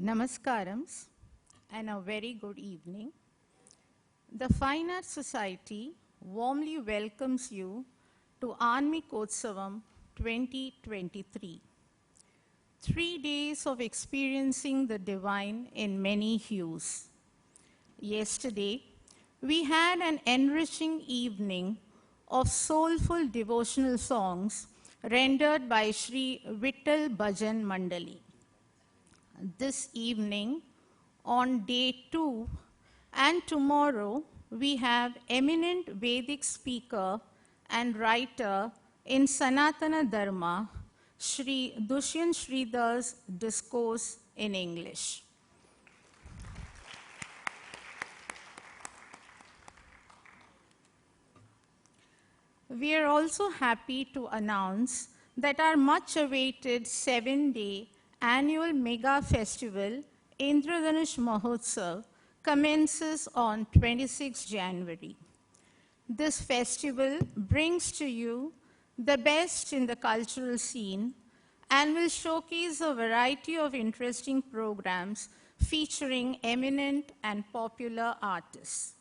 Namaskarams and a very good evening. The Fine Arts Society warmly welcomes you to Aanmikothsavam 2023. 3 days of experiencing the divine in many hues. Yesterday, we had an enriching evening of soulful devotional songs rendered by Shri Vittal Bhajan Mandali. This evening, on day 2 and tomorrow, we have eminent Vedic speaker and writer in Sanatana Dharma, Shri Dushyanth Sridhar's discourse in English. We are also happy to announce that our much-awaited 7-day annual mega festival, Indradhanush Mahotsav, commences on 26 January. This festival brings to you the best in the cultural scene and will showcase a variety of interesting programs featuring eminent and popular artists.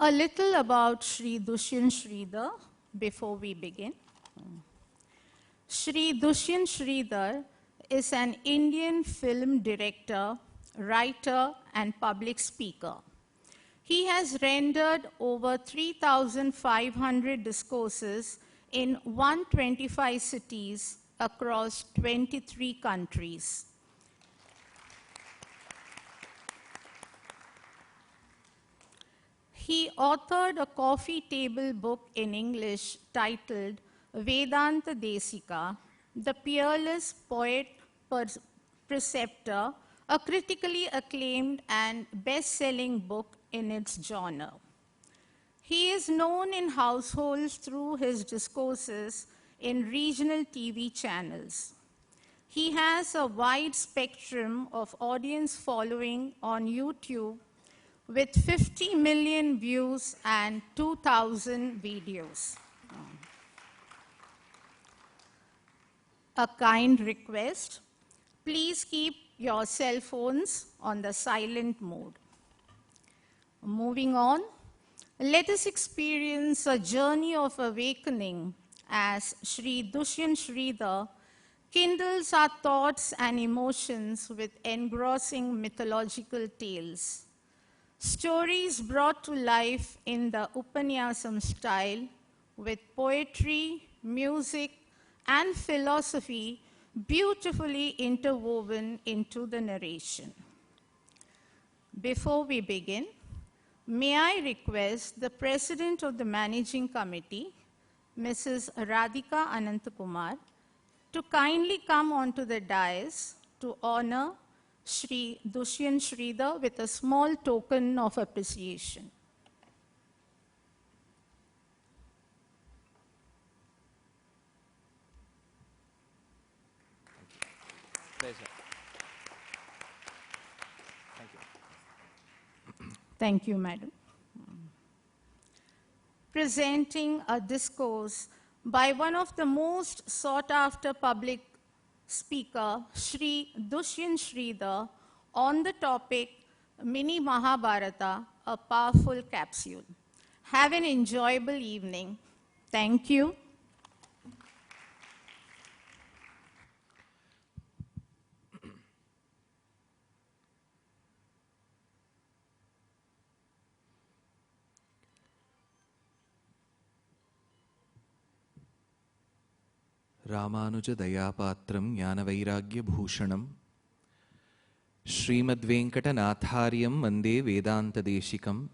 A little about Shri Dushyanth Sridhar before we begin. Shri Dushyanth Sridhar is an Indian film director, writer, and public speaker. He has rendered over 3,500 discourses in 125 cities across 23 countries. He authored a coffee table book in English titled Vedanta Desika, the peerless poet preceptor, a critically acclaimed and best-selling book in its genre. He is known in households through his discourses in regional TV channels. He has a wide spectrum of audience following on YouTube with 50 million views and 2,000 videos. A kind request, please keep your cell phones on the silent mode. Moving on, let us experience a journey of awakening as Shri Dushyanth Sridhar kindles our thoughts and emotions with engrossing mythological tales. Stories brought to life in the Upanyasam style with poetry, music, and philosophy beautifully interwoven into the narration. Before we begin, may I request the President of the Managing Committee, Mrs. Radhika Anantakumar, to kindly come onto the dais to honor Shri Dushyanth Sridhar with a small token of appreciation. Pleasure. Thank you. Thank you, Madam. Presenting a discourse by one of the most sought-after public speaker, Shri Dushyanth Sridhar, on the topic Mini Mahabharata, a powerful capsule. Have an enjoyable evening. Thank you. Ramanuja Dayapatram Jnanavairagya Bhushanam Srimadvenkatanathaaryam Vande Vedanta Deshikam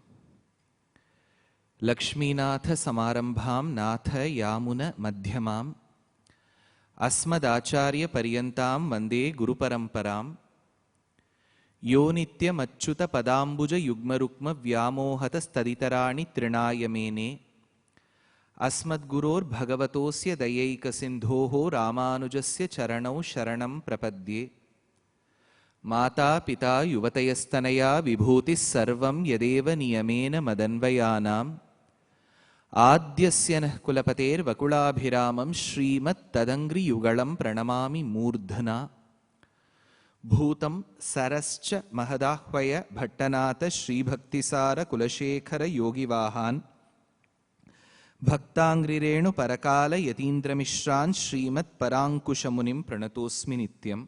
Lakshminatha Samarambham Natha Yamuna Madhyamam Asmadacharya Paryantam Vande Guru Paramparam Yo Nityam Achyuta Padambuja Yugmarukma Vyamohata Staditarani Trinayamene अस्मद्गुरोर् भगवतोस्य दयैकसिन्धोः रामानुजस्य चरणौ शरणं प्रपद्ये माता पिता युवतयस्तनया विभूतिः सर्वं यदेव नियमेन मदन्वयानाम् आद्यस्य नः कुलपतेर्वकुलाभिरामं श्रीमत्तदङ्घ्रियुगलं प्रणमामि मूर्धना भूतं सरश्च महदाह्वय भट्टनाथ श्रीभक्तिसार कुलशेखर योगिवाहान् भक्ताङ्घ्रिरेणु परकाल यतीन्द्रमिश्रान् श्रीमत्पराङ्कुशमुनिं प्रणतोऽस्मि नित्यम्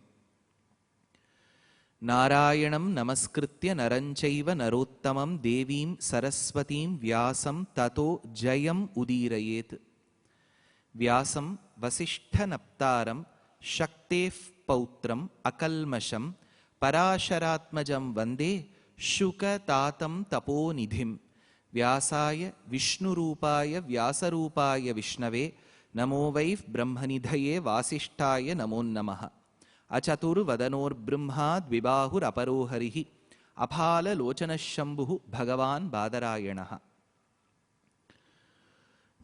नारायणं नमस्कृत्य नरं चैव नरोत्तमं देवीं सरस्वतीं व्यासं ततो जयम् उदीरयेत् व्यासं वसिष्ठनप्तारं शक्तेः पौत्रम् अकल्मषं पराशरात्मजं वन्दे शुकतातं तपोनिधिं व्यासाय विष्णुरूपाय व्यासरूपाय विष्णवे नमो वै ब्रह्मनिधये वासिष्ठाय नमो नमः अचतुर्वदनोर्ब्रह्मा द्विबाहुरपरो हरिः अफाललोचनः शम्भुः भगवान् बादरायणः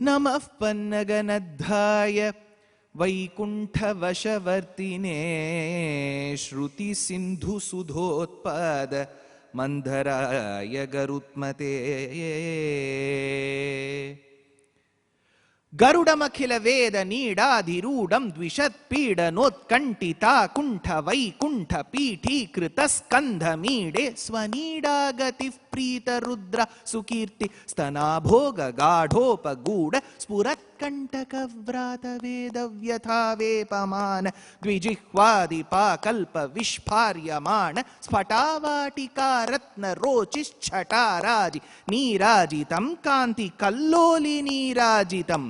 नमः पन्नगनद्धाय वैकुण्ठवशवर्तिने श्रुतिसिन्धुसुधोत्पाद मन्धराय गरुत्मते गरुडमखिल वेद नीडाधिरूढं द्विषत्पीडनोत्कण्ठिता कुण्ठ वैकुण्ठ पीठीकृतस्कन्धमीडे स्वनीडागतिः प्रीतरुद्र सुकीर्ति स्तनाभोग गाढोपगूढ स्फुरत्कण्टकव्रातवेदव्यथा वेपमान द्विजिह्वादिपाकल्प विस्फार्यमाण स्फटावाटिका रत्नरोचिश्छटाराजि नीराजितं कान्ति कल्लोलि नीराजितम्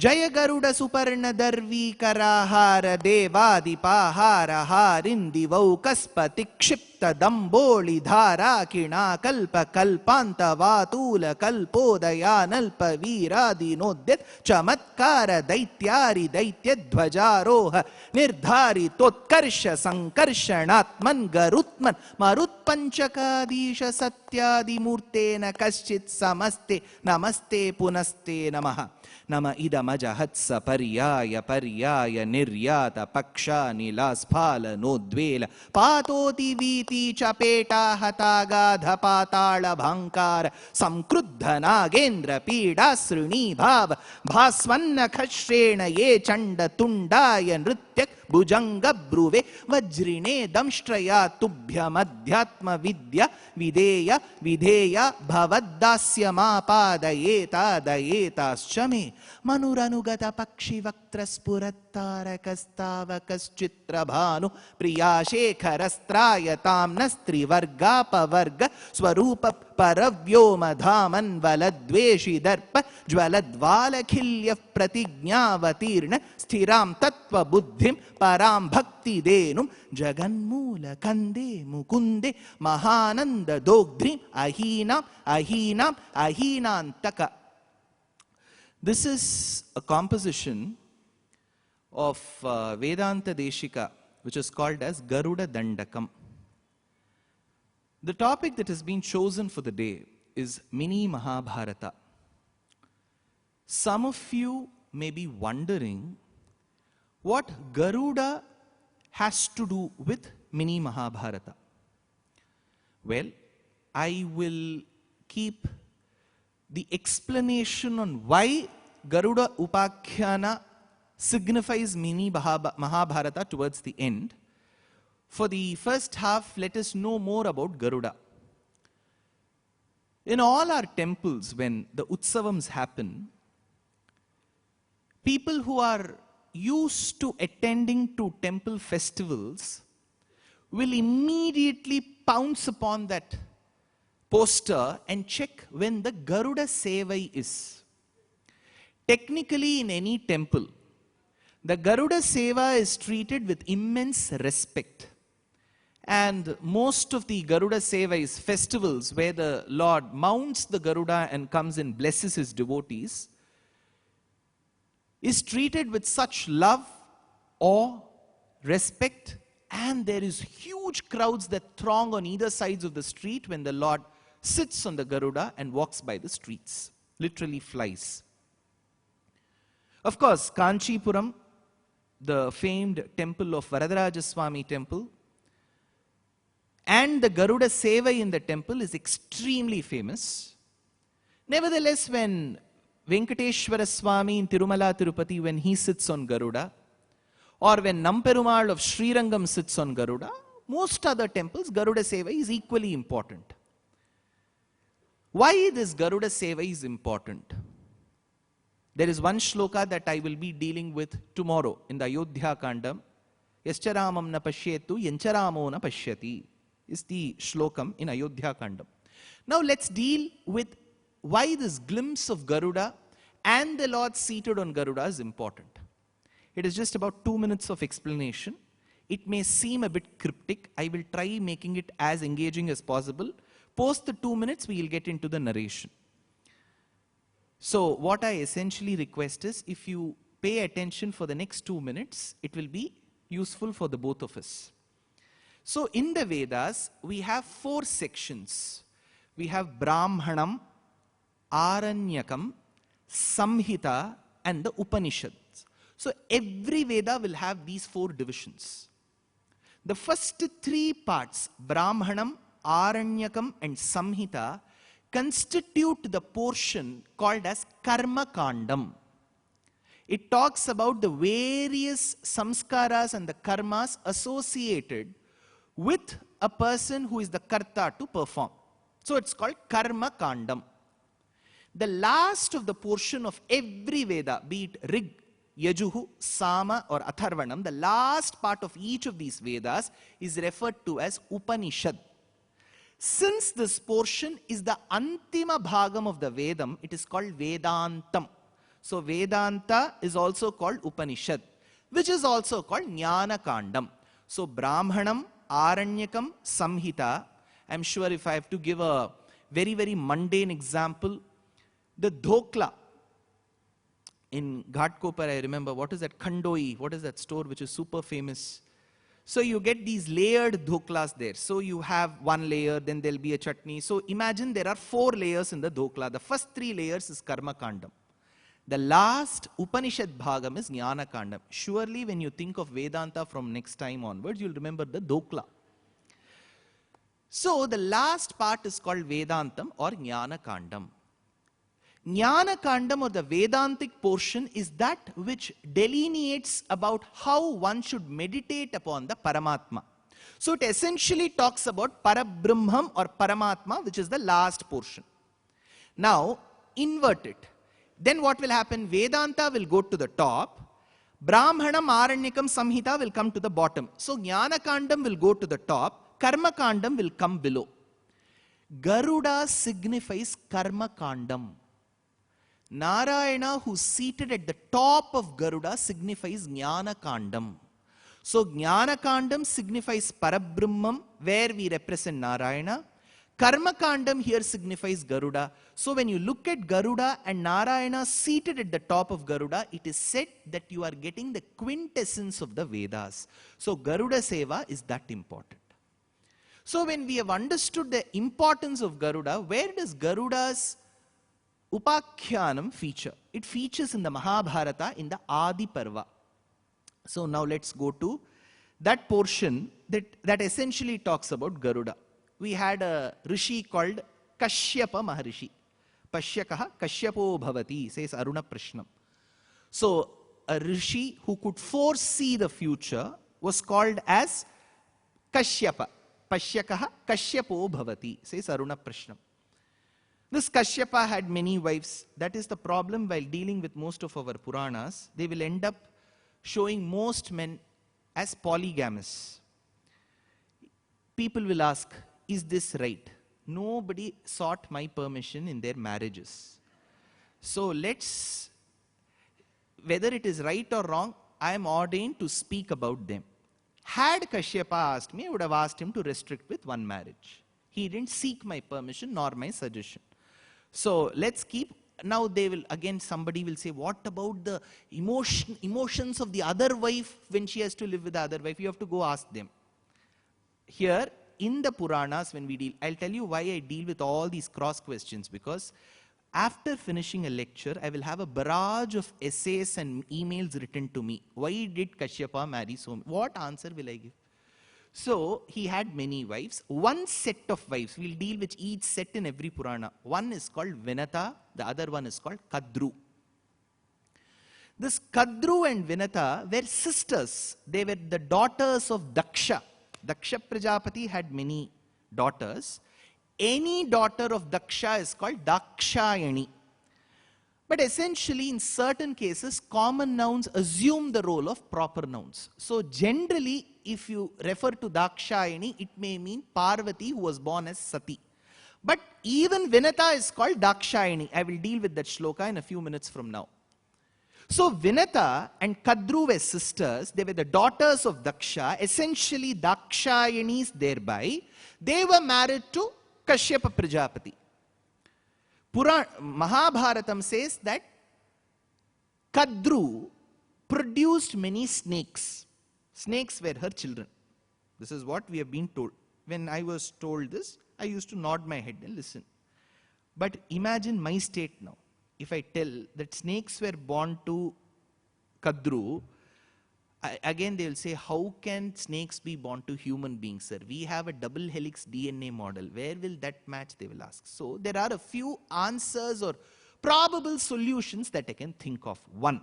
जय गरुड सुपर्ण दर्वीकराहार देवादिपाहार हारिन्दिवौकस्पति क्षिप्त दम्बोळि धारा किणाकल्प कल्पान्त वातूल कल्पोदयानल्प वीरादिनोद्यत चमत्कार दैत्यारि दैत्य ध्वजारोह निर्धारितोत्कर्ष संकर्षणात्मन् गरुत्मन् मरुत्पञ्चकाधीश सत्यादिमूर्तेन कश्चित् समस्ते नमस्ते पुनस्ते नमः नम इदमजहत्स पर्याय पर्याय निर्यात पक्षानिलास्फालनोद्वेल पातोति वीति चपेटा हतागाध पाताल भांकार संक्रुद्ध नागेन्द्र पीडा श्रृणी भाव भास्वन्न खश्रेण ये चंड तुंडाय नृत्य भुजंग ब्रुवे वज्रिणे दंष्ट्रया तुभ्यमध्यात्म विद्या विधेय विधेय भवद्दास्यमापादयेतादयेताश्च मे मनुरनुगत पक्षि वक्त्र स्फुरत्तारकस्तावकश्चित्रभानु प्रियाशेखरस्त्रायतां नस्त्रिवर्गापवर्ग स्वरूप परव्योमधामन्वलद्वेषि दर्प ज्वलद्वालखिल्य प्रतिज्ञावतीर्ण स्थिरां तत्त्वबुद्धिं परां भक्तिदेनुं जगन्मूल कंदे Mukunde Mahanand दोग्ध्रीं अहीनाम् अहीनाम् अहीनान्तक. This is a composition of Vedanta Deshika, which is called as Garuda Dandakam. The topic that has been chosen for the day is Mini Mahabharata. Some of you may be wondering what Garuda has to do with Mini Mahabharata. Well, I will keep the explanation on why Garuda Upakhyana signifies Mini Mahabharata towards the end. For the first half, let us know more about Garuda. In all our temples, when the Utsavams happen, people who are used to attending to temple festivals will immediately pounce upon that poster and check when the Garuda Sevai is. Technically, in any temple, the Garuda Seva is treated with immense respect. And most of the Garuda Sevais, festivals where the Lord mounts the Garuda and comes and blesses his devotees, is treated with such love, awe, respect, and there is huge crowds that throng on either sides of the street when the Lord sits on the Garuda and walks by the streets, literally flies. Of course, Kanchipuram, the famed temple of Varadarajaswamy temple, and the Garuda Seva in the temple is extremely famous. Nevertheless, when Venkateshwara Swami in Tirumala Tirupati, when he sits on Garuda, or when Namperumal of Srirangam sits on Garuda, most other temples, Garuda Seva is equally important. Why this Garuda Seva is important? There is one shloka that I will be dealing with tomorrow in the Ayodhya Kandam. Yascharamam na pashyetu, yancharamo na pashyati is the shlokam in Ayodhya Kandam. Now let's deal with why this glimpse of Garuda and the Lord seated on Garuda is important. It is just about 2 minutes of explanation. It may seem a bit cryptic. I will try making it as engaging as possible. Post the 2 minutes, we will get into the narration. So what I essentially request is, if you pay attention for the next 2 minutes, it will be useful for the both of us. So in the Vedas, we have 4 sections. We have Brahmanam, Aranyakam, Samhita, and the Upanishads. So every Veda will have these 4 divisions. The first 3 parts, Brahmanam, Aranyakam, and Samhita, constitute the portion called as Karma Kandam. It talks about the various samskaras and the karmas associated with a person who is the karta to perform. So it's called Karma Kandam. The last of the portion of every Veda, be it Rig, Yajuhu, Sama or Atharvanam, the last part of each of these Vedas is referred to as Upanishad. Since this portion is the Antima Bhagam of the Vedam, it is called Vedantam. So Vedanta is also called Upanishad, which is also called Jnana Kandam. So Brahmanam, Aranyakam, Samhita. I'm sure if I have to give a very, very mundane example, the Dhokla in Ghatkopar, I remember, what is that Khandoi, what is that store which is super famous? So you get these layered dhoklas there. So you have one layer, then there'll be a chutney. So imagine there are 4 layers in the dhokla. The first 3 layers is Karma Kandam. The last Upanishad Bhagam is Jnana Kandam. Surely when you think of Vedanta from next time onwards, you'll remember the dhokla. So the last part is called Vedantam or Jnana Kandam. Jnana Kandam or the Vedantic portion is that which delineates about how one should meditate upon the Paramatma. So it essentially talks about Parabrahmam or Paramatma, which is the last portion. Now invert it. Then what will happen? Vedanta will go to the top. Brahmanam, Aranyakam, Samhita will come to the bottom. So Jnana Kandam will go to the top. Karma Kandam will come below. Garuda signifies Karma Kandam. Narayana, who's seated at the top of Garuda, signifies Jnana Kandam. So Jnana Kandam signifies Parabrahmam, where we represent Narayana. Karma Kandam here signifies Garuda. So when you look at Garuda and Narayana seated at the top of Garuda, it is said that you are getting the quintessence of the Vedas. So Garuda Seva is that important. So when we have understood the importance of Garuda, where does Garuda's Upakhyanam feature? It features in the Mahabharata in the Adi Parva. So now let's go to that portion that essentially talks about Garuda. We had a rishi called Kashyapa Maharishi. Pashyakaha Kashyapo Bhavati, says Aruna Prishnam. So a rishi who could foresee the future was called as Kashyapa. Pashyakaha Kashyapo Bhavati, says Aruna Prishnam. This Kashyapa had many wives. That is the problem while dealing with most of our Puranas. They will end up showing most men as polygamous. People will ask, is this right? Nobody sought my permission in their marriages. So whether it is right or wrong, I am ordained to speak about them. Had Kashyapa asked me, I would have asked him to restrict with one marriage. He didn't seek my permission nor my suggestion. So let's keep, now they will, again somebody will say, what about the emotions of the other wife when she has to live with the other wife? You have to go ask them. Here, in the Puranas, when we deal, I'll tell you why I deal with all these cross questions, because after finishing a lecture, I will have a barrage of essays and emails written to me. Why did Kashyapa marry so many? What answer will I give? So he had many wives. One set of wives, we'll deal with each set in every Purana. One is called Vinata, the other one is called Kadru. This Kadru and Vinata were sisters. They were the daughters of Daksha. Daksha Prajapati had many daughters. Any daughter of Daksha is called Dakshayani. But essentially, in certain cases, common nouns assume the role of proper nouns. So generally, if you refer to Dakshayani, it may mean Parvati, who was born as Sati. But even Vinata is called Dakshayani. I will deal with that shloka in a few minutes from now. So Vinata and Kadru were sisters. They were the daughters of Daksha, essentially Dakshayanis thereby. They were married to Kashyapa Prajapati. Mahabharatam says that Kadru produced many snakes. Snakes were her children. This is what we have been told. When I was told this, I used to nod my head and listen. But imagine my state now. If I tell that snakes were born to Kadru, again they will say, how can snakes be born to human beings, sir? We have a double helix DNA model. Where will that match, they will ask. So there are a few answers or probable solutions that I can think of. One,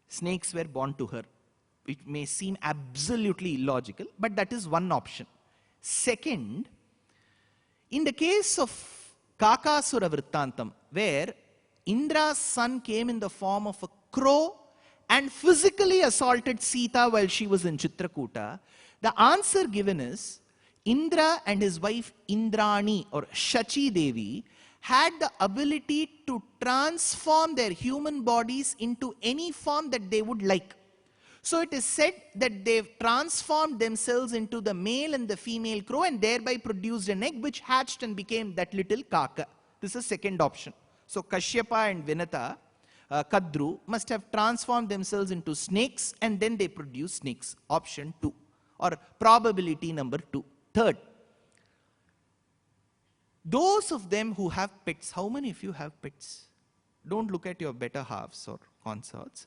snakes were born to her. It may seem absolutely illogical, but that is one option. Second, in the case of Kakasura Vrittantam, where Indra's son came in the form of a crow and physically assaulted Sita while she was in Chitrakuta, the answer given is Indra and his wife Indrani or Shachi Devi had the ability to transform their human bodies into any form that they would like. So it is said that they've transformed themselves into the male and the female crow and thereby produced an egg which hatched and became that little kaka. This is second option. So Kashyapa and Vinata, Kadru, must have transformed themselves into snakes and then they produced snakes. Option 2 or probability number 2. Third, those of them who have pets, how many of you have pets? Don't look at your better halves or consorts.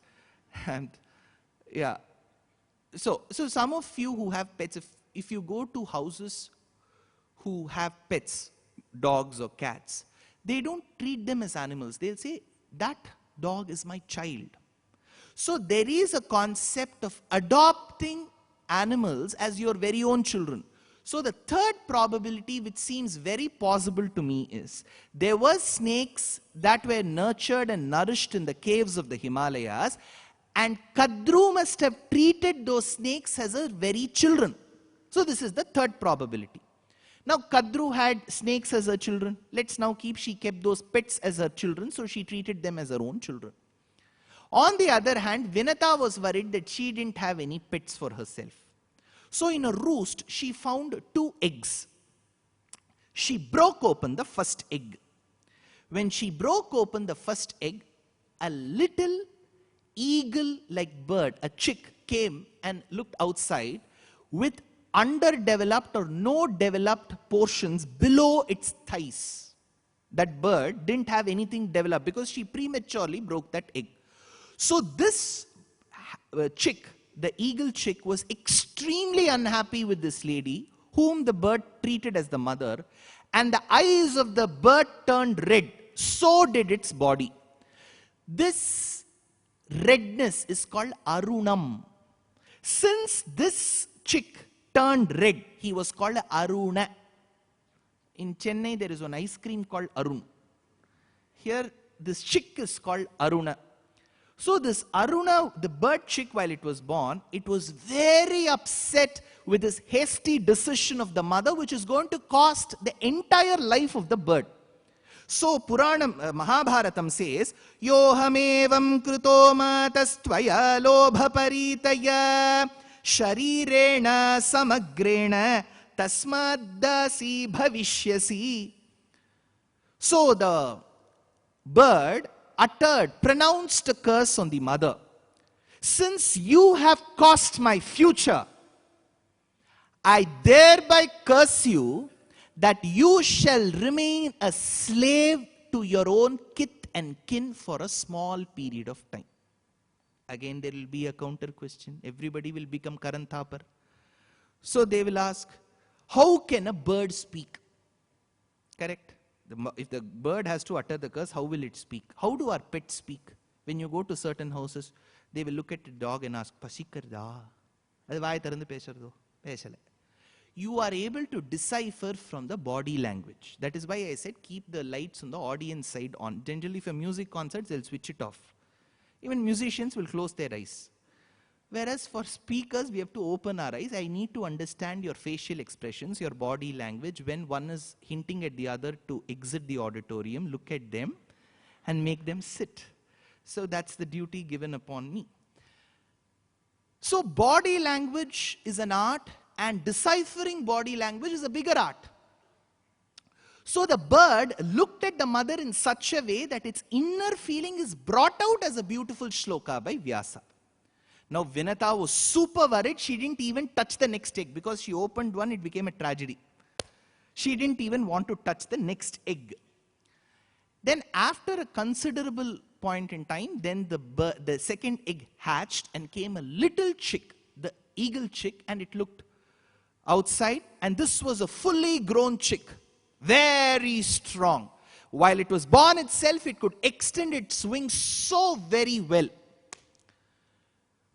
And yeah. So some of you who have pets, if you go to houses who have pets, dogs or cats, they don't treat them as animals. They'll say, that dog is my child. So there is a concept of adopting animals as your very own children. So the third probability, which seems very possible to me, is there were snakes that were nurtured and nourished in the caves of the Himalayas, and Kadru must have treated those snakes as her very children. So this is the third probability. Now Kadru had snakes as her children. Let's now she kept those pets as her children, so she treated them as her own children. On the other hand, Vinata was worried that she didn't have any pets for herself. So in a roost, she found 2 eggs. She broke open the first egg. When she broke open the first egg, a little eagle-like bird, a chick, came and looked outside with underdeveloped or no developed portions below its thighs. That bird didn't have anything developed because she prematurely broke that egg. So this chick, the eagle chick, was extremely unhappy with this lady, whom the bird treated as the mother, and the eyes of the bird turned red. So did its body. This redness is called Arunam. Since this chick turned red, he was called Aruna. In Chennai, there is one ice cream called Arun. Here, this chick is called Aruna. So this Aruna, the bird chick, while it was born, it was very upset with this hasty decision of the mother, which is going to cost the entire life of the bird. So Puranam, Mahabharatam says, Yohamevam kruto matastvaya lobha paritaya sharirena samagrena tasmaddasi bhavishyasi. So the bird pronounced a curse on the mother. Since you have cost my future, I thereby curse you that you shall remain a slave to your own kith and kin for a small period of time. Again, there will be a counter question. Everybody will become Karan Thapar. So they will ask, how can a bird speak? Correct? If the bird has to utter the curse, how will it speak? How do our pets speak? When you go to certain houses, they will look at the dog and ask, Pasikarda? Adu vaai thirandu pesharadho? Peshala. You are able to decipher from the body language. That is why I said keep the lights on the audience side on. Generally for music concerts, they'll switch it off. Even musicians will close their eyes. Whereas for speakers, we have to open our eyes. I need to understand your facial expressions, your body language. When one is hinting at the other to exit the auditorium, look at them and make them sit. So that's the duty given upon me. So body language is an art, and deciphering body language is a bigger art. So the bird looked at the mother in such a way that its inner feeling is brought out as a beautiful shloka by Vyasa. Now Vinata was super worried. She didn't even touch the next egg, because she opened one, it became a tragedy. She didn't even want to touch the next egg. Then after a considerable point in time, then the second egg hatched and came a little chick, the eagle chick, and it looked outside, and this was a fully grown chick, very strong. While it was born itself, it could extend its wings so very well.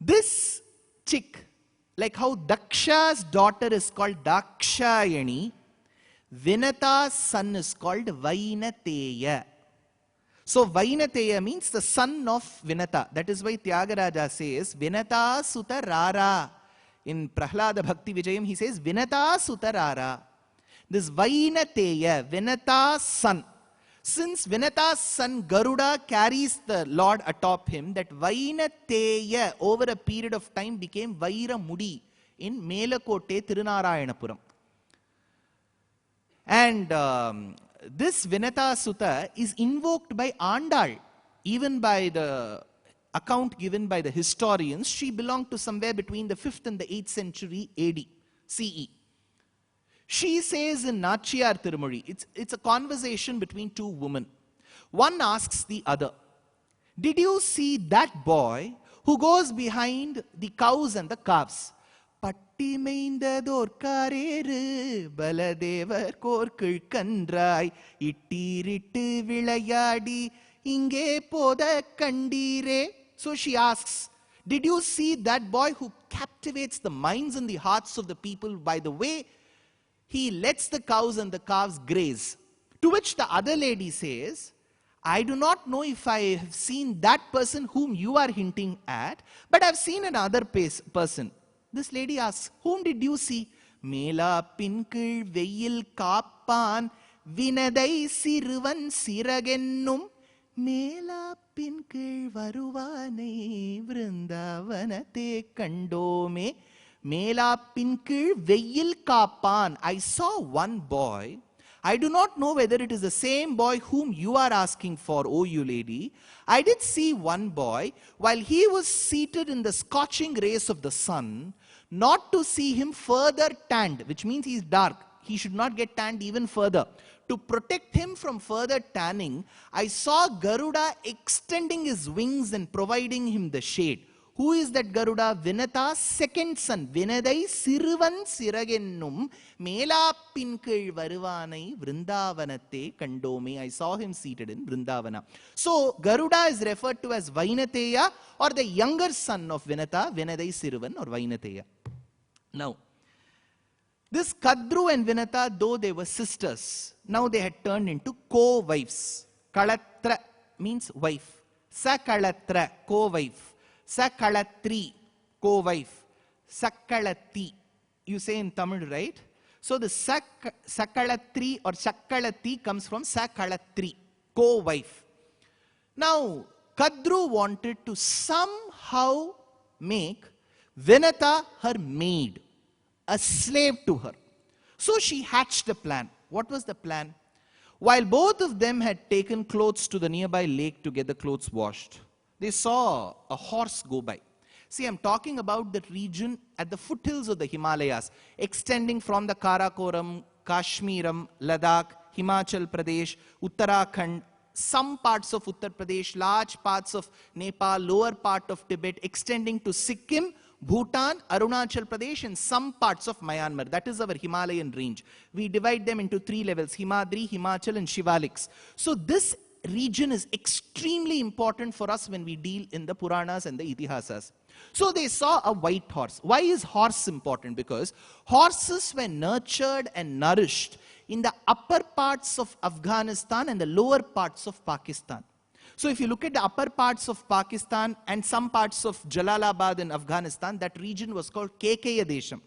This chick, like how Daksha's daughter is called Dakshayani, Vinata's son is called Vainateya. So Vainateya means the son of Vinata. That is why Tyagaraja says, Vinata Suta Rara. In Prahlada Bhakti Vijayam, he says, Vinata Suta Rara. This Vainateya, Vinata's son. Since Vinata's son Garuda carries the Lord atop him, that Vainateya over a period of time became Vaira Mudi in Melakote Tirunarayanapuram. And this Vinata Sutta is invoked by Andal, even by the account given by the historians. She belonged to somewhere between the 5th and the 8th century AD, CE. She says in Nachiyar Tirumozhi, it's a conversation between two women. One asks the other, did you see that boy who goes behind the cows and the calves? Patti meindador kareru baladevar korkul kandrai ittirittu vilayadi inge poda kandire. So she asks, did you see that boy who captivates the minds and the hearts of the people by the way he lets the cows and the calves graze? To which the other lady says, I do not know if I have seen that person whom you are hinting at, but I have seen another person. This lady asks, whom did you see? Mela pinkil veyil kappan vinadai siruvan siragennum Mela pinkil varuvane vrindavanate kandome. Mela pinkil veyil kappan. I saw one boy. I do not know whether it is the same boy whom you are asking for, O you lady. I did see one boy while he was seated in the scorching rays of the sun, not to see him further tanned, which means he is dark. He should not get tanned even further. To protect him from further tanning, I saw Garuda extending his wings and providing him the shade. Who is that Garuda? Vinata's second son. Vinadai Siruvan Siragennum Mela Pinkil Varuvanai Vrindavanate Kandome. I saw him seated in Vrindavana. So Garuda is referred to as Vainateya, or the younger son of Vinata, Vinadai Siruvan or Vainateya. Now, this Kadru and Vinata, though they were sisters, now they had turned into co-wives. Kalatra means wife. Sakalatra, co-wife. Sakalatri, co-wife. Sakalati, you say in Tamil, right? So the Sakalatri or Sakalati comes from Sakalatri, co-wife. Now, Kadru wanted to somehow make Vinata her maid, a slave to her. So she hatched a plan. What was the plan? While both of them had taken clothes to the nearby lake to get the clothes washed, they saw a horse go by. See, I'm talking about the region at the foothills of the Himalayas, extending from the Karakoram, Kashmiram, Ladakh, Himachal Pradesh, Uttarakhand, some parts of Uttar Pradesh, large parts of Nepal, lower part of Tibet, extending to Sikkim, Bhutan, Arunachal Pradesh, and some parts of Myanmar. That is our Himalayan range. We divide them into 3 levels: Himadri, Himachal, and Shivaliks. So this region is extremely important for us when we deal in the Puranas and the Itihasas. So they saw a white horse. Why is horse important? Because horses were nurtured and nourished in the upper parts of Afghanistan and the lower parts of Pakistan. So if you look at the upper parts of Pakistan and some parts of Jalalabad in Afghanistan, that region was called Kekeya Desham.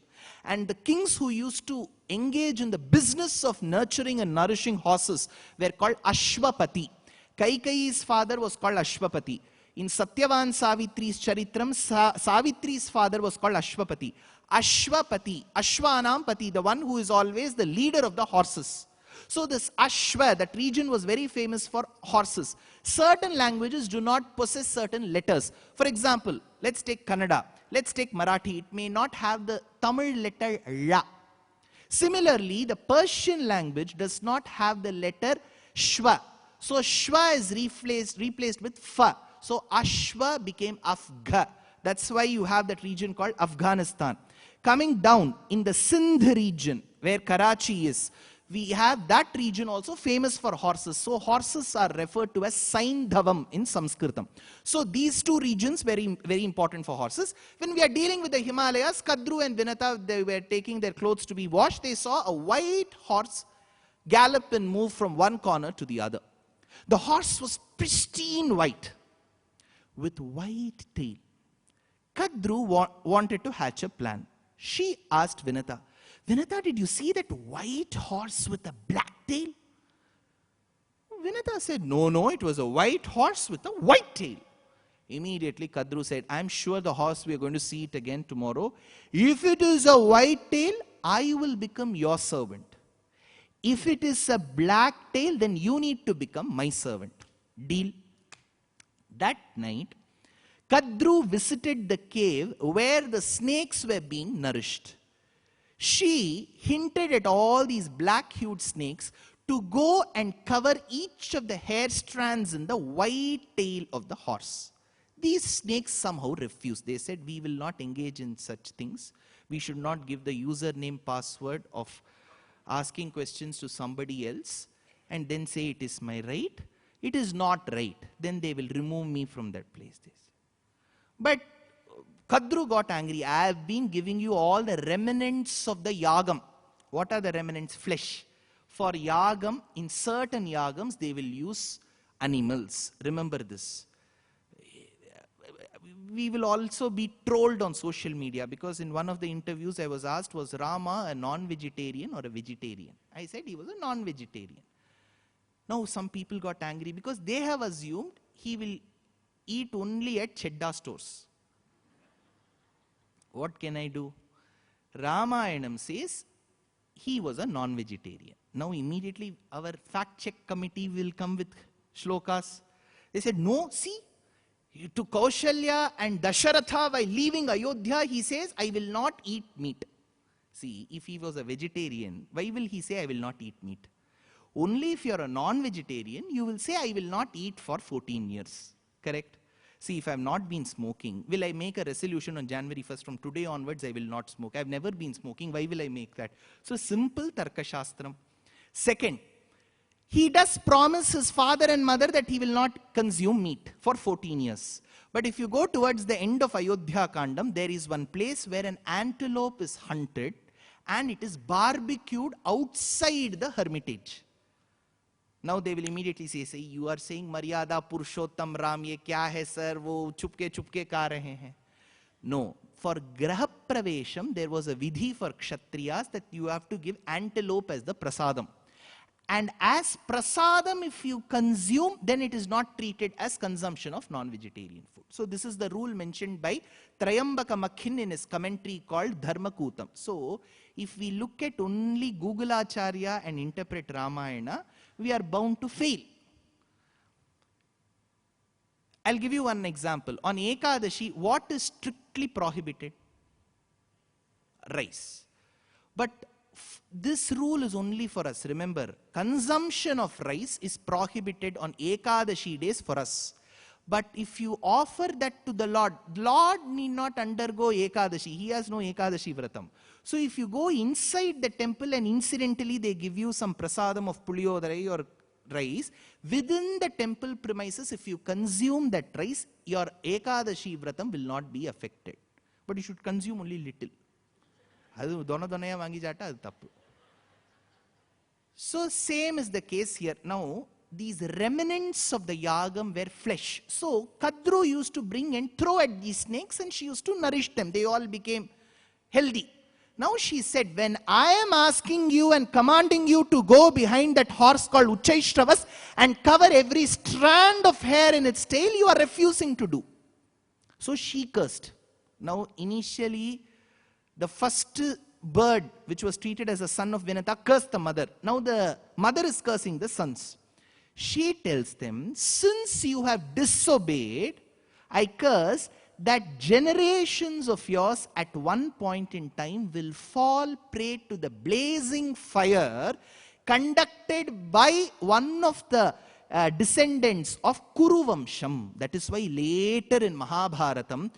And the kings who used to engage in the business of nurturing and nourishing horses were called Ashwapati. Kaikeyi's father was called Ashwapati. In Satyavan Savitri's Charitram, Savitri's father was called Ashwapati. Ashwapati, Ashwanam Pati, the one who is always the leader of the horses. So this Ashwa, that region was very famous for horses. Certain languages do not possess certain letters. For example, let's take Kannada, let's take Marathi. It may not have the Tamil letter La. Similarly, the Persian language does not have the letter Shwa. So Shwa is replaced with Fa. So Ashwa became Afgha. That's why you have that region called Afghanistan. Coming down in the Sindh region, where Karachi is, we have that region also famous for horses. So horses are referred to as Saindhavam in Sanskritam. So these two regions very, very important for horses. When we are dealing with the Himalayas, Kadru and Vinata, they were taking their clothes to be washed. They saw a white horse gallop and move from one corner to the other. The horse was pristine white with white tail. Kadru wanted to hatch a plan. She asked Vinata, Vinata, did you see that white horse with a black tail? Vinata said, no, it was a white horse with a white tail. Immediately Kadru said, I'm sure the horse, we are going to see it again tomorrow. If it is a white tail, I will become your servant. If it is a black tail, then you need to become my servant. Deal. That night, Kadru visited the cave where the snakes were being nourished. She hinted at all these black-hued snakes to go and cover each of the hair strands in the white tail of the horse. These snakes somehow refused. They said, we will not engage in such things. We should not give the username password of asking questions to somebody else and then say it is my right. It is not right. Then they will remove me from that place. But Kadru got angry. I have been giving you all the remnants of the yagam. What are the remnants? Flesh. For yagam, in certain yagams, they will use animals. Remember this. We will also be trolled on social media because in one of the interviews I was asked, was Rama a non-vegetarian or a vegetarian? I said he was a non-vegetarian. Now some people got angry because they have assumed he will eat only at Chedda stores. What can I do? Ramayanam says he was a non-vegetarian. Now immediately our fact check committee will come with shlokas. They said, no, see, to Kaushalya and Dasharatha while leaving Ayodhya, he says, I will not eat meat. See, if he was a vegetarian, why will he say, I will not eat meat? Only if you are a non-vegetarian, you will say, I will not eat for 14 years. Correct? See, if I have not been smoking, will I make a resolution on January 1st, from today onwards I will not smoke? I have never been smoking, why will I make that? So simple Tarka Shastram. Second, he does promise his father and mother that he will not consume meat for 14 years. But if you go towards the end of Ayodhya Kandam, there is one place where an antelope is hunted and it is barbecued outside the hermitage. Now they will immediately say, you are saying Maryada Purushottam Ram, ye kya hai sir, wo chupke ka rahe hain. No, for Graha Pravesham there was a vidhi for Kshatriyas that you have to give antelope as the prasadam. And as prasadam, if you consume, then it is not treated as consumption of non-vegetarian food. So this is the rule mentioned by Trayambaka Makhin in his commentary called Dharmakutam. So if we look at only Googlacharya and interpret Ramayana, we are bound to fail. I'll give you one example. On Ekadashi, what is strictly prohibited? Rice. But this rule is only for us. Remember, consumption of rice is prohibited on Ekadashi days for us. But if you offer that to the Lord need not undergo Ekadashi. He has no Ekadashi Vratam. So if you go inside the temple and incidentally they give you some prasadam of puliyodare or rice, within the temple premises, if you consume that rice, your Ekadashi Vratam will not be affected. But you should consume only little. So same is the case here. Now, these remnants of the yagam were flesh. So Kadru used to bring and throw at these snakes and she used to nourish them. They all became healthy. Now she said, when I am asking you and commanding you to go behind that horse called Uchchaishravas and cover every strand of hair in its tail, you are refusing to do. So she cursed. Now initially, the first bird which was treated as a son of Vinata cursed the mother. Now the mother is cursing the sons. She tells them, since you have disobeyed, I curse that generations of yours at one point in time will fall prey to the blazing fire conducted by one of the descendants of Kuruvamsham. That is why later in Mahabharatam,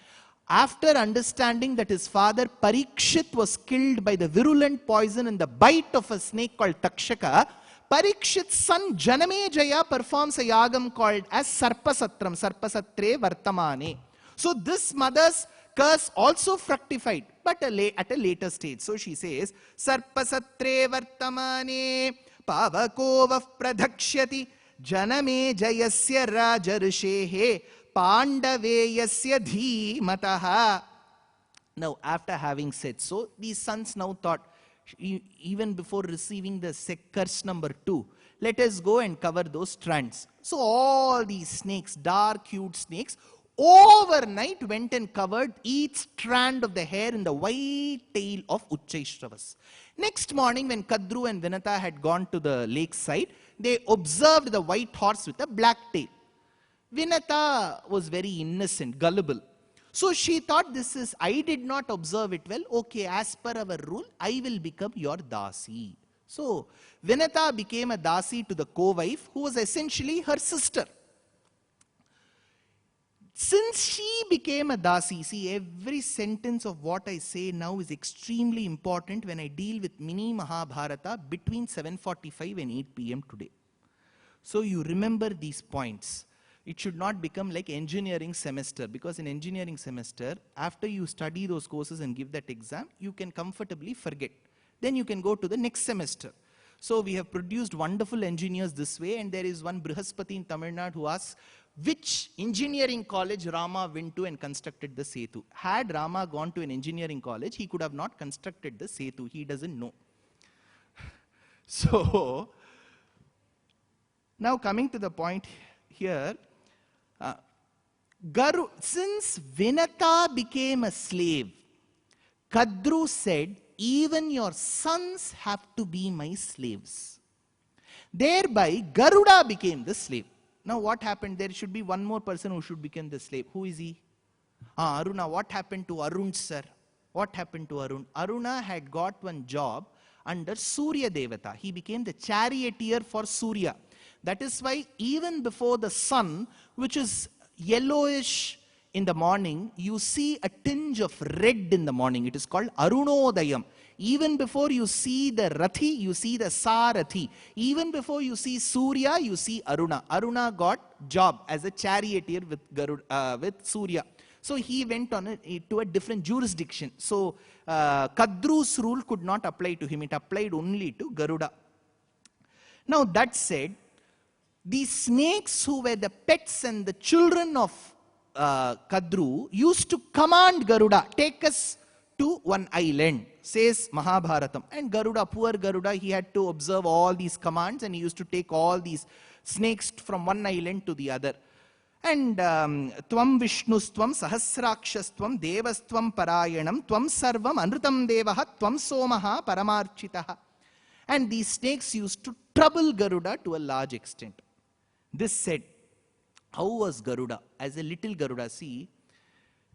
after understanding that his father Parikshit was killed by the virulent poison in the bite of a snake called Takshaka, Parikshit's son Janamejaya performs a yagam called as Sarpasatram, Sarpasatre Vartamane. So this mother's curse also fructified, but at a later stage. So she says, Sarpasatre Vartamane Pavakova Pradhakshyati Janamejayasya Rajarishehe Pandaveyasya Dhimataha. Now, after having said so, these sons now thought, even before receiving the curse number 2, let us go and cover those strands. So all these snakes, dark hued snakes, overnight went and covered each strand of the hair in the white tail of Uchchaishravas. Next morning, when Kadru and Vinata had gone to the lakeside, they observed the white horse with a black tail. Vinata was very innocent, gullible. So she thought, I did not observe it well. Okay, as per our rule, I will become your dasi. So Vinata became a dasi to the co-wife, who was essentially her sister. Since she became a dasi, see, every sentence of what I say now is extremely important when I deal with mini Mahabharata between 7:45 and 8 p.m. today. So you remember these points. It should not become like engineering semester, because in engineering semester, after you study those courses and give that exam, you can comfortably forget. Then you can go to the next semester. So we have produced wonderful engineers this way, and there is one Brihaspati in Tamil Nadu who asks, which engineering college Rama went to and constructed the Setu? Had Rama gone to an engineering college, he could have not constructed the Setu. He doesn't know. So, now coming to the point here, since Vinata became a slave, Kadru said, even your sons have to be my slaves. Thereby, Garuda became the slave. Now what happened? There should be one more person who should become the slave. Who is he? Aruna. What happened to Arun, sir? What happened to Arun? Aruna had got one job under Surya Devata. He became the charioteer for Surya. That is why even before the sun, which is yellowish in the morning, you see a tinge of red in the morning. It is called Arunodayam. Even before you see the Rathi, you see the Sarathi. Even before you see Surya, you see Aruna. Aruna got job as a charioteer with Surya. So he went on to a different jurisdiction. So Kadru's rule could not apply to him. It applied only to Garuda. Now that said, these snakes who were the pets and the children of Kadru used to command Garuda, take us to one island, says Mahabharatam. And Garuda, poor Garuda, he had to observe all these commands, and he used to take all these snakes from one island to the other. And Tvam Vishnustvam Sahasrakshastvam Devastvam Parayanam Tvam Sarvam Anrutam Devaha Tvam Somaha Paramarchitaha. And these snakes used to trouble Garuda to a large extent. This said, how was Garuda? As a little Garuda, see,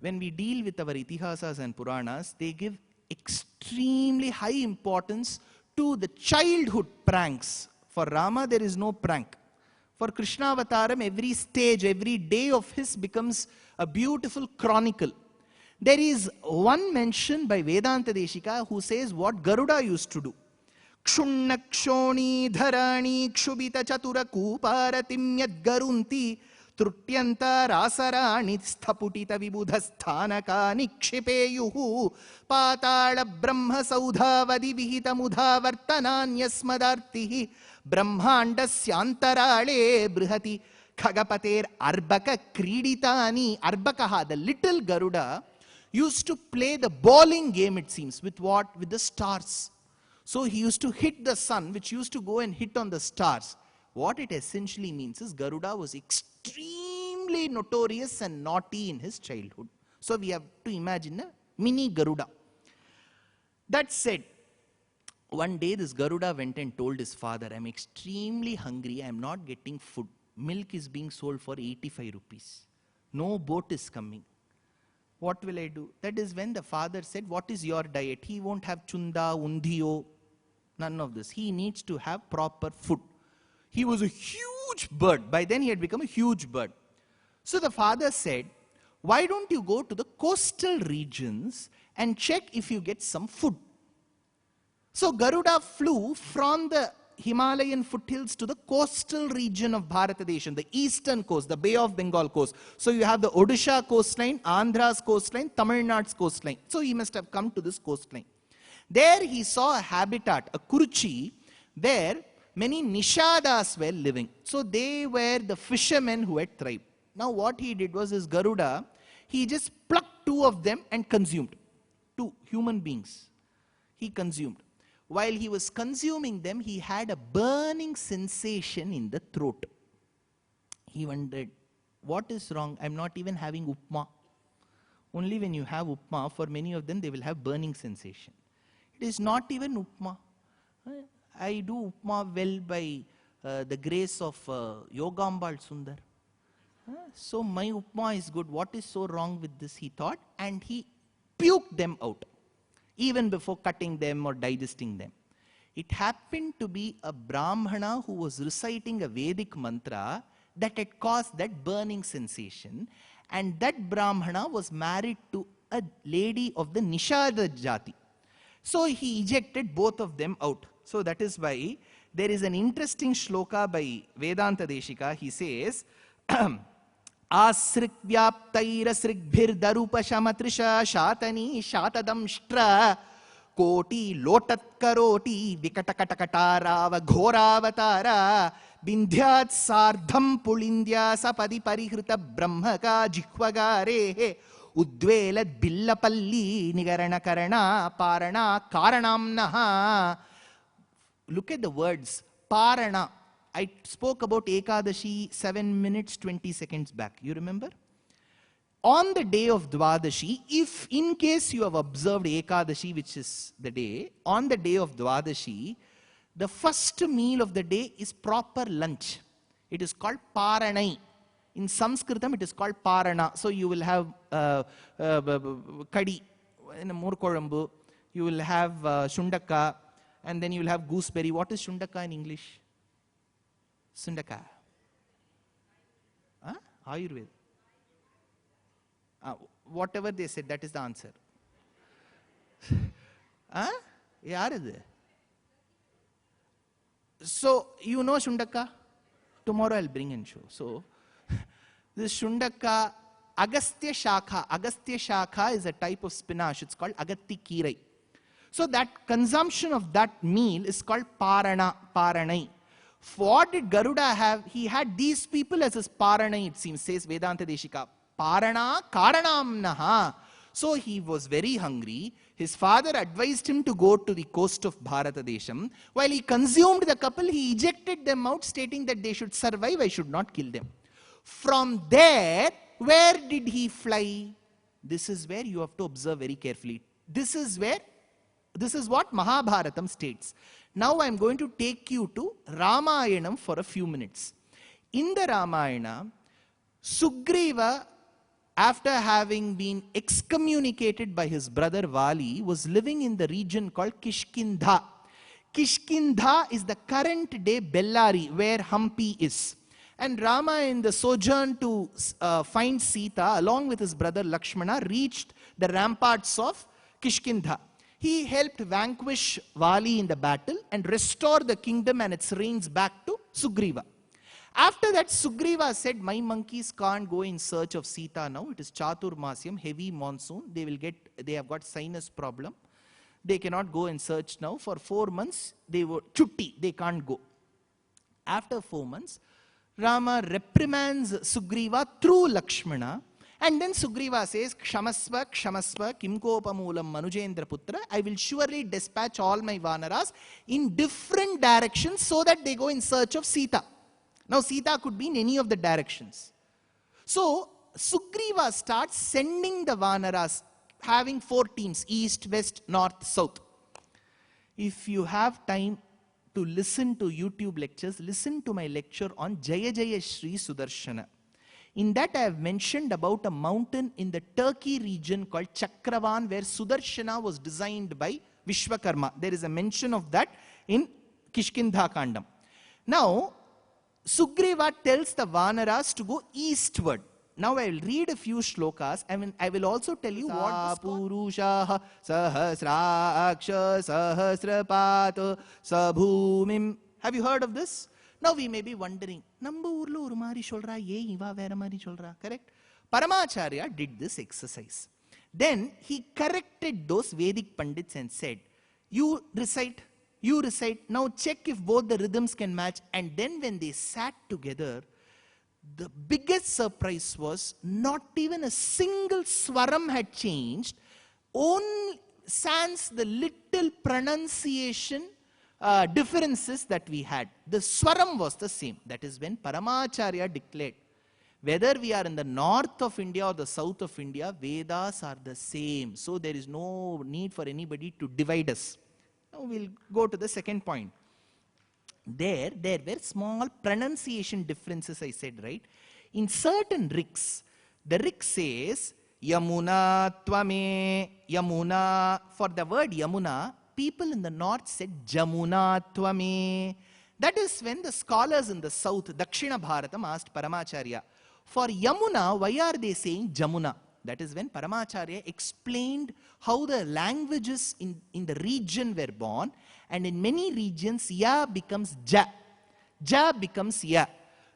when we deal with our Itihasas and Puranas, they give extremely high importance to the childhood pranks. For Rama, there is no prank. For Krishna Avataram, every stage, every day of his becomes a beautiful chronicle. There is one mention by Vedanta Deshika who says what Garuda used to do. Kshunna kshoni dharani kshubita chatura kuparatim yad garunti trutyanta rasarani sthaputita vibudhasthanaka nikshipeyuhu patala brahma saudhavadi vihita mudha vartananyasmadartihi brahmandasyantaraale brihati khagapater arbaka kriditani. Arbakaha, the little Garuda, used to play the bowling game, it seems, with what? With the stars. So he used to hit the sun, which used to go and hit on the stars. What it essentially means is Garuda was extremely notorious and naughty in his childhood. So we have to imagine a mini Garuda. That said, one day this Garuda went and told his father, I'm extremely hungry, I'm not getting food. Milk is being sold for 85 rupees. No boat is coming. What will I do? That is when the father said, what is your diet? He won't have chunda, undiyo, none of this. He needs to have proper food. He was a huge bird. By then he had become a huge bird. So the father said, why don't you go to the coastal regions and check if you get some food? So Garuda flew from the Himalayan foothills to the coastal region of Bharatadeshan, the eastern coast, the Bay of Bengal coast. So you have the Odisha coastline, Andhra's coastline, Tamil Nadu's coastline. So he must have come to this coastline. There he saw a habitat, a Kuruchi, where many Nishadas were living. So they were the fishermen who had thrived. Now what he did was his Garuda, he just plucked two of them and consumed. Two human beings. He consumed. While he was consuming them, he had a burning sensation in the throat. He wondered, what is wrong? I'm not even having upma. Only when you have upma, for many of them, they will have burning sensation. It is not even upma. I do upma well by the grace of Yogambal Sundar. So my upma is good. What is so wrong with this, he thought, and he puked them out, even before cutting them or digesting them. It happened to be a Brahmana who was reciting a Vedic mantra that had caused that burning sensation, and that Brahmana was married to a lady of the Nishada Jati. So he ejected both of them out. So that is why there is an interesting shloka by Vedanta Deshika. He says, Asrik vyaptairasrigbhir darupashamatrisha shatani shatadamshtra koti lotat karoti vikatakatakatara ghoravatara bindhyat sardham pulindya sapadi parihrita brahmaka jihvagare udvelat billapalli nigarana karana parana karanamnaha. Look at the words, parana. I spoke about Ekadashi 7 minutes 20 seconds back. You remember? On the day of Dwadashi, if in case you have observed Ekadashi, which is the day, on the day of Dwadashi, the first meal of the day is proper lunch. It is called Paranai. In Sanskritam, it is called Parana. So you will have Kadi, Murkorambu, you will have Shundaka, and then you will have gooseberry. What is Shundaka in English? Sundaka. Ayurveda. Whatever they said, that is the answer. So, you know Shundaka? Tomorrow I'll bring and show. So, this Shundaka, Agastya Shakha. Agastya Shakha is a type of spinach. It's called Agatti Kirai. So, that consumption of that meal is called Parana, Paranai. What did Garuda have? He had these people as his Paranai, it seems, says Vedanta Deshika. Parana Karanamnaha. So he was very hungry. His father advised him to go to the coast of Bharatadesham. While he consumed the couple, he ejected them out, stating that they should survive, I should not kill them. From there, where did he fly? This is where you have to observe very carefully. This is what Mahabharatam states. Now I am going to take you to Ramayanam for a few minutes. In the Ramayana, Sugriva, after having been excommunicated by his brother Vali, was living in the region called Kishkindha. Kishkindha is the current day Bellari, where Hampi is. And Rama, in the sojourn to find Sita, along with his brother Lakshmana, reached the ramparts of Kishkindha. He helped vanquish Vali in the battle and restore the kingdom and its reigns back to Sugriva. After that, Sugriva said, my monkeys can't go in search of Sita now. It is Chaturmasyam, heavy monsoon. They have got sinus problem. They cannot go in search now. For 4 months, they were chutti. They can't go. After 4 months, Rama reprimands Sugriva through Lakshmana. And then Sugriva says, Kshamasva, Kshamasva, Kimkopamulam Manujendra Putra. I will surely dispatch all my Vanaras in different directions so that they go in search of Sita. Now Sita could be in any of the directions. So Sugriva starts sending the Vanaras, having 4 teams, east, west, north, south. If you have time to listen to YouTube lectures, listen to my lecture on Jaya Jaya Shri Sudarshana. In that I have mentioned about a mountain in the Turkey region called Chakravan, where Sudarshana was designed by Vishwakarma. There is a mention of that in Kishkindha Kandam. Now, Sugriva tells the Vanaras to go eastward. Now I will read a few shlokas. I will also tell you what Purusha Sahasraksha Sahasrapat Sabhumim. Have you heard of this? Now we may be wondering, Namba urlo oru mari solra, ye iva vera mari solra. Correct? Paramacharya did this exercise. Then he corrected those Vedic Pandits and said, you recite. Now check if both the rhythms can match. And then when they sat together, the biggest surprise was not even a single swaram had changed, only sans the little pronunciation differences that we had. The swaram was the same. That is when Paramacharya declared, whether we are in the north of India or the south of India, Vedas are the same. So there is no need for anybody to divide us. Now we'll go to the second point. There were small pronunciation differences, I said, right? In certain riks, the rik says, Yamuna Tvame, Yamuna. For the word Yamuna, people in the north said Jamuna Tvame. That is when the scholars in the south, Dakshina Bharatam, asked Paramacharya, for Yamuna, why are they saying Jamuna? That is when Paramacharya explained how the languages in the region were born, and in many regions Ya becomes Ja, Ja becomes Ya.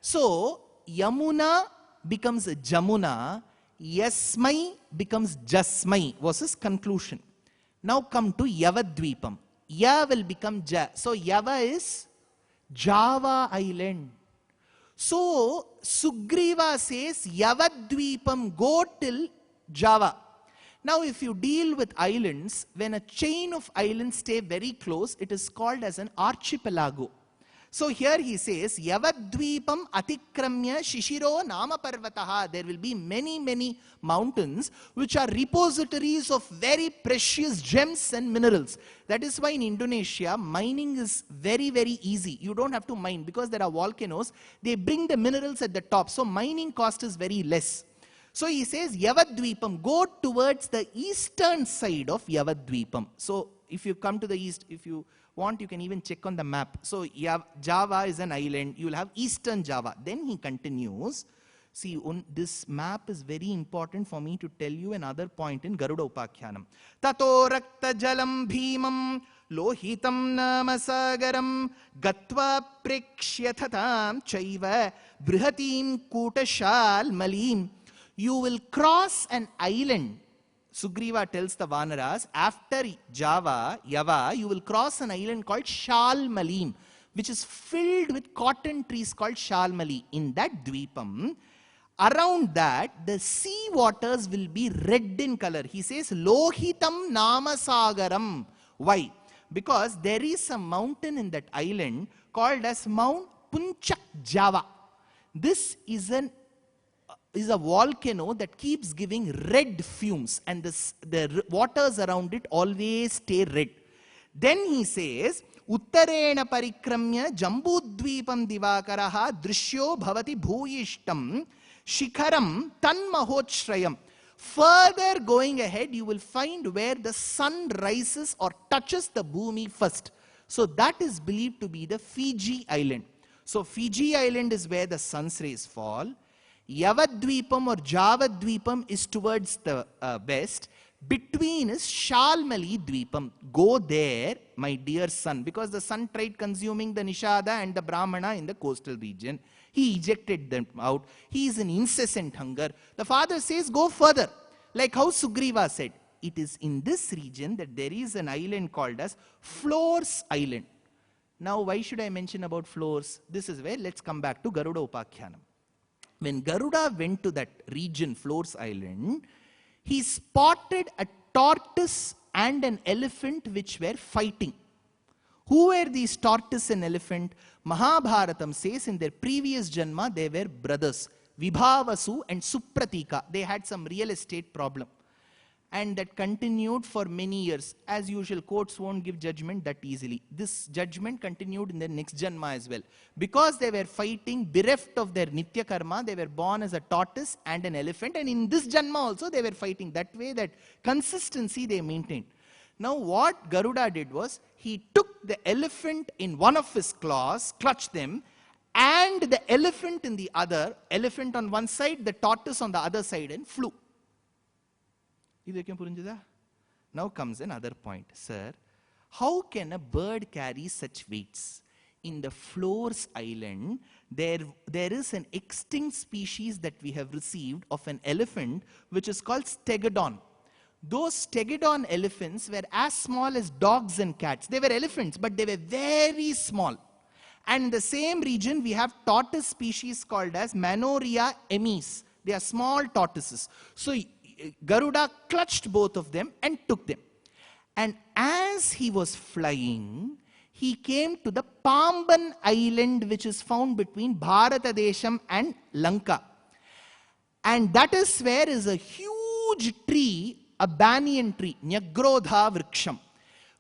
So Yamuna becomes Jamuna, Yasmai becomes Jasmai was his conclusion. Now come to Yavadvipam. Ya will become Ja. So Yava is Java Island. So Sugriva says Yavadvipam, go till Java. Now if you deal with islands, when a chain of islands stay very close, it is called as an archipelago. So here he says, Yavadvipam atikramya shishiro nama parvataha. There will be many mountains which are repositories of very precious gems and minerals. That is why in Indonesia, mining is very easy. You don't have to mine because there are volcanoes. They bring the minerals at the top. So mining cost is very less. So he says, Yavadvipam, go towards the eastern side of Yavadvipam. So if you come to the east, if you want, you can even check on the map. So Java is an island. You will have eastern Java. Then he continues. See, this map is very important for me to tell you another point in Garuda Upakhyanam. Tato rakta jalam bhimam lohitam namasagaram gatva prekshyatam chaiva brihatim kutashal malim. You will cross an island. Sugriva tells the Vanaras, after Java, Yava, you will cross an island called Shalmalim, which is filled with cotton trees called Shalmali. In that Dvipam, around that, the sea waters will be red in color. He says, Lohitam Namasagaram. Why? Because there is a mountain in that island called as Mount Punchak Java. This is a volcano that keeps giving red fumes, and the waters around it always stay red. Then he says, Uttarena parikramya jambudvipam divakaraha drishyo bhavati bhuyishtam shikharam tanmahochrayam. Further going ahead, you will find where the sun rises or touches the bhumi first. So that is believed to be the Fiji island. So Fiji Island is where the sun's rays fall. Yavadvipam or Javadvipam is towards the west. Between is Shalmali Dvipam. Go there, my dear son, because the son tried consuming the Nishada and the Brahmana in the coastal region. He ejected them out. He is in incessant hunger. The father says, go further. Like how Sugriva said, it is in this region that there is an island called as Floors Island. Now, why should I mention about floors? This is where, let's come back to Garuda Upakhyanam. When Garuda went to that region, Floors Island, he spotted a tortoise and an elephant which were fighting. Who were these tortoise and elephant? Mahabharatam says in their previous Janma, they were brothers. Vibhavasu and Supratika. They had some real estate problem. And that continued for many years. As usual, courts won't give judgment that easily. This judgment continued in the next Janma as well. Because they were fighting, bereft of their Nitya Karma, they were born as a tortoise and an elephant. And in this Janma also, they were fighting. That way, that consistency they maintained. Now, what Garuda did was, he took the elephant in one of his claws, clutched them, and the elephant in the other, elephant on one side, the tortoise on the other side, and flew. Now comes another point. Sir, how can a bird carry such weights? In the Floors Island, there is an extinct species that we have received of an elephant which is called stegodon. Those stegodon elephants were as small as dogs and cats. They were elephants, but they were very small. And in the same region, we have tortoise species called as Manoria emis. They are small tortoises. So Garuda clutched both of them and took them. And as he was flying, he came to the Pamban Island, which is found between Bharatadesham and Lanka. And that is where is a huge tree, a banyan tree, Nyagrodha Vriksham.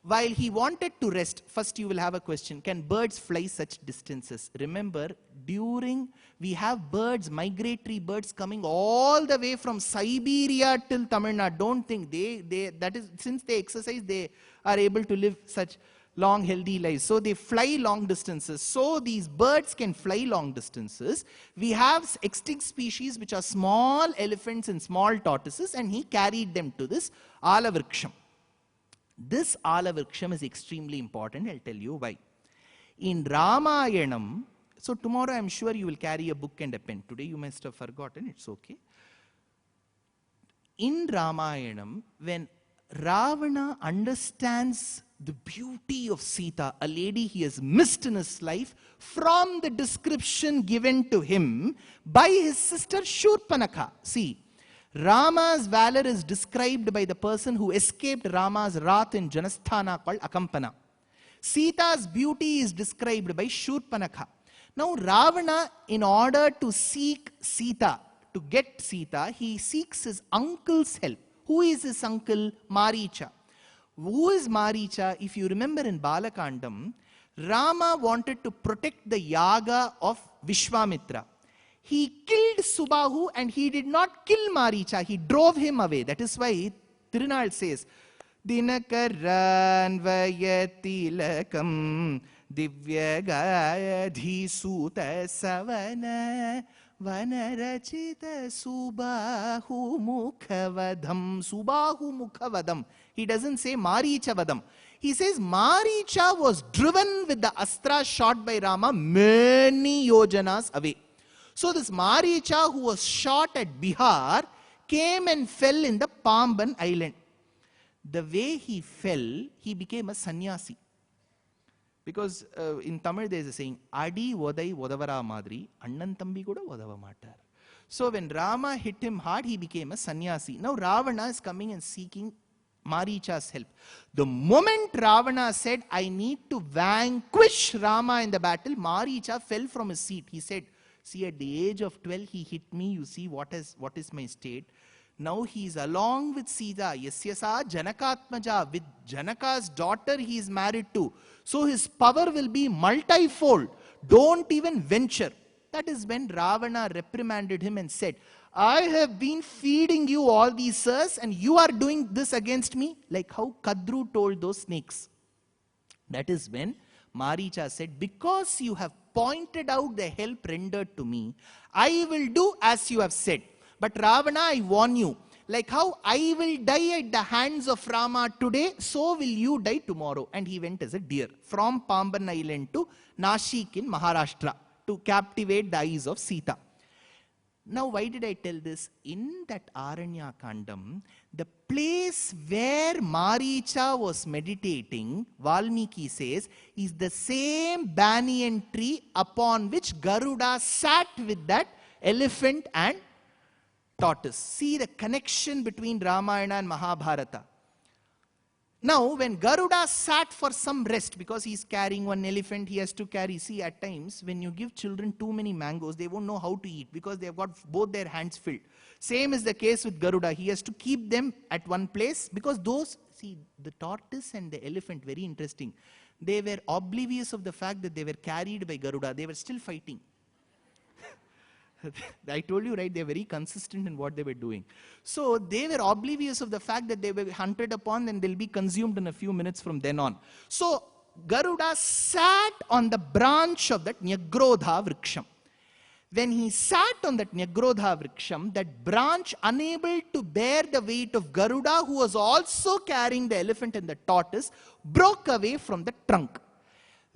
While he wanted to rest, first you will have a question, can birds fly such distances? Remember, we have birds, migratory birds coming all the way from Siberia till Tamil Nadu. Don't think that is, since they exercise, they are able to live such long, healthy lives. So they fly long distances. So these birds can fly long distances. We have extinct species which are small elephants and small tortoises, and he carried them to this Alavriksham. This Alavriksham is extremely important. I'll tell you why. In Ramayanam, so tomorrow I'm sure you will carry a book and a pen. Today you must have forgotten, it's okay. In Ramayanam, when Ravana understands the beauty of Sita, a lady he has missed in his life, from the description given to him by his sister Shurpanakha. See, Rama's valor is described by the person who escaped Rama's wrath in Janasthana called Akampana. Sita's beauty is described by Shurpanakha. Now Ravana, in order to seek Sita, to get Sita, he seeks his uncle's help. Who is his uncle? Maricha. Who is Maricha? If you remember in Balakandam, Rama wanted to protect the yaga of Vishwamitra. He killed Subahu and he did not kill Maricha. He drove him away. That is why Tirunal says, Dinakaran vayatilakam divyagadhi suta savana vanarachita subahu mukhavadam. Subahu mukhavadam. He doesn't say Maricha vadam. He says Maricha was driven with the astra shot by Rama many yojanas away. So this Maricha, who was shot at Bihar, came and fell in the Pamban Island. The way he fell, he became a sannyasi. Because in Tamil there is a saying, Adi vodai vodavara madri, annan tambi kuda vodava matar. So when Rama hit him hard, he became a sannyasi. Now Ravana is coming and seeking Maricha's help. The moment Ravana said, I need to vanquish Rama in the battle, Maricha fell from his seat. He said, see, at the age of 12, he hit me. You see what is my state. Now he is along with Sita. Yasyasa Janakatmaja. With Janaka's daughter he is married to. So his power will be multifold. Don't even venture. That is when Ravana reprimanded him and said, I have been feeding you all these years and you are doing this against me. Like how Kadru told those snakes. That is when Maricha said, because you have pointed out the help rendered to me, I will do as you have said. But Ravana, I warn you, like how I will die at the hands of Rama today, so will you die tomorrow. And he went as a deer from Pamban Island to Nashik in Maharashtra to captivate the eyes of Sita. Now, why did I tell this? In that Aranya Kandam, the place where Maricha was meditating, Valmiki says, is the same banyan tree upon which Garuda sat with that elephant and tortoise. See the connection between Ramayana and Mahabharata. Now, when Garuda sat for some rest, because he's carrying one elephant, he has to carry. See, at times, when you give children too many mangoes, they won't know how to eat because they've got both their hands filled. Same is the case with Garuda. He has to keep them at one place because those, see, the tortoise and the elephant, very interesting. They were oblivious of the fact that they were carried by Garuda. They were still fighting. I told you, right, they're very consistent in what they were doing. So they were oblivious of the fact that they were hunted upon and they'll be consumed in a few minutes from then on. So Garuda sat on the branch of that Nyagrodha Vriksham. When he sat on that Nyagrodha Vriksham, that branch, unable to bear the weight of Garuda, who was also carrying the elephant and the tortoise, broke away from the trunk.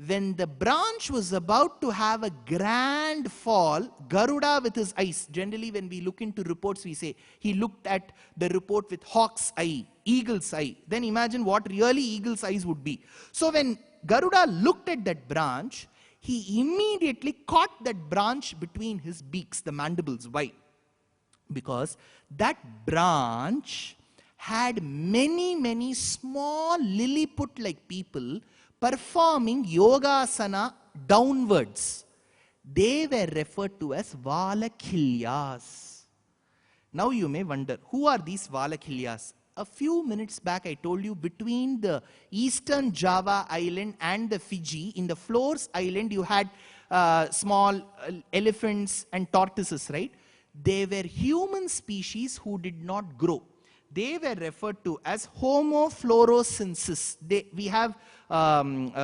When the branch was about to have a grand fall, Garuda with his eyes, generally when we look into reports, we say, he looked at the report with hawk's eye, eagle's eye. Then imagine what really eagle's eyes would be. So when Garuda looked at that branch, he immediately caught that branch between his beaks, the mandibles. Why? Because that branch had many small Lilliput-like people performing yogasana downwards. They were referred to as Valakilyas. Now you may wonder, who are these Valakilyas? A few minutes back I told you, between the eastern Java island and the Fiji, in the Flores island you had small elephants and tortoises, right? They were human species who did not grow. They were referred to as Homo floresiensis. We have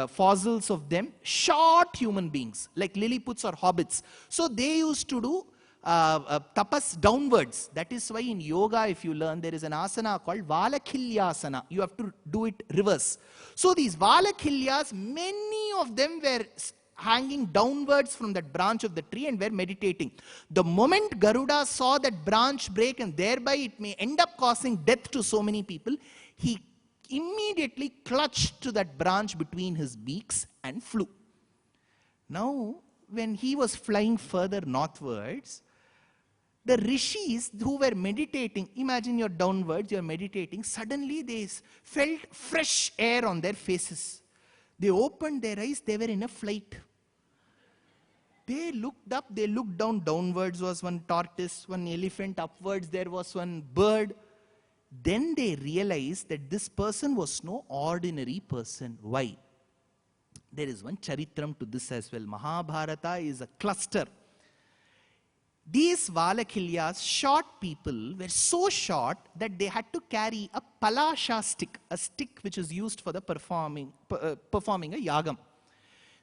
fossils of them, short human beings, like Lilliputs or hobbits. So they used to do tapas downwards. That is why in yoga, if you learn, there is an asana called Valakilyasana. You have to do it reverse. So these Valakilyas, many of them were hanging downwards from that branch of the tree and were meditating. The moment Garuda saw that branch break and thereby it may end up causing death to so many people, he immediately clutched to that branch between his beaks and flew. Now, when he was flying further northwards, the rishis who were meditating, imagine you're downwards, you're meditating, suddenly they felt fresh air on their faces. They opened their eyes, they were in a flight. They looked up, they looked down. Downwards was one tortoise, one elephant. Upwards there was one bird. Then they realized that this person was no ordinary person. Why? There is one charitram to this as well. Mahabharata is a cluster. These Valakilyas, short people, were so short that they had to carry a palasha stick, a stick which is used for the performing a yagam.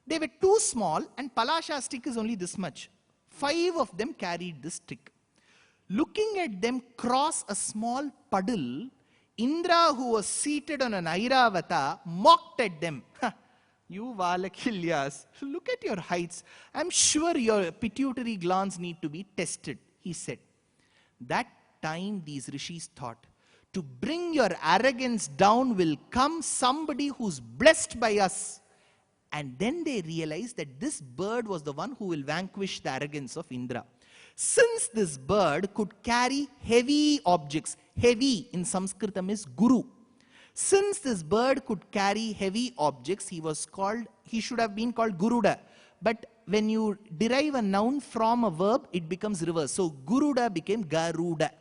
They were too small and palasha stick is only this much. 5 of them carried this stick. Looking at them cross a small puddle, Indra, who was seated on an Airavata, mocked at them. You Valakilyas, look at your heights. I'm sure your pituitary glands need to be tested, he said. That time these rishis thought, to bring your arrogance down will come somebody who's blessed by us. And then they realized that this bird was the one who will vanquish the arrogance of Indra. Since this bird could carry heavy objects, heavy in Sanskritam is guru. Since this bird could carry heavy objects, he should have been called Guruda. But when you derive a noun from a verb, it becomes reverse. So Guruda became Garuda.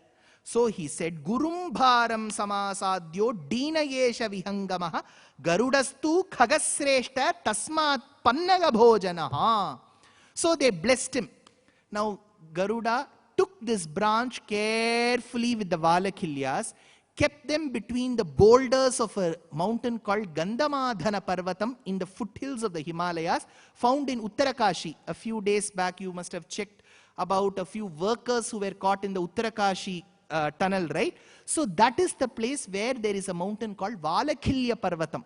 So he said, Gurum bharam samasadyo deenayesha vihangamaha garudastu khagasreshta tasmat pannaga bhojanaha. So they blessed him. Now Garuda took this branch carefully with the Valakilyas, kept them between the boulders of a mountain called Gandhamadhana Parvatam in the foothills of the Himalayas, found in Uttarakashi. A few days back, you must have checked about a few workers who were caught in the Uttarakashi tunnel, right? So that is the place where there is a mountain called Valakhilya Parvatam.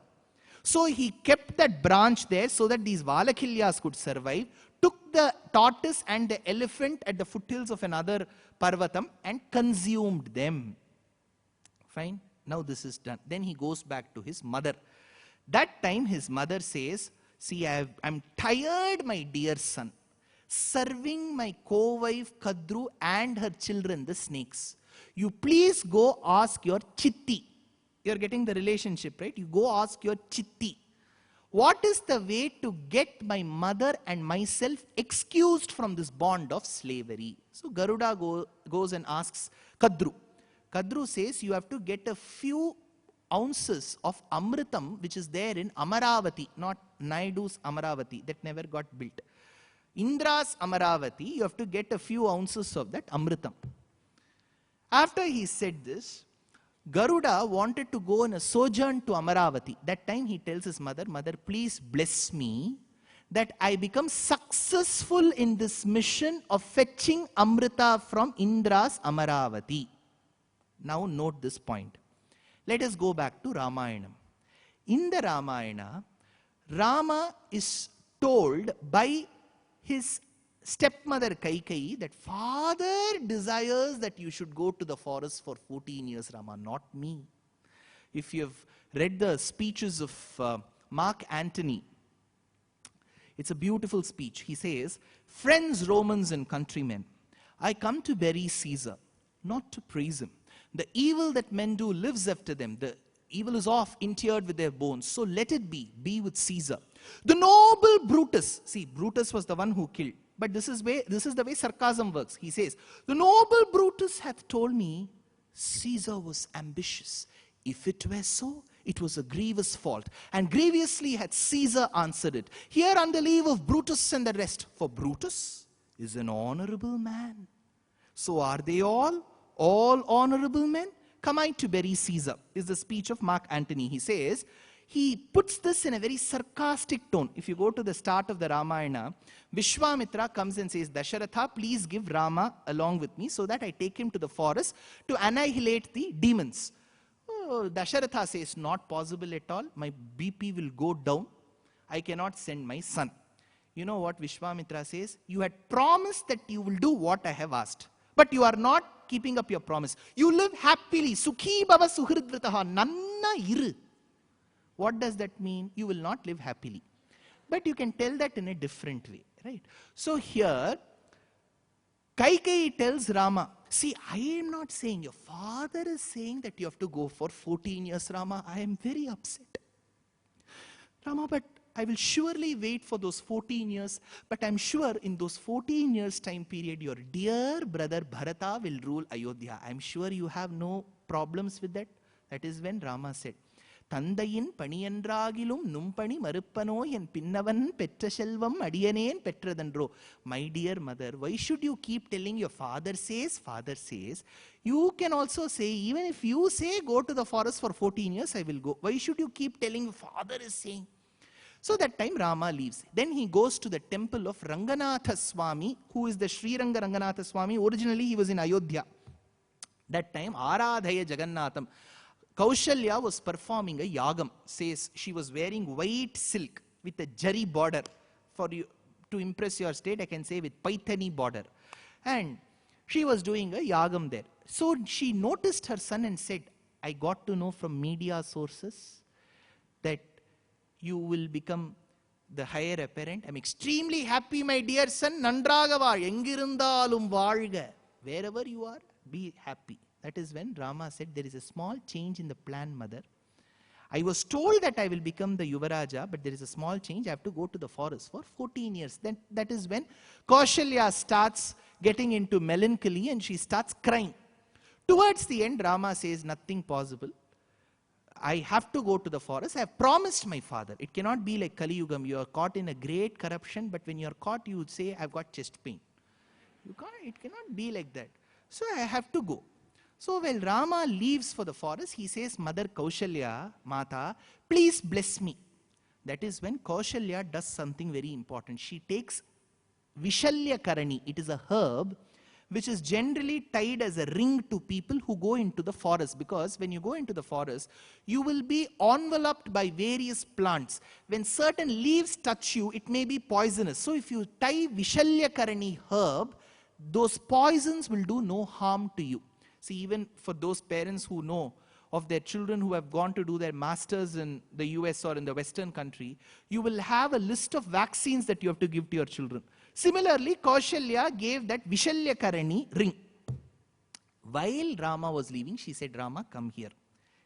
So he kept that branch there so that these Valakhilyas could survive, took the tortoise and the elephant at the foothills of another Parvatam and consumed them. Fine. Now this is done. Then he goes back to his mother. That time his mother says, see, I'm tired, my dear son, serving my co-wife Kadru and her children, the snakes. You please go ask your chitti. You're getting the relationship, right? You go ask your chitti. What is the way to get my mother and myself excused from this bond of slavery? So Garuda goes and asks Kadru. Kadru says, you have to get a few ounces of Amritam, which is there in Amaravati, not Naidu's Amaravati, that never got built. Indra's Amaravati, you have to get a few ounces of that Amritam. After he said this, Garuda wanted to go on a sojourn to Amaravati. That time he tells his mother, mother, please bless me that I become successful in this mission of fetching Amrita from Indra's Amaravati. Now note this point. Let us go back to Ramayana. In the Ramayana, Rama is told by his stepmother Kaikeyi that father desires that you should go to the forest for 14 years, Rama, not me. If you have read the speeches of Mark Antony, it's a beautiful speech. He says, friends, Romans and countrymen, I come to bury Caesar, not to praise him. The evil that men do lives after them. The evil is off, interred with their bones. So let it be with Caesar. The noble Brutus, see, Brutus was the one who killed. But this is the way sarcasm works. He says, the noble Brutus hath told me Caesar was ambitious. If it were so, it was a grievous fault. And grievously had Caesar answered it. Here on the leave of Brutus and the rest. For Brutus is an honorable man. So are they all honorable men? Come I to bury Caesar, is the speech of Mark Antony. He says, he puts this in a very sarcastic tone. If you go to the start of the Ramayana, Vishwamitra comes and says, Dasharatha, please give Rama along with me so that I take him to the forest to annihilate the demons. Oh, Dasharatha says, not possible at all. My BP will go down. I cannot send my son. You know what Vishwamitra says? You had promised that you will do what I have asked. But you are not keeping up your promise. You live happily. Sukhi bhava suhridvritaha nanna iru. What does that mean? You will not live happily. But you can tell that in a different way, right? So here, Kaikeyi tells Rama, see, I am not saying, your father is saying that you have to go for 14 years, Rama. I am very upset. Rama, but I will surely wait for those 14 years. But I'm sure in those 14 years time period, your dear brother Bharata will rule Ayodhya. I'm sure you have no problems with that. That is when Rama said, Tandayin paniyandragilum numpani maruppano en pinnavan petra selvam adiyanen petradandro. My dear mother, why should you keep telling your father says, father says? You can also say, even if you say go to the forest for 14 years, I will go. Why should you keep telling father is saying? So that time Rama leaves. Then he goes to the temple of Ranganatha Swami, who is the Shri Ranganatha Swami. Originally he was in Ayodhya. That time Aradhaya Jagannatham. Kaushalya was performing a yagam. Says she was wearing white silk with a jari border. For you to impress your state, I can say with paithani border. And she was doing a yagam there. So she noticed her son and said, I got to know from media sources that you will become the heir apparent. I'm extremely happy, my dear son. Nandraga vaal, engirundalum vaalga. Wherever you are, be happy. That is when Rama said, there is a small change in the plan, mother. I was told that I will become the Yuvaraja, but there is a small change. I have to go to the forest for 14 years. Then that is when Kaushalya starts getting into melancholy and she starts crying. Towards the end, Rama says, nothing possible. I have to go to the forest. I have promised my father. It cannot be like Kali Yugam. You are caught in a great corruption, but when you are caught, you would say, I've got chest pain. It cannot be like that. So I have to go. So while Rama leaves for the forest, he says, Mother Kaushalya, Mata, please bless me. That is when Kaushalya does something very important. She takes Vishalya Karani. It is a herb which is generally tied as a ring to people who go into the forest, because when you go into the forest, you will be enveloped by various plants. When certain leaves touch you, it may be poisonous. So if you tie Vishalya Karani herb, those poisons will do no harm to you. See, even for those parents who know of their children who have gone to do their masters in the US or in the Western country, you will have a list of vaccines that you have to give to your children. Similarly, Kaushalya gave that Vishalya Karani ring. While Rama was leaving, she said, Rama, come here.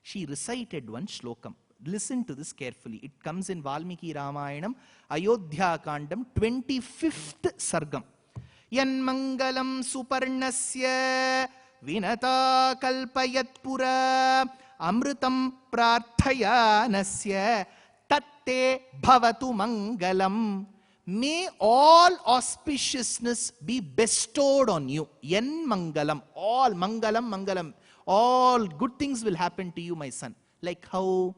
She recited one shlokam. Listen to this carefully. It comes in Valmiki Ramayanam, Ayodhya Kandam, 25th Sargam. Yanmangalam Suparnasya Vinata Kalpayat Pura Amrutam Prarthayanasya Tatte Bhavatu Mangalam. May all auspiciousness be bestowed on you. Yan mangalam. All mangalam, mangalam. All good things will happen to you, my son. Like how?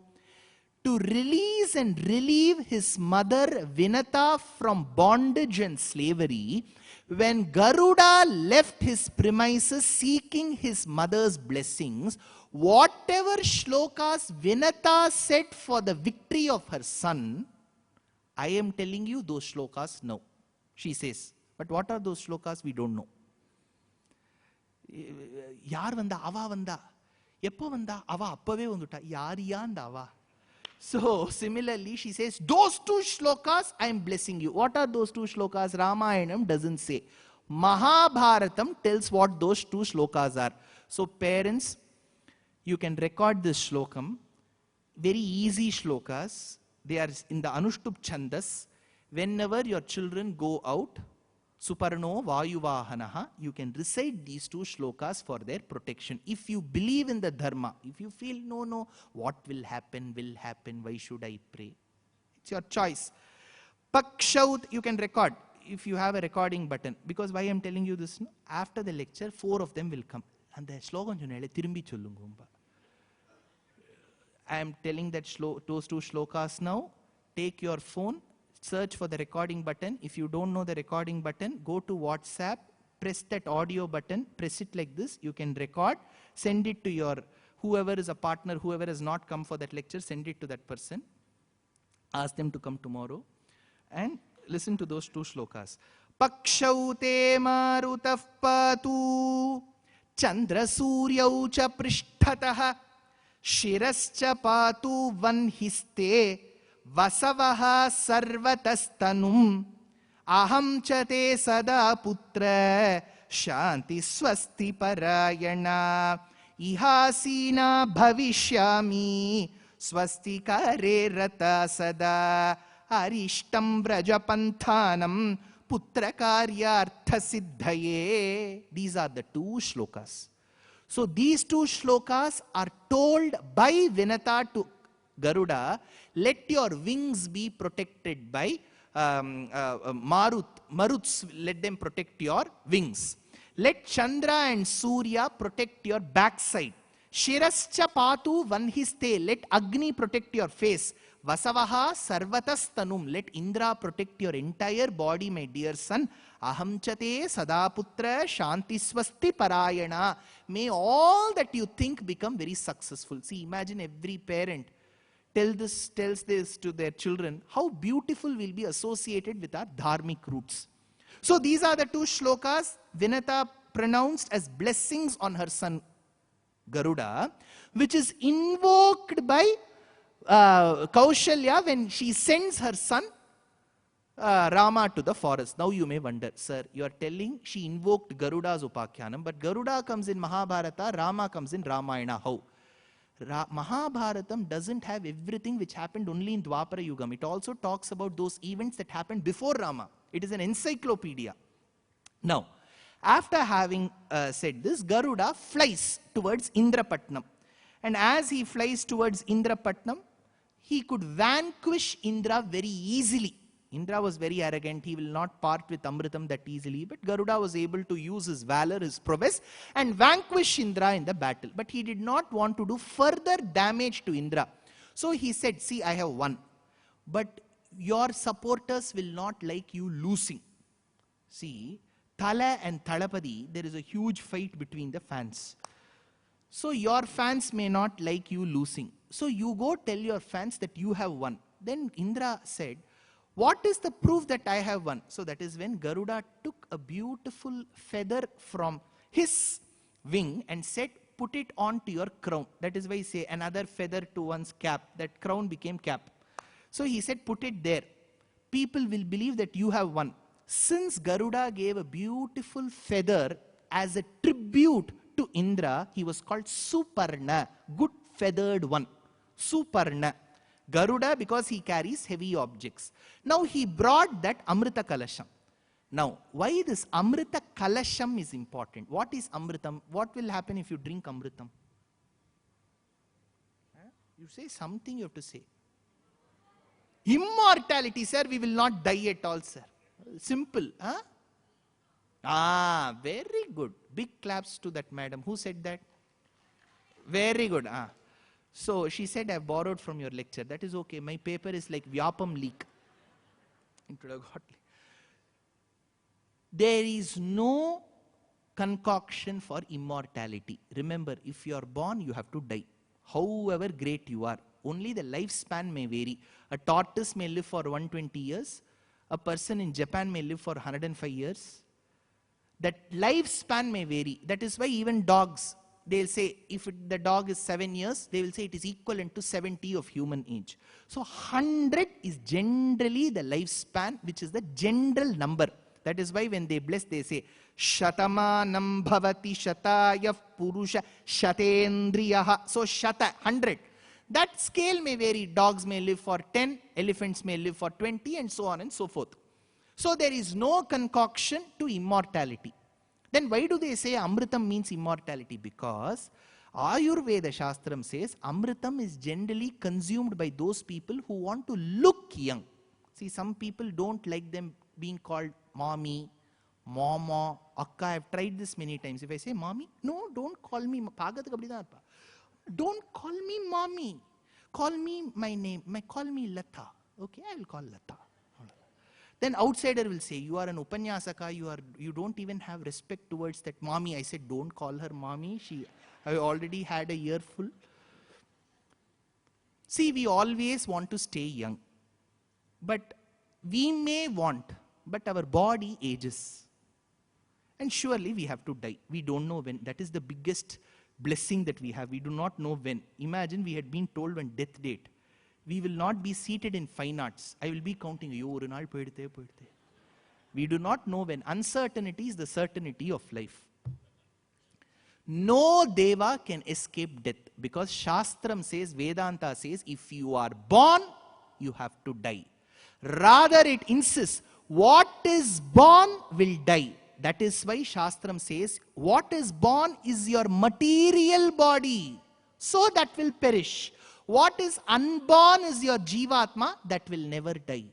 To release and relieve his mother Vinata from bondage and slavery, when Garuda left his premises seeking his mother's blessings, whatever shlokas Vinata said for the victory of her son, I am telling you those shlokas now, she says. But what are those shlokas? We don't know. Yaar vanda, ava vanda. Eppo vanda, ava appave vanduta. Yariya and ava. So similarly, she says, those two shlokas I am blessing you. What are those two shlokas? Ramayanam doesn't say. Mahabharatam tells what those two shlokas are. So parents, you can record this shlokam. Very easy shlokas. They are in the Anushtup Chandas. Whenever your children go out, Suparno Vayuvahanaha, you can recite these two shlokas for their protection. If you believe in the dharma, if you feel, no, what will happen, why should I pray? It's your choice. Pakshaut, you can record if you have a recording button. Because why I am telling you this? No? After the lecture, 4 of them will come. And the slogan, Tirumbi Chollungumba. I am telling that those two shlokas now. Take your phone, search for the recording button. If you don't know the recording button, go to WhatsApp, press that audio button, press it like this. You can record, send it to your, whoever is a partner, whoever has not come for that lecture, send it to that person. Ask them to come tomorrow. And listen to those two shlokas. Pakshaute marutah patu Chandra suryau cha prishthatah Shirascha patu vanhiste Vasavaha sarvatastanum Aham chate sada putra Shanti swasti parayana Ihasina bhavishyami Swasti kare rata sada Arishtam brajapanthanam Putra karyartha siddhaye. These are the two shlokas. So these two shlokas are told by Vinata to Garuda, let your wings be protected by Maruts, let them protect your wings. Let Chandra and Surya protect your backside. Shirascha patu vanhiste, let Agni protect your face. Vasavaha sarvatastanum, let Indra protect your entire body, my dear son. Ahamchate sadaputra shanti swasti parayana. May all that you think become very successful. See, imagine every parent tells this to their children. How beautiful will be associated with our dharmic roots. So these are the two shlokas Vinata pronounced as blessings on her son Garuda, which is invoked by Kaushalya when she sends her son Rama to the forest. Now you may wonder, sir, you are telling she invoked Garuda's Upakhyanam, but Garuda comes in Mahabharata, Rama comes in Ramayana. How? Mahabharatam doesn't have everything which happened only in Dwapara Yugam. It also talks about those events that happened before Rama. It is an encyclopedia. Now, after having said this, Garuda flies towards Indrapatnam. And as he flies towards Indrapatnam, he could vanquish Indra very easily. Indra was very arrogant. He will not part with Amritam that easily. But Garuda was able to use his valor, his prowess, and vanquish Indra in the battle. But he did not want to do further damage to Indra. So he said, see, I have won. But your supporters will not like you losing. See, Thala and Thalapadi, there is a huge fight between the fans. So your fans may not like you losing. So you go tell your fans that you have won. Then Indra said, what is the proof that I have won? So that is when Garuda took a beautiful feather from his wing and said, put it onto your crown. That is why I say another feather to one's cap. That crown became cap. So he said, put it there. People will believe that you have won. Since Garuda gave a beautiful feather as a tribute to Indra, he was called Suparna, good feathered one. Suparna. Garuda, because he carries heavy objects. Now he brought that Amrita Kalasham. Now, why this Amrita Kalasham is important? What is Amritam? What will happen if you drink Amritam? You say something, you have to say. Immortality, sir. We will not die at all, sir. Simple. Huh? Ah, very good. Big claps to that madam. Who said that? Very good. Ah. So she said, I borrowed from your lecture. That is okay. My paper is like Vyapam leak. There is no concoction for immortality. Remember, if you are born, you have to die. However great you are. Only the lifespan may vary. A tortoise may live for 120 years. A person in Japan may live for 105 years. That lifespan may vary. That is why even dogs, they'll say, if the dog is 7 years, they will say it is equivalent to 70 of human age. So 100 is generally the lifespan, which is the general number. That is why when they bless, they say, Shatamanam bhavati shataya purusha shatendriyaha. So shata, 100. That scale may vary. Dogs may live for 10, elephants may live for 20, and so on and so forth. So there is no concoction to immortality. Then why do they say Amritam means immortality? Because Ayurveda Shastram says Amritam is generally consumed by those people who want to look young. See, some people don't like them being called mommy, mama, akka. I have tried this many times. If I say mommy, no, don't call me. Don't call me mommy. Call me my name. Call me Lata. Okay, I will call Lata. Then outsider will say, you are an upanyasaka, you don't even have respect towards that mommy. I said, don't call her mommy. I already had a earful. See, we always want to stay young. But we may want, but our body ages. And surely we have to die. We don't know when. That is the biggest blessing that we have. We do not know when. Imagine we had been told one death date. We will not be seated in fine arts. I will be counting. We do not know when. Uncertainty is the certainty of life. No Deva can escape death. Because Shastram says, Vedanta says, if you are born, you have to die. Rather it insists, what is born will die. That is why Shastram says, what is born is your material body. So that will perish. What is unborn is your Jivatma that will never die.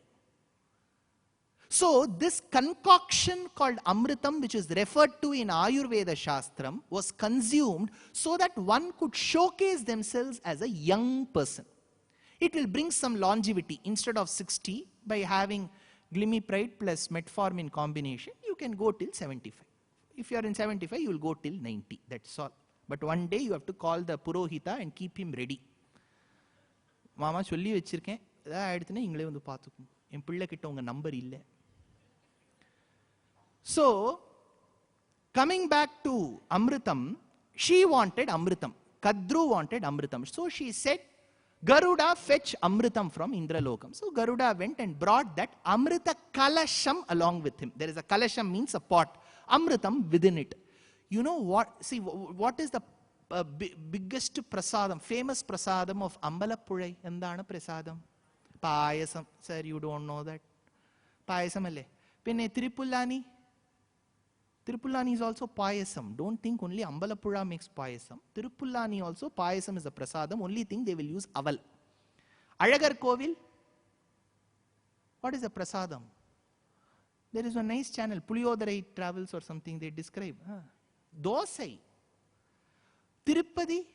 So this concoction called Amritam, which is referred to in Ayurveda Shastram, was consumed so that one could showcase themselves as a young person. It will bring some longevity. Instead of 60, by having Glimipride plus Metformin combination, you can go till 75. If you are in 75, you will go till 90. That's all. But one day you have to call the Purohita and keep him ready. மாமா சொல்லி வச்சிருக்கேன், ஏதாவது ஆயிடுச்சுன்னா இங்களே வந்து பார்த்துக்கும். என் பிள்ளை கிட்ட உங்க நம்பர் இல்லை. So, coming back to Amritam, she wanted Amritam. Kadru wanted Amritam. So she said, Garuda fetch Amritam from Indralokam. So Garuda went and brought that Amrita Kalasham along with him. There is a Kalasham means a pot. Amritam within it. You know what? See, what is the biggest prasadam, famous prasadam of Ambalappuzhai? Endana prasadam? Payasam. Sir, you don't know that. Payasam alle. Pinne Tirupulani. Tirupulani is also payasam. Don't think only Ambalappuzha makes payasam. Tirupulani also, payasam is a prasadam. Only thing they will use aval. Alagar Kovil. What is a prasadam? There is a nice channel, Puliyodarai Travels or something, they describe. Dosai. Tirupati?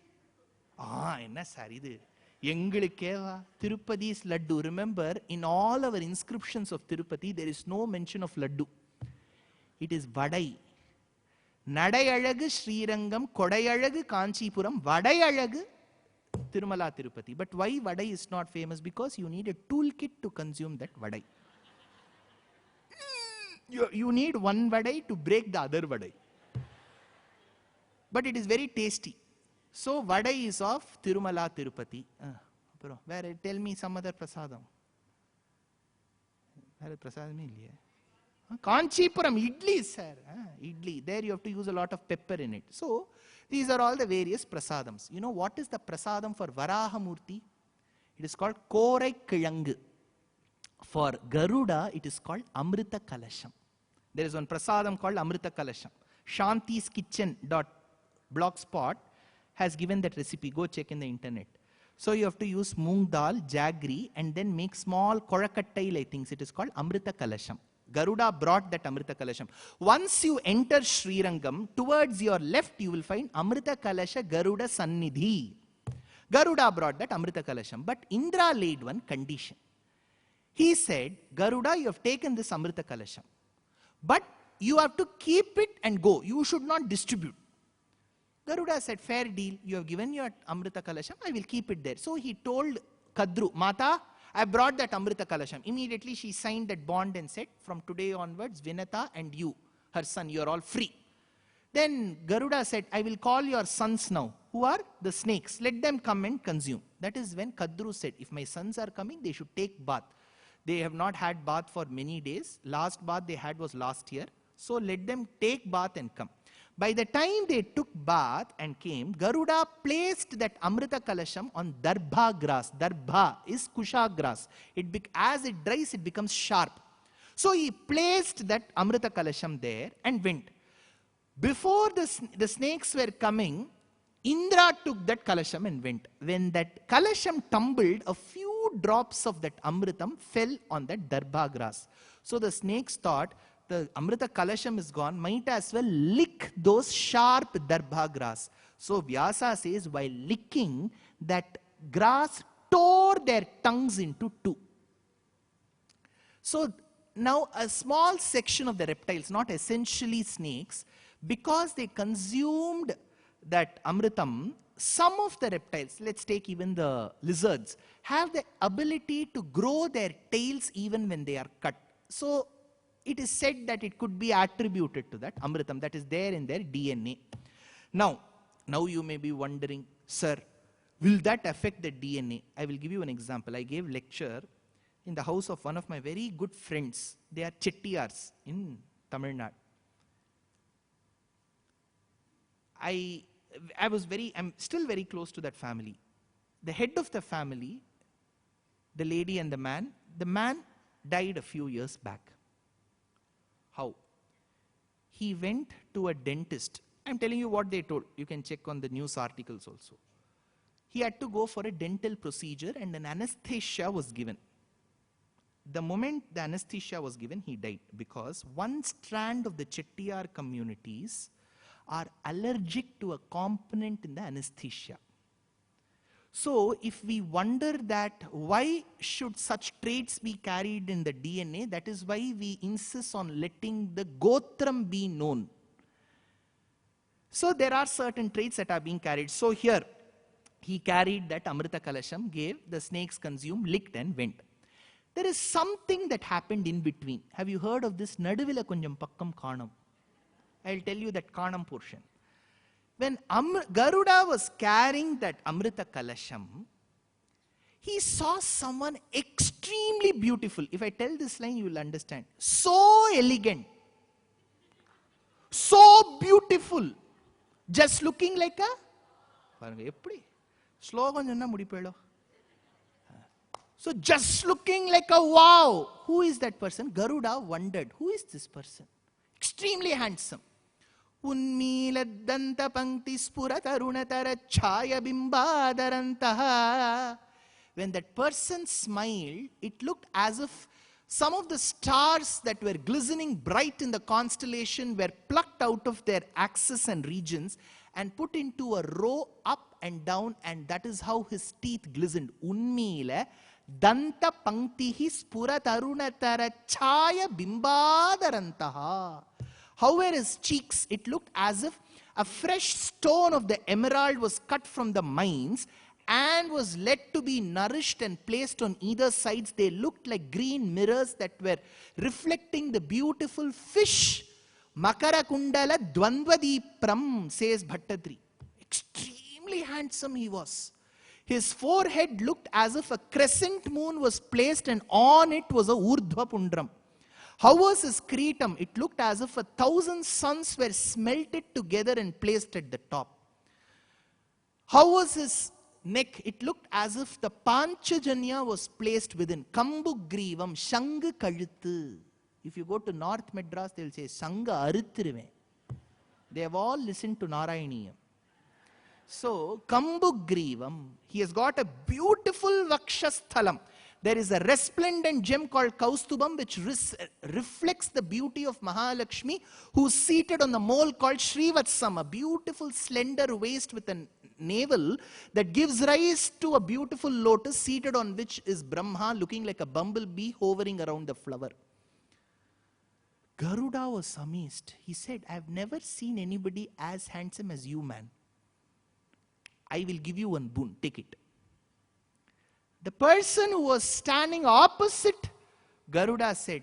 Enna sir idu? Engalukkeva Tirupati's laddu. Remember, in all our inscriptions of Tirupati, there is no mention of laddu. It is vadai. Nadayalagu Srirangam, Kodayalagu Kanchipuram, Vadayalagu Tirumala Tirupati. But why vadai is not famous? Because you need a toolkit to consume that vadai. You need one vadai to break the other vadai. But it is very tasty. So vadai is of Tirumala Tirupati. Tell me some other prasadam. Where prasadam is? Kanchipuram, idli, sir. Idli. There you have to use a lot of pepper in it. So these are all the various prasadams. You know what is the prasadam for Varahamurti? It is called Korai Kilangu. For Garuda, it is called Amrita Kalasham. There is one prasadam called Amrita Kalasham. Shanti's Kitchen.blogspot has given that recipe. Go check in the internet. So you have to use moong dal, jaggery, and then make small korakattai like things. It is called Amrita Kalasham. Garuda brought that Amrita Kalasham. Once you enter Srirangam, towards your left you will find Amrita Kalasha Garuda Sannidhi. Garuda brought that Amrita Kalasham. But Indra laid one condition. He said, Garuda, you have taken this Amrita Kalasham, but you have to keep it and go. You should not distribute. Garuda said, fair deal. You have given your Amrita Kalasham, I will keep it there. So he told Kadru, Mata, I brought that Amrita Kalasham. Immediately she signed that bond and said, from today onwards, Vinata and you, her son, you are all free. Then Garuda said, I will call your sons now, who are the snakes. Let them come and consume. That is when Kadru said, if my sons are coming, they should take bath. They have not had bath for many days. Last bath they had was last year. So let them take bath and come. By the time they took bath and came, Garuda placed that Amrita Kalasham on Darbha grass. Darbha is Kusha grass. As it dries, it becomes sharp. So he placed that Amrita Kalasham there and went. Before the snakes were coming, Indra took that Kalasham and went. When that Kalasham tumbled, a few drops of that Amritam fell on that Darbha grass. So the snakes thought, the Amrita Kalasham is gone, might as well lick those sharp Darbha grass. So Vyasa says, while licking, that grass tore their tongues into two. So now a small section of the reptiles, not essentially snakes, because they consumed that Amritam, some of the reptiles, let's take even the lizards, have the ability to grow their tails even when they are cut. So it is said that it could be attributed to that Amritam that is there in their DNA. Now you may be wondering, sir, will that affect the DNA? I will give you an example. I gave lecture in the house of one of my very good friends. They are Chettiyars in Tamil Nadu. I'm still very close to that family. The head of the family, the lady and the man died a few years back. How? He went to a dentist. I'm telling you what they told. You can check on the news articles also. He had to go for a dental procedure and an anesthesia was given. The moment the anesthesia was given, he died because one strand of the Chettiyar communities are allergic to a component in the anesthesia. So if we wonder that why should such traits be carried in the DNA, that is why we insist on letting the Gotram be known. So there are certain traits that are being carried. So here, he carried that Amrita Kalasham, gave, the snakes consumed, licked and went. There is something that happened in between. Have you heard of this Naduvila Konjam Pakkam Kaanam? I'll tell you that Kaanam portion. When Garuda was carrying that Amrita Kalasham, he saw someone extremely beautiful. If I tell this line, you will understand. So elegant. So beautiful. Just looking like a... So just looking like a wow. Who is that person? Garuda wondered, who is this person? Extremely handsome. Unmiladanta pankti spura tarunatara chaya bimbadaranta. When that person smiled, it looked as if Some of the stars that were glistening bright in the constellation were plucked out of their axes and regions and put into a row up and down, and that is how his teeth glistened. Unmile danta panktihi spura tarunatara chaya bimbadarantaha. However, his cheeks, it looked as if a fresh stone of the emerald was cut from the mines and was let to be nourished and placed on either sides. They looked like green mirrors that were reflecting the beautiful fish. Makara kundala dvandvadipram, says Bhattadri. Extremely handsome he was. His forehead looked as if a crescent moon was placed and on it was a urdhva pundram. How was his kritam? It looked as if 1,000 suns were smelted together and placed at the top. How was his neck? It looked as if the Panchajanya was placed within. Kambugrivam, Shanga Kaluthu. If you go to North Madras, they will say, Sanga Aruthiruve. They have all listened to Narayaniyam. So, Kambugrivam, he has got a beautiful Vakshasthalam. There is a resplendent gem called Kaustubam which reflects the beauty of Mahalakshmi, who is seated on the mole called Srivatsam, a beautiful slender waist with a navel that gives rise to a beautiful lotus seated on which is Brahma looking like a bumblebee hovering around the flower. Garuda was amazed. He said, I have never seen anybody as handsome as you, man. I will give you one boon, take it. The person who was standing opposite Garuda said,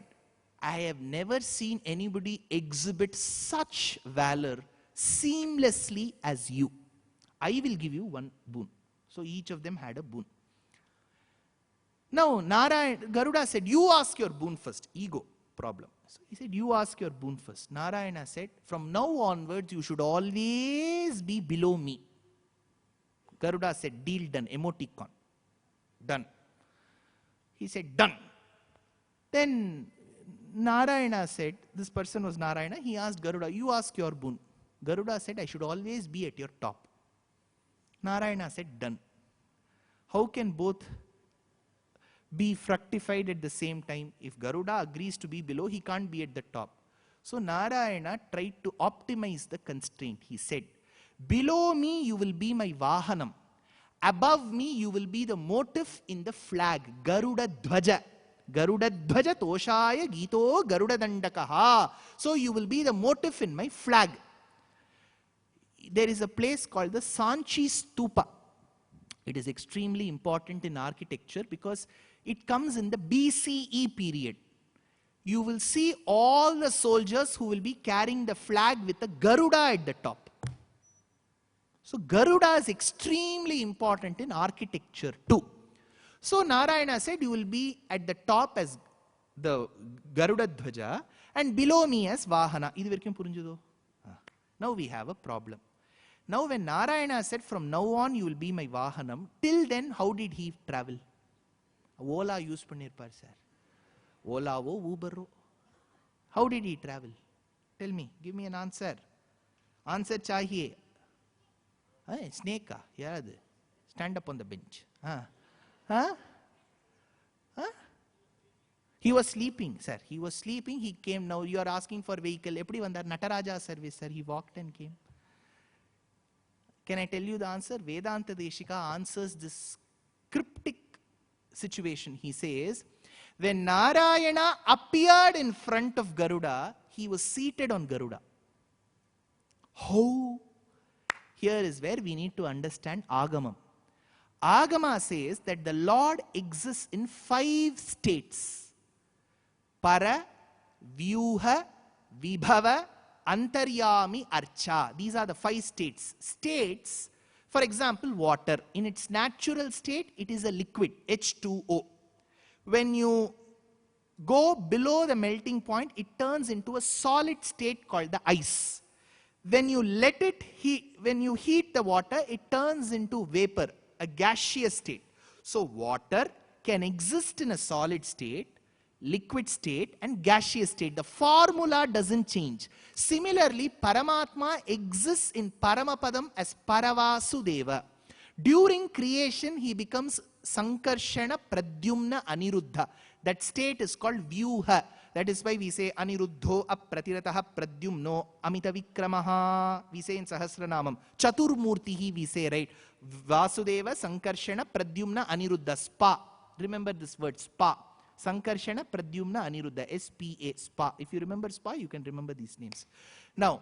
I have never seen anybody exhibit such valor seamlessly as you. I will give you one boon. So each of them had a boon. Now Garuda said, you ask your boon first. Ego problem. So he said, you ask your boon first. Narayana said, from now onwards you should always be below me. Garuda said, deal done, emoticon. Done. He said, done. Then Narayana said, this person was Narayana, he asked Garuda, you ask your boon. Garuda said, I should always be at your top. Narayana said, done. How can both be fructified at the same time? If Garuda agrees to be below, he can't be at the top. So Narayana tried to optimize the constraint. He said, below me you will be my vahanam. Above me you will be the motif in the flag. Garuda Dhwaja. Garuda Dhwaja Toshaya Gito Garuda Dandakaha. So you will be the motif in my flag. There is a place called the Sanchi Stupa. It is extremely important in architecture because it comes in the BCE period. You will see all the soldiers who will be carrying the flag with the Garuda at the top. So Garuda is extremely important in architecture too. So Narayana said, you will be at the top as the Garuda Dhwaja and below me as Vahana. Now we have a problem. Now when Narayana said, from now on you will be my Vahanam, till then how did he travel? Ola use pannirpar sir. Ola wo, Uber. How did he travel? Tell me, give me an answer. Answer chahiye. Snake, stand up on the bench. He was sleeping, sir. He was sleeping. He came. Now you are asking for vehicle. Eppadi vandar? Nataraja service, sir. He walked and came. Can I tell you the answer? Vedanta Deshika answers this cryptic situation. He says, when Narayana appeared in front of Garuda, he was seated on Garuda. How? Here is where we need to understand Agamam. Agama says that the Lord exists in 5 states. Para, Vyuha, Vibhava, Antaryami, Archa. These are the 5 states. States, for example, water. In its natural state, it is a liquid, H2O. When you go below the melting point, it turns into a solid state called the ice. When you when you heat the water, it turns into vapor, a gaseous state. So water can exist in a solid state, liquid state and gaseous state. The formula doesn't change. Similarly, Paramatma exists in Paramapadam as Paravasudeva. During creation, he becomes Sankarshana, Pradyumna, Aniruddha. That state is called Vyuha. That is why we say Aniruddho Apratirataha Pradyumno Amita Vikramaha. We say in Sahasranamam. Chaturmurtihi we say, right? Vasudeva Sankarshana Pradyumna Aniruddha. Spa. Remember this word, Spa. Sankarshana Pradyumna Aniruddha. S-P-A. Spa. If you remember Spa, you can remember these names. Now,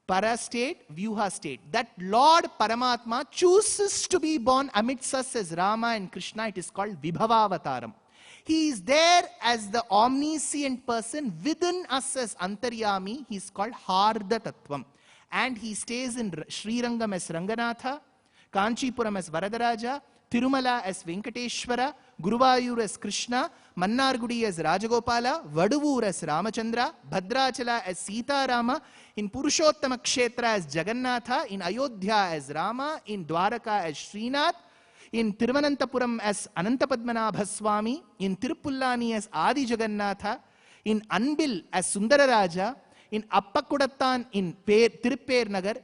Para state, Vyuha state. That Lord Paramatma chooses to be born amidst us as Rama and Krishna. It is called Vibhavavataram. He is there as the omniscient person within us as Antaryami. He is called Harda Tattvam. And he stays in Srirangam as Ranganatha, Kanchipuram as Varadaraja, Tirumala as Venkateshwara, Guruvayur as Krishna, Mannargudi as Rajagopala, Vaduvur as Ramachandra, Bhadrachala as Sita Rama, in Purushottama Kshetra as Jagannatha, in Ayodhya as Rama, in Dwaraka as Srinath, in Tiruvananthapuram as Anantapadmanabha Swami, in Tirupullani as Adi Jagannatha, in Anbil as Sundararaja, in Appakudattan in Tirupper Nagar,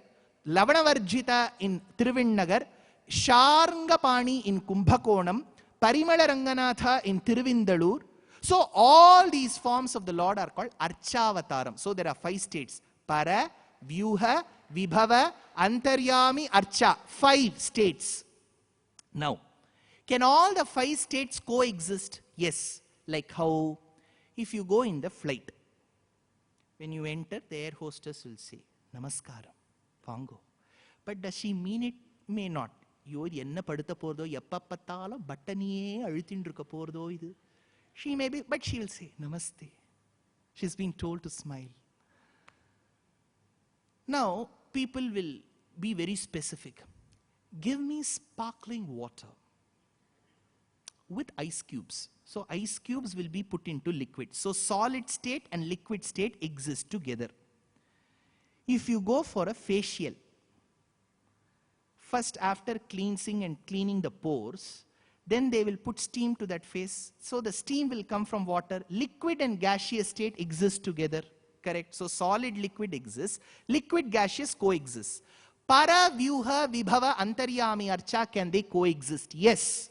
Lavanavarjita in Tiruvinnagar, Sharangapani in Kumbhakonam, Parimala Ranganatha in Tiruvindalur. So all these forms of the Lord are called Archavataram. So there are 5 states. Para, Vyuha, Vibhava, Antaryami, Archa. 5 states. Now, can all the 5 states coexist? Yes. Like how? If you go in the flight, when you enter, the air hostess will say, Namaskaram, Pango. But does she mean it? May not. Enna padutha pordo, yappa pattalo, battaniye alutindruka pordo idu. She may be, but she will say, Namaste. She's been told to smile. Now, people will be very specific. Give me sparkling water with ice cubes. So ice cubes will be put into liquid. So solid state and liquid state exist together. If you go for a facial, first after cleansing and cleaning the pores, then they will put steam to that face. So the steam will come from water. Liquid and gaseous state exist together. Correct? So solid liquid exists. Liquid gaseous coexist. Para, Vyuha, Vibhava, Antaryami, Archa, can they coexist? Yes.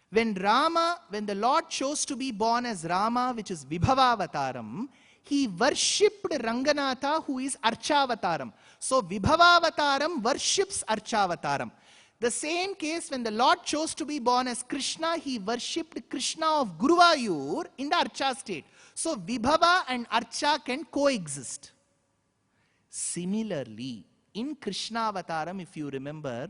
When the Lord chose to be born as Rama, which is Vibhavavataram, he worshipped Ranganatha, who is Archavataram. So Vibhavavataram worships Archavataram. The same case, when the Lord chose to be born as Krishna, he worshipped Krishna of Guruvayur in the Archa state. So Vibhava and Archa can coexist. Similarly, in Krishnavataram, if you remember,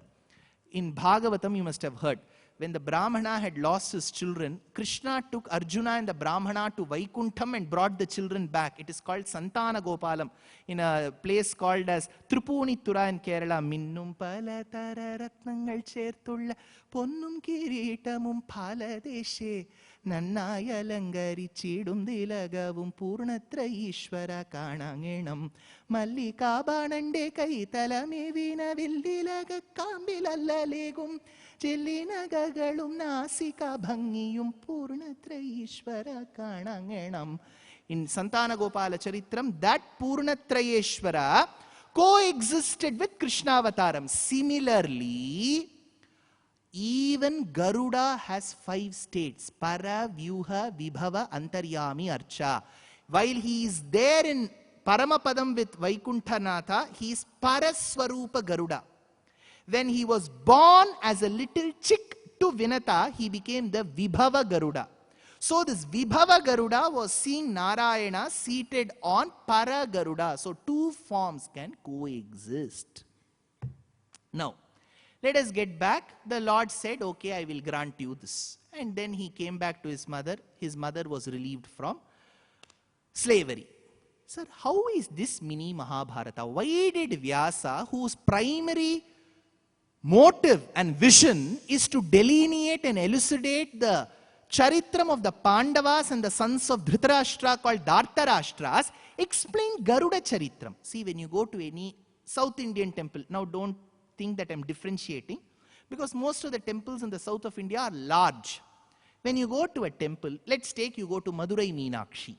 in Bhagavatam you must have heard, when the Brahmana had lost his children, Krishna took Arjuna and the Brahmana to Vaikuntham and brought the children back. It is called Santana Gopalam in a place called as Tripunithura in Kerala. Minnum pala tara ratnangal cherthulla ponnum kiritamum pala deshe nannayalangari chidum dilagavum purnatra ishvara kanangenam mallika banande kaitala mevina villilaga kambilallalegum Chillinagagalum nasika bhangiyum purnatra ishvara kanangenam. In Santana Gopala Charitram, that Purnatrayeshwara coexisted with Krishnavataram. Similarly, even Garuda has 5 states. Para, Vyuha, Vibhava, Antaryami, Archa. While he is there in Paramapadam with Vaikunthanatha, he is Paraswarupa Garuda. When he was born as a little chick to Vinata, he became the Vibhava Garuda. So this Vibhava Garuda was seeing Narayana seated on Para Garuda. So 2 forms can coexist. Now, let us get back. The Lord said, okay, I will grant you this. And then he came back to his mother. His mother was relieved from slavery. Sir, how is this mini Mahabharata? Why did Vyasa, whose primary motive and vision is to delineate and elucidate the charitram of the Pandavas and the sons of Dhritarashtra called Dhartarashtras, explain Garuda Charitram. See, when you go to any South Indian temple, now don't think that I'm differentiating, because most of the temples in the south of India are large. When you go to a temple, let's take you go to Madurai Meenakshi,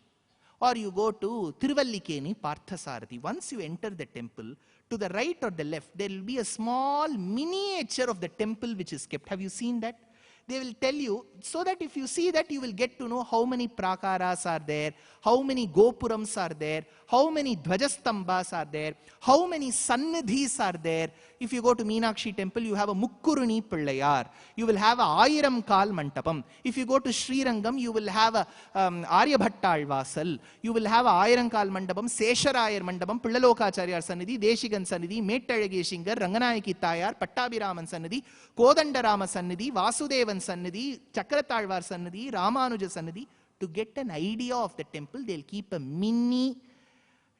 or you go to Tiruvallikeni Parthasarathi. Once you enter the temple, to the right or the left, there will be a small miniature of the temple which is kept. Have you seen that? They will tell you, so that if you see that, you will get to know how many prakaras are there, how many gopurams are there, how many dhvajastambhas are there, how many sannidhis are there. If you go to Meenakshi temple, you have a Mukkuruni Pillayar. You will have a Ayiram Kal Mantapam. If you go to Shri Rangam, you will have a Aryabhattal Vasal. You will have a Ayiram Kal Mandapam, Sesharayar Mandapam, Pillalokacharya Sannidhi, Deshigan Sannidhi, Mettalageshingar, Ranganayaki Tayar, Pattabhiraman Sannidhi, Kodandarama Sannidhi, Vasudevan Sannidhi, Chakratalvar Sannidhi, Ramanuja Sannidhi. To get an idea of the temple, they'll keep a mini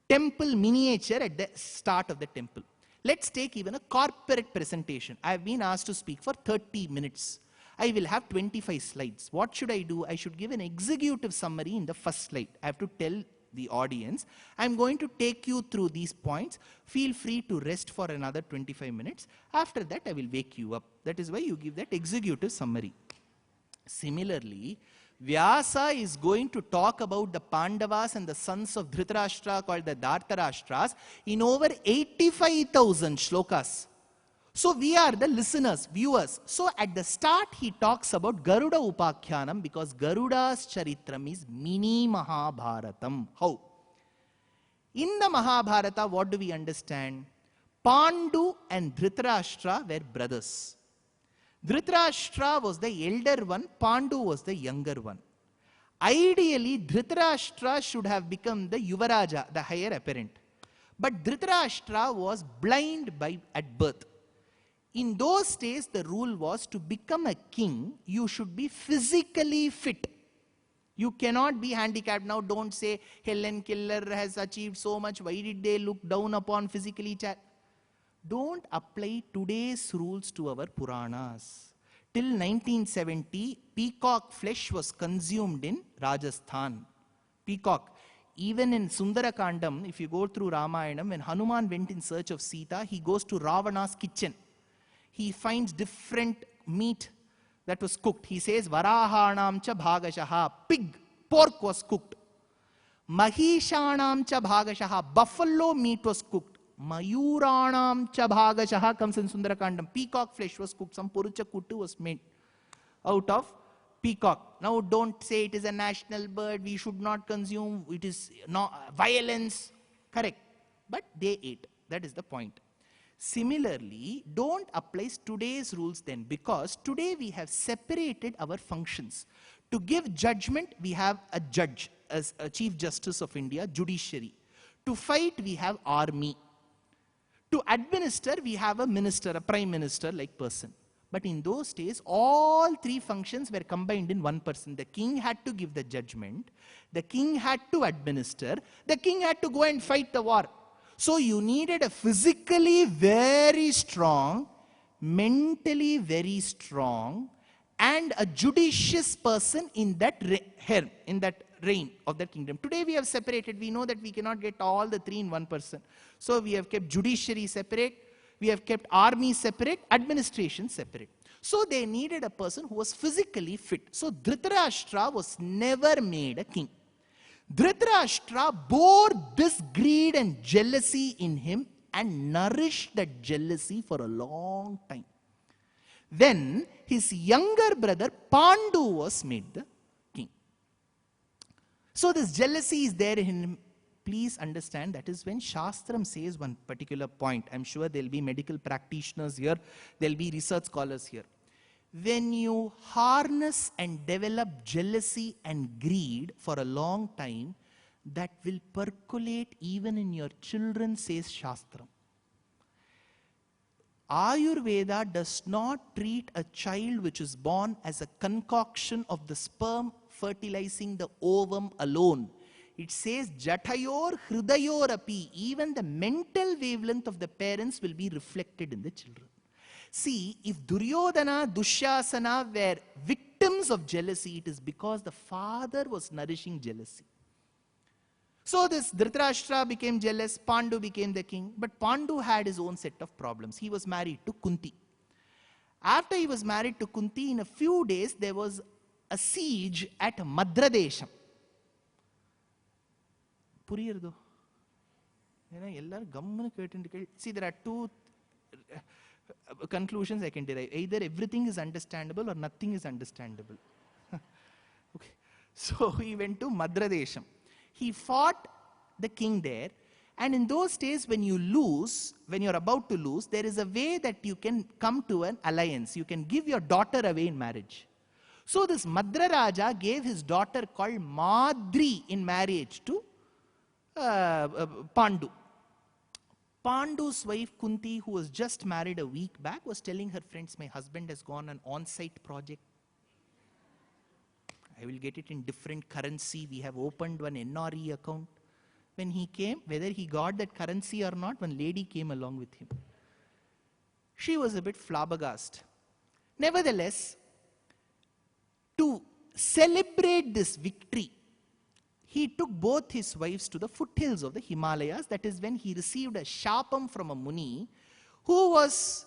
temple miniature at the start of the temple. Let's take even a corporate presentation. I have been asked to speak for 30 minutes. I will have 25 slides. What should I do? I should give an executive summary in the first slide. I have to tell the audience, I'm going to take you through these points. Feel free to rest for another 25 minutes. After that, I will wake you up. That is why you give that executive summary. Similarly, Vyasa is going to talk about the Pandavas and the sons of Dhritarashtra called the Dhartarashtras in over 85,000 shlokas. So we are the listeners, viewers. So at the start he talks about Garuda Upakhyanam because Garuda's Charitram is mini Mahabharatam. How? In the Mahabharata, what do we understand? Pandu and Dhritarashtra were brothers. Dhritarashtra was the elder one, Pandu was the younger one. Ideally, Dhritarashtra should have become the Yuvaraja, the heir apparent. But Dhritarashtra was blind at birth. In those days, the rule was to become a king, you should be physically fit. You cannot be handicapped. Now don't say Helen Keller has achieved so much, why did they look down upon physically? Don't apply today's rules to our Puranas. Till 1970, peacock flesh was consumed in Rajasthan. Peacock. Even in Sundarakandam, if you go through Ramayanam, when Hanuman went in search of Sita, he goes to Ravana's kitchen. He finds different meat that was cooked. He says, Varahanam cha bhagashaha. Pig, pork was cooked. Mahishanam cha bhagashaha. Buffalo meat was cooked. Mayuranam cha bhagashaha comes in Sundarakandam. Peacock flesh was cooked. Some porucha kuttu was made out of peacock. Now don't say it is a national bird, we should not consume, it is not violence. Correct. But they ate. That is the point. Similarly, don't apply today's rules then, because today we have separated our functions. To give judgment, we have a judge as a Chief Justice of India, judiciary. To fight, we have army. To administer, we have a minister, a prime minister like person. But in those days, all three functions were combined in one person. The king had to give the judgment, the king had to administer, the king had to go and fight the war. So you needed a physically very strong, mentally very strong, and a judicious person in that reign of that kingdom. Today we have separated. We know that we cannot get all the three in one person. So we have kept judiciary separate, we have kept army separate, administration separate. So they needed a person who was physically fit. So Dhritarashtra was never made a king. Dhritarashtra bore this greed and jealousy in him and nourished that jealousy for a long time. Then his younger brother Pandu was made the king. So this jealousy is there in him. Please understand, that is when Shastram says one particular point. I'm sure there'll be medical practitioners here, there'll be research scholars here. When you harness and develop jealousy and greed for a long time, that will percolate even in your children, says Shastram. Ayurveda does not treat a child which is born as a concoction of the sperm fertilizing the ovum alone. It says, Jatayor Hridayor api, even the mental wavelength of the parents will be reflected in the children. See, if Duryodhana, Dushyasana were victims of jealousy, it is because the father was nourishing jealousy. So this Dhritarashtra became jealous, Pandu became the king, but Pandu had his own set of problems. He was married to Kunti. After he was married to Kunti, in a few days, there was a siege at Madradesham. See, there are two conclusions I can derive. Either everything is understandable or nothing is understandable. Okay. So he went to Madradesham. He fought the king there. And in those days, when you lose, when you're about to lose, there is a way that you can come to an alliance. You can give your daughter away in marriage. So this Madra Raja gave his daughter called Madri in marriage to Pandu. Pandu's wife Kunti, who was just married a week back, was telling her friends, my husband has gone on on-site project. I will get it in different currency. We have opened one NRE account. When he came, whether he got that currency or not, one lady came along with him. She was a bit flabbergasted. Nevertheless, to celebrate this victory, he took both his wives to the foothills of the Himalayas. That is when he received a shapam from a Muni who was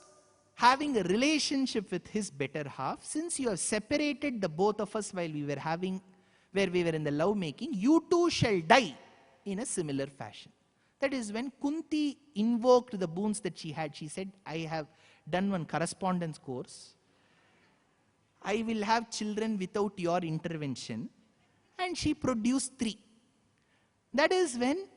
having a relationship with his better half. Since you have separated the both of us while we were in the love making, you too shall die in a similar fashion. That is when Kunti invoked the boons that she had. She said, I have done one correspondence course. I will have children without your intervention. And she produced 3. That is when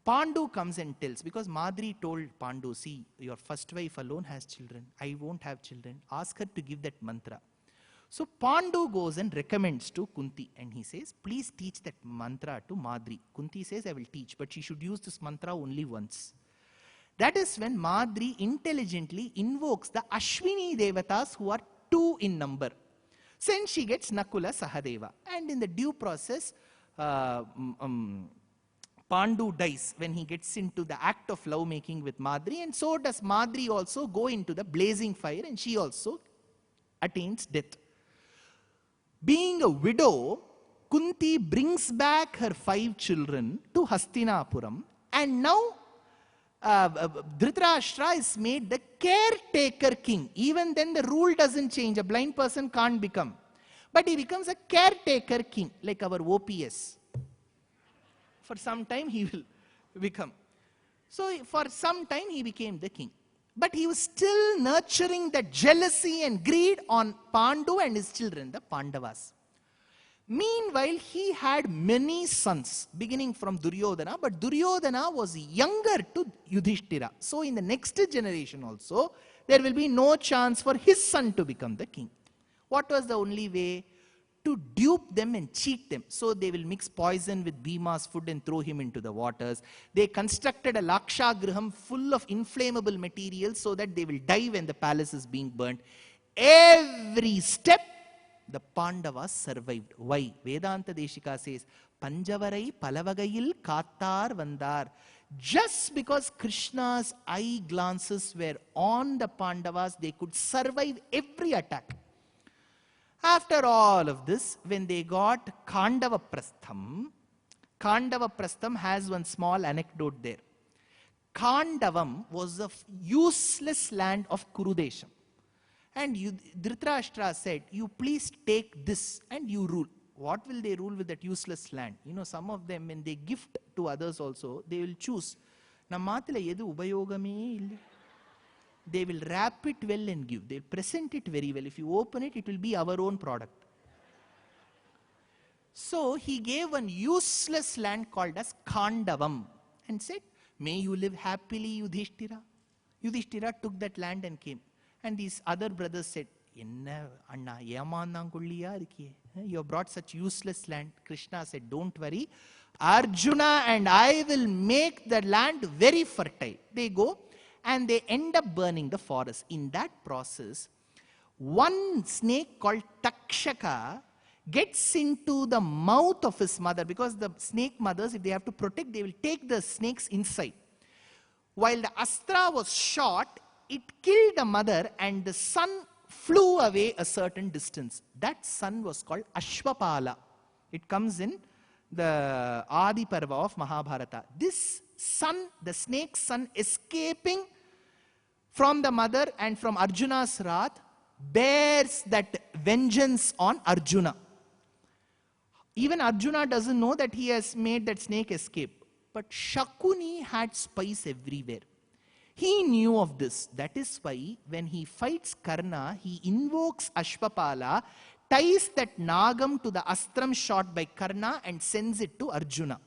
Pandu comes and tells, because Madri told Pandu, see, your first wife alone has children. I won't have children. Ask her to give that mantra. So Pandu goes and recommends to Kunti, and he says, please teach that mantra to Madri. Kunti says, I will teach, but she should use this mantra only once. That is when Madri intelligently invokes the Ashwini Devatas, who are 2 in number. Then she gets Nakula Sahadeva. And in the due process, Pandu dies when he gets into the act of lovemaking with Madri. And so does Madri also go into the blazing fire, and she also attains death. Being a widow, Kunti brings back her 5 children to Hastinapuram. And now Dhritarashtra is made the caretaker king. Even then the rule doesn't change. A blind person can't become. But he becomes a caretaker king, like our OPS. For some time he will become. So for some time he became the king. But he was still nurturing that jealousy and greed on Pandu and his children, the Pandavas. Meanwhile, he had many sons, beginning from Duryodhana, but Duryodhana was younger to Yudhishthira. So in the next generation also, there will be no chance for his son to become the king. What was the only way? To dupe them and cheat them. So they will mix poison with Bhima's food and throw him into the waters. They constructed a Lakshagraham full of inflammable materials so that they will die when the palace is being burnt. Every step, the Pandavas survived. Why? Vedanta Deshika says, Panjavarai Palavagayil Kattar Vandar. Just because Krishna's eye glances were on the Pandavas, they could survive every attack. After all of this, when they got Kandava Prastham has one small anecdote there. Kandavam was a useless land of Kurudesham. And Dhritarashtra said, you please take this and you rule. What will they rule with that useless land? You know, some of them, when they gift to others also, they will choose. They will wrap it well and give. They will present it very well. If you open it, it will be our own product. So he gave one useless land called as Kandavam and said, may you live happily, Yudhishthira. Yudhishthira took that land and came. And these other brothers said, you have brought such useless land. Krishna said, don't worry. Arjuna and I will make the land very fertile. They go. And they end up burning the forest. In that process, one snake called Takshaka gets into the mouth of his mother, because the snake mothers, if they have to protect, they will take the snakes inside. While the astra was shot, it killed the mother and the son flew away a certain distance. That son was called Ashwapala. It comes in the Adi Parva of Mahabharata. This son, the snake's son, escaping from the mother and from Arjuna's wrath, bears that vengeance on Arjuna. Even Arjuna doesn't know that he has made that snake escape. But Shakuni had spies everywhere. He knew of this. That is why when he fights Karna, he invokes Ashwapala, ties that Nagam to the astram shot by Karna and sends it to Arjuna.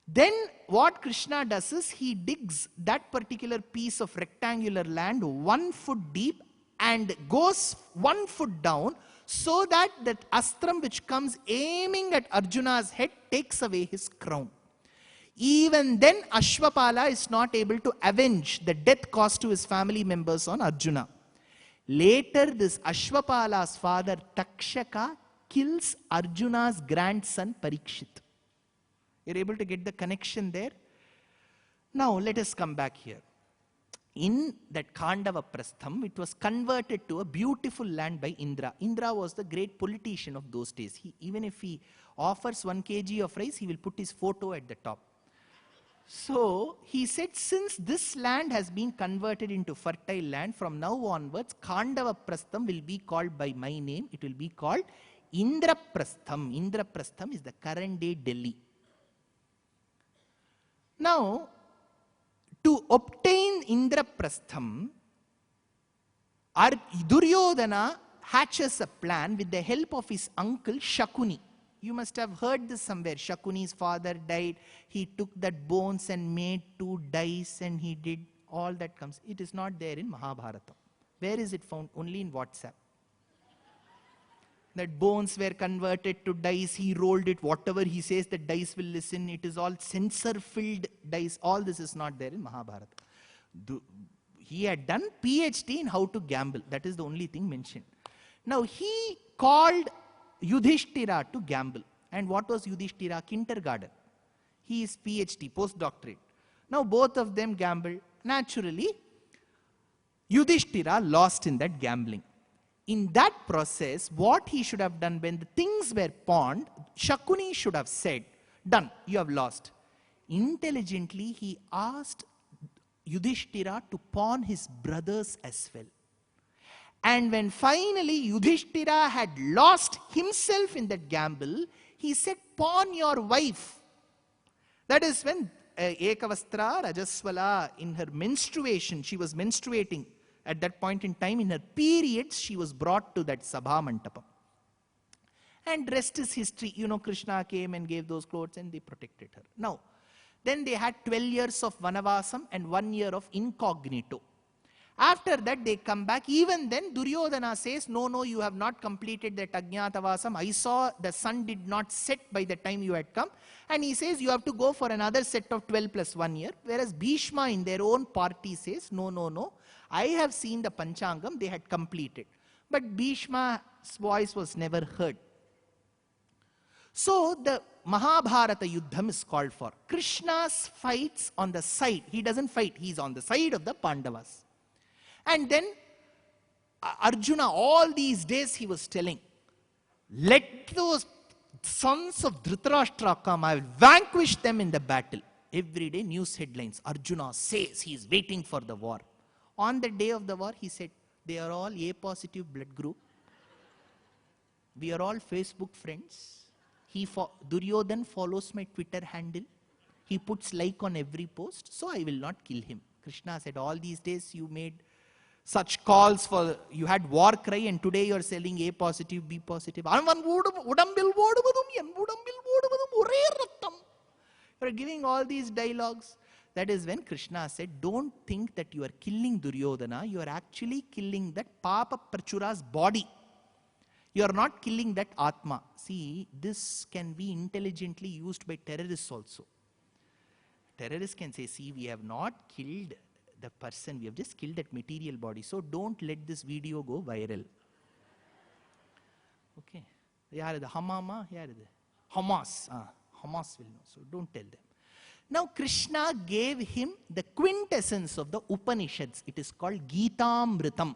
Then what Krishna does is he digs that particular piece of rectangular land 1 foot deep and goes 1 foot down, so that that astram which comes aiming at Arjuna's head takes away his crown. Even then Ashwapala is not able to avenge the death caused to his family members on Arjuna. Later this Ashwapala's father Takshaka kills Arjuna's grandson Parikshit. You're able to get the connection there? Now let us come back here. In that Khandava Prastham, it was converted to a beautiful land by Indra. Indra was the great politician of those days. Even if he offers 1 kg of rice, he will put his photo at the top. So he said, since this land has been converted into fertile land, from now onwards, Khandava Prastham will be called by my name. It will be called Indraprastham. Indraprastham is the current day Delhi. Now, to obtain Indraprastham, Duryodhana hatches a plan with the help of his uncle Shakuni. You must have heard this somewhere. Shakuni's father died. He took that bones and made 2 dice and he did all that comes. It is not there in Mahabharata. Where is it found? Only in WhatsApp. That bones were converted to dice. He rolled it. Whatever he says, the dice will listen. It is all censor-filled dice. All this is not there in Mahabharata. He had done PhD in how to gamble. That is the only thing mentioned. Now he called Yudhishthira to gamble. And what was Yudhishthira? Kindergarten. He is PhD, postdoctorate. Now both of them gambled. Naturally, Yudhishthira lost in that gambling. In that process, what he should have done when the things were pawned, Shakuni should have said, done, you have lost. Intelligently, he asked Yudhishthira to pawn his brothers as well. And when finally Yudhishthira had lost himself in that gamble, he said, pawn your wife. That is when Ekavastra Rajaswala, in her menstruation, she was menstruating. At that point in time, in her periods, she was brought to that Sabha Mantapam. And rest is history. You know, Krishna came and gave those clothes and they protected her. Now, then they had 12 years of Vanavasam and 1 year of incognito. After that, they come back. Even then, Duryodhana says, no, you have not completed that Ajñatavasam. I saw the sun did not set by the time you had come. And he says, you have to go for another set of 12 plus 1 year. Whereas Bhishma in their own party says, no. I have seen the Panchangam, they had completed. But Bhishma's voice was never heard. So the Mahabharata Yuddham is called for. Krishna's fights on the side. He doesn't fight, he's on the side of the Pandavas. And then Arjuna, all these days he was telling, let those sons of Dhritarashtra come, I will vanquish them in the battle. Every day news headlines, Arjuna says he is waiting for the war. On the day of the war, he said, they are all A-positive blood group. We are all Facebook friends. Duryodhan follows my Twitter handle. He puts like on every post, so I will not kill him. Krishna said, all these days you made such calls for, you had war cry and today you are selling A positive, B positive. You are giving all these dialogues. That is when Krishna said, don't think that you are killing Duryodhana, you are actually killing that Papa Prachura's body. You are not killing that Atma. See, this can be intelligently used by terrorists also. Terrorists can say, see, we have not killed the person, we have just killed that material body. So don't let this video go viral. Okay. Yaar the Hamama, yaar the Hamas. Hamas will know. So don't tell them. Now Krishna gave him the quintessence of the Upanishads. It is called Gitamritam.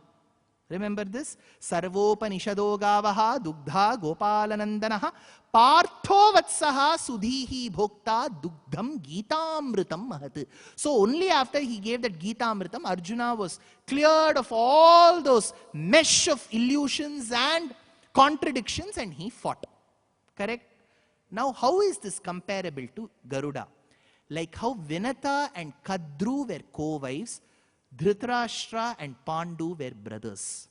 Remember this? Sarvopanishado gavaha dugdha gopalanandanaha partho vatsaha sudhihi bhokta dugdham Gitamritam mahat. So only after he gave that Gitamritam, Arjuna was cleared of all those mesh of illusions and contradictions and he fought. Correct? Now how is this comparable to Garuda? Like how Vinata and Kadru were co-wives, Dhritarashtra and Pandu were brothers.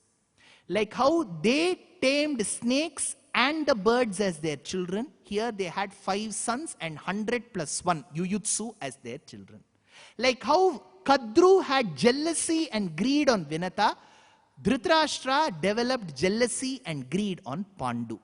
Like how they tamed snakes and the birds as their children, here they had 5 sons and 100 plus 1 Yuyutsu as their children. Like how Kadru had jealousy and greed on Vinata, Dhritarashtra developed jealousy and greed on Pandu.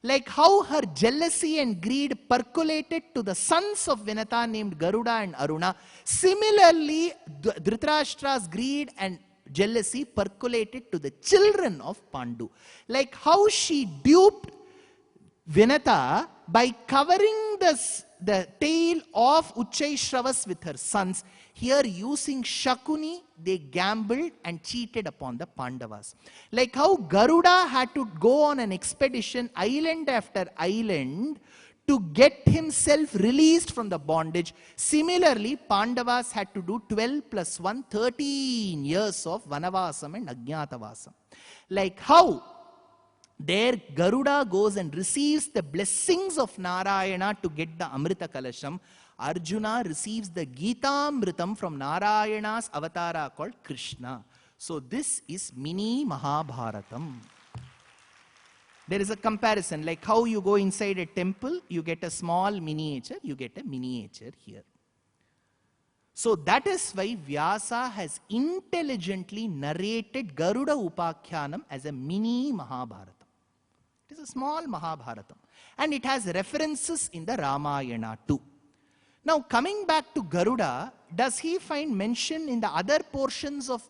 Like how her jealousy and greed percolated to the sons of Vinata named Garuda and Aruna, similarly Dhritarashtra's greed and jealousy percolated to the children of Pandu. Like how she duped Vinata by covering the tail of Uchchaishravas with her sons. Here using Shakuni, they gambled and cheated upon the Pandavas. Like how Garuda had to go on an expedition island after island to get himself released from the bondage. Similarly, Pandavas had to do 12 plus 1, 13 years of Vanavasam and Ajnatavasam. Like how there Garuda goes and receives the blessings of Narayana to get the Amrita Kalasham. Arjuna receives the Gita Amritam from Narayana's avatara called Krishna. So this is mini Mahabharatam. There is a comparison, like how you go inside a temple, you get a small miniature, you get a miniature here. So that is why Vyasa has intelligently narrated Garuda Upakhyanam as a mini Mahabharatam. It is a small Mahabharatam. And it has references in the Ramayana too. Now coming back to Garuda, does he find mention in the other portions of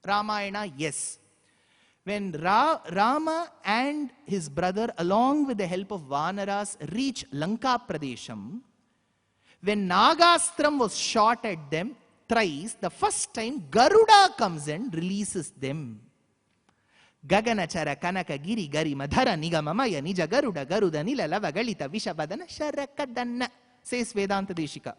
Ramayana? Yes. When Rama and his brother, along with the help of Vanaras, reach Lanka Pradesham, when Nagastram was shot at them thrice, the first time Garuda comes and releases them. Gaganachara Kanaka Giri Gari Madhara Nigamamaya Nija Garuda Garuda Nila Lava Galita Vishabadana Sharakadana, says Vedanta Deshika.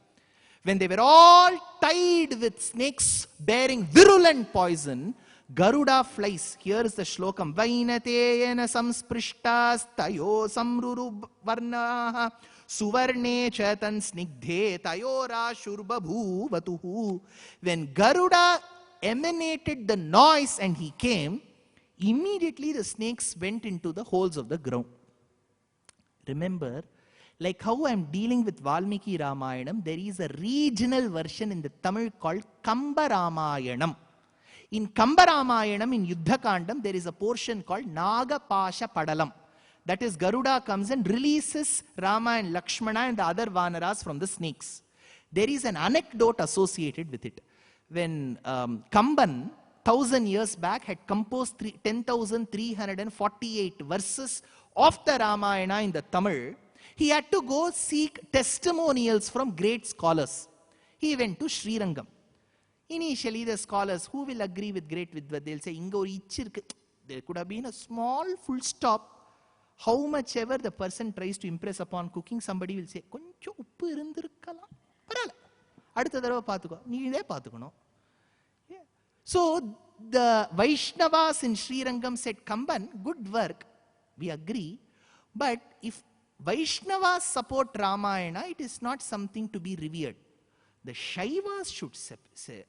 When they were all tied with snakes bearing virulent poison, Garuda flies. Here is the shlokam. Vainateyena samsprishtas tayo samruru varnaha suvarne chatan snigdhe tayora shurbabhu vatuhu. When Garuda emanated the noise and he came, immediately the snakes went into the holes of the ground. Remember, like how I am dealing with Valmiki Ramayanam, there is a regional version in the Tamil called Kamba Ramayanam. In Kamba Ramayanam, in Yuddha Kandam, there is a portion called Nagapasha Padalam. That is, Garuda comes and releases Rama and Lakshmana and the other Vanaras from the snakes. There is an anecdote associated with it. When Kamban, 1000 years back, had composed 10,348 verses of the Ramayana in the Tamil, he had to go seek testimonials from great scholars. He went to Srirangam. Initially, the scholars who will agree with great Vidvat, they'll say, there could have been a small full stop. How much ever the person tries to impress upon cooking, somebody will say, So the Vaishnavas in Srirangam said, Kamban, good work, we agree. But if Vaishnavas support Ramayana, it is not something to be revered. The Shaivas should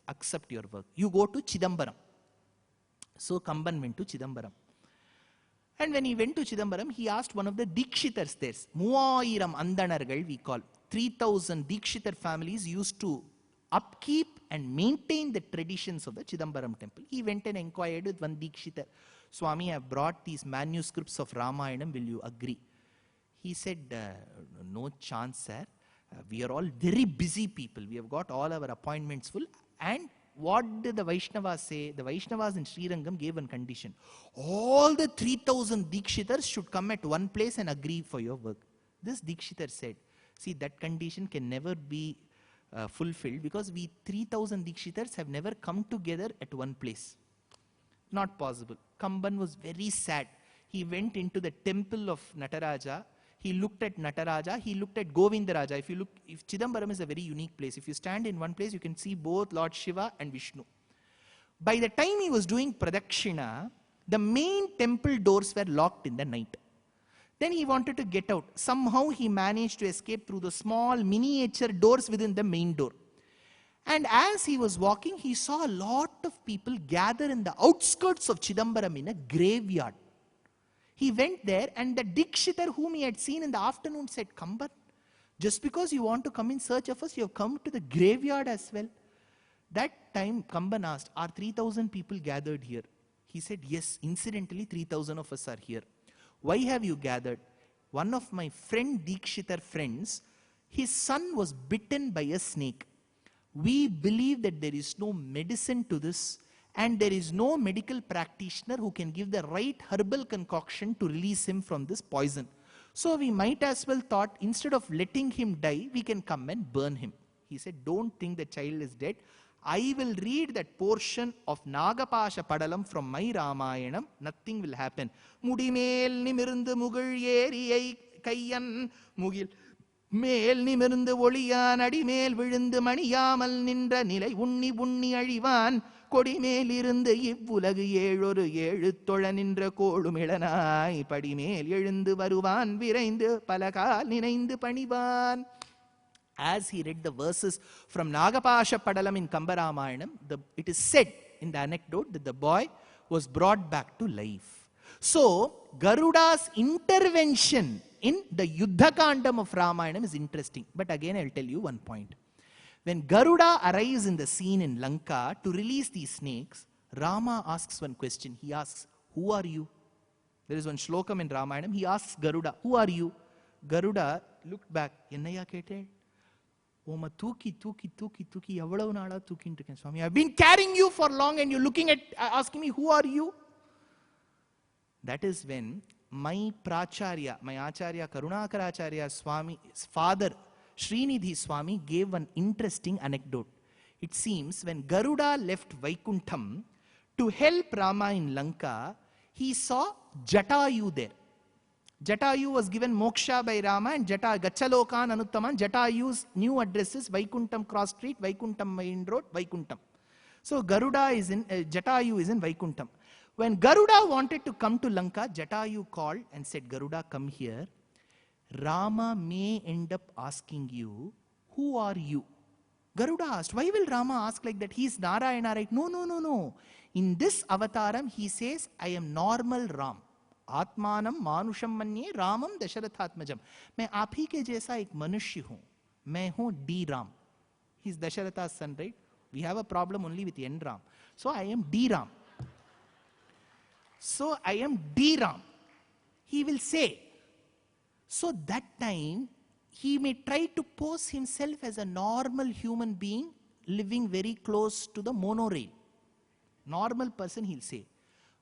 accept your work. You go to Chidambaram. So Kamban went to Chidambaram. And when he went to Chidambaram, he asked one of the Dikshitars there. Muvayiram Andanargal we call. 3,000 Dikshitar families used to upkeep and maintain the traditions of the Chidambaram temple. He went and inquired with one Dikshitar. Swami, I have brought these manuscripts of Ramayanam. Will you agree? He said, no chance, sir. We are all very busy people. We have got all our appointments full. And what did the Vaishnavas say? The Vaishnavas in Srirangam gave one condition. All the 3,000 Dikshitars should come at one place and agree for your work. This Dikshitar said, see, that condition can never be fulfilled because we 3,000 Dikshitars have never come together at one place. Not possible. Kamban was very sad. He went into the temple of Nataraja. He looked at Nataraja, he looked at Govindaraja. If Chidambaram is a very unique place. If you stand in one place, you can see both Lord Shiva and Vishnu. By the time he was doing Pradakshina, the main temple doors were locked in the night. Then he wanted to get out. Somehow he managed to escape through the small miniature doors within the main door. And as he was walking, he saw a lot of people gather in the outskirts of Chidambaram in a graveyard. He went there, and the Dikshitar whom he had seen in the afternoon said, Kamban, just because you want to come in search of us, you have come to the graveyard as well. That time Kamban asked, are 3,000 people gathered here? He said, yes, incidentally 3,000 of us are here. Why have you gathered? One of my friend Dikshitar friends, his son was bitten by a snake. We believe that there is no medicine to this, and there is no medical practitioner who can give the right herbal concoction to release him from this poison. So we might as well thought, instead of letting him die, we can come and burn him. He said, don't think the child is dead. I will read that portion of Nagapasha Padalam from my Ramayanam. Nothing will happen. Mudimel nimirundu mugul yeriyai kayyan mugil மேல் நிமிர்ந்து ஒளியான் அடிமேல் விழுந்து மணியாமல் நின்ற நிலை உண்ணி உண்ணி அழிவான் கொடிமேல் இருந்து இவ்வுலகு ஏழொரு ஏழு தொழ நின்ற கோளுமிளனாய் படிமேல் எழுந்து வருவான் விரைந்து பலகால் நினைந்து பணிவான். As he read the verses from Nagapasha Padalam in Kambaramayanam, it is said in the anecdote that the boy was brought back to life. So, Garuda's intervention in the Yuddha Kandam of Ramayanam is interesting. But again, I'll tell you one point. When Garuda arrives in the scene in Lanka to release these snakes, Rama asks one question. He asks, who are you? There is one shlokam in Ramayanam. He asks Garuda, who are you? Garuda looked back. Ennaya kete? Oma tuki, tuki, tuki, tuki, evalavu naala tukintu irukken Swami. I've been carrying you for long and you're looking at, asking me, who are you? That is when my Pracharya, my Acharya Karunakaracharya Swami's father, Srinidhi Swami, gave an interesting anecdote. It seems when Garuda left Vaikuntham to help Rama in Lanka, he saw Jatayu there. Jatayu was given moksha by Rama, and Gachalokan Anuttaman, Jatayu's new address is Vaikuntham Cross Street, Vaikuntham Main Road, Vaikuntham. So Jatayu is in Vaikuntham. When Garuda wanted to come to Lanka, Jatayu called and said, Garuda, come here. Rama may end up asking you, who are you? Garuda asked, why will Rama ask like that? He is Narayana, right? No, no, no, no. In this avataram, he says, I am normal Ram. Atmanam manusham manye Ramam Dasharathatmajam. मैं आप ही के जैसा एक मनुष्य हूँ. मैं हूँ D Ram. He is Dasharatha's son, right? We have a problem only with N Ram. So I am D Ram. So I am D Ram. He will say. So that time, he may try to pose himself as a normal human being living very close to the monorail. Normal person, he'll say.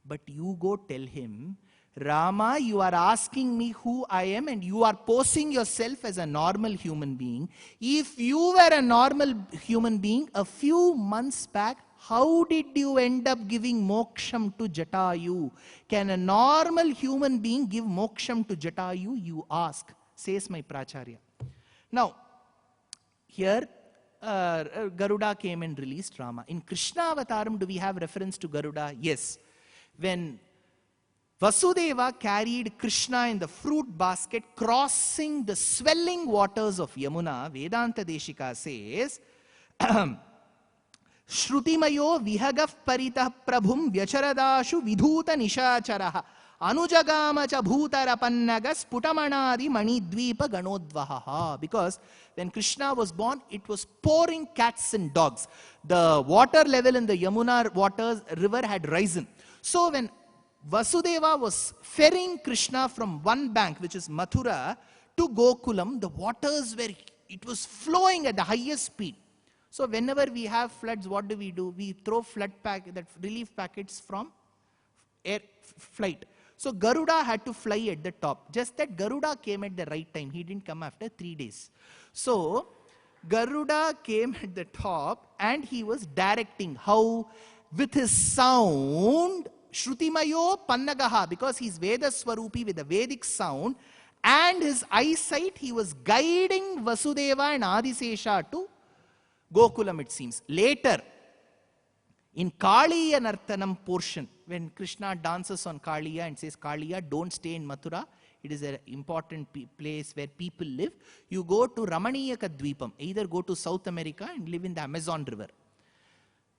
But you go tell him, Rama, you are asking me who I am and you are posing yourself as a normal human being. If you were a normal human being a few months back, how did you end up giving moksham to Jatayu? Can a normal human being give moksham to Jatayu? You ask, says my Pracharya. Now, here Garuda came and released Rama. In Krishna Avataram, do we have reference to Garuda? Yes. When Vasudeva carried Krishna in the fruit basket, crossing the swelling waters of Yamuna, Vedanta Deshika says, Shrutimayo vihagaf paritah prabhum vyacharadashu vidhuta nishacharaha anujagamacha bhutarapannagas putamanadi manidvipa ganodvahaha. Because when Krishna was born, it was pouring cats and dogs. The water level in the Yamuna river had risen. So when Vasudeva was ferrying Krishna from one bank, which is Mathura, to Gokulam, the waters were, it was flowing at the highest speed. So whenever we have floods, what do? We throw relief packets from air flight. So Garuda had to fly at the top. Just that Garuda came at the right time. He didn't come after 3 days. So Garuda came at the top and he was directing how with his sound, Shrutimayo Pannagaha, because he's Veda Swarupi with a Vedic sound, and his eyesight, he was guiding Vasudeva and Adisesha to Gokulam, it seems. Later, in Kaliya Nartanam portion, when Krishna dances on Kaliya and says, Kaliya, don't stay in Mathura, It is an important place where people live. You go to Ramaniyaka Dweepam, either go to South America and live in the Amazon River.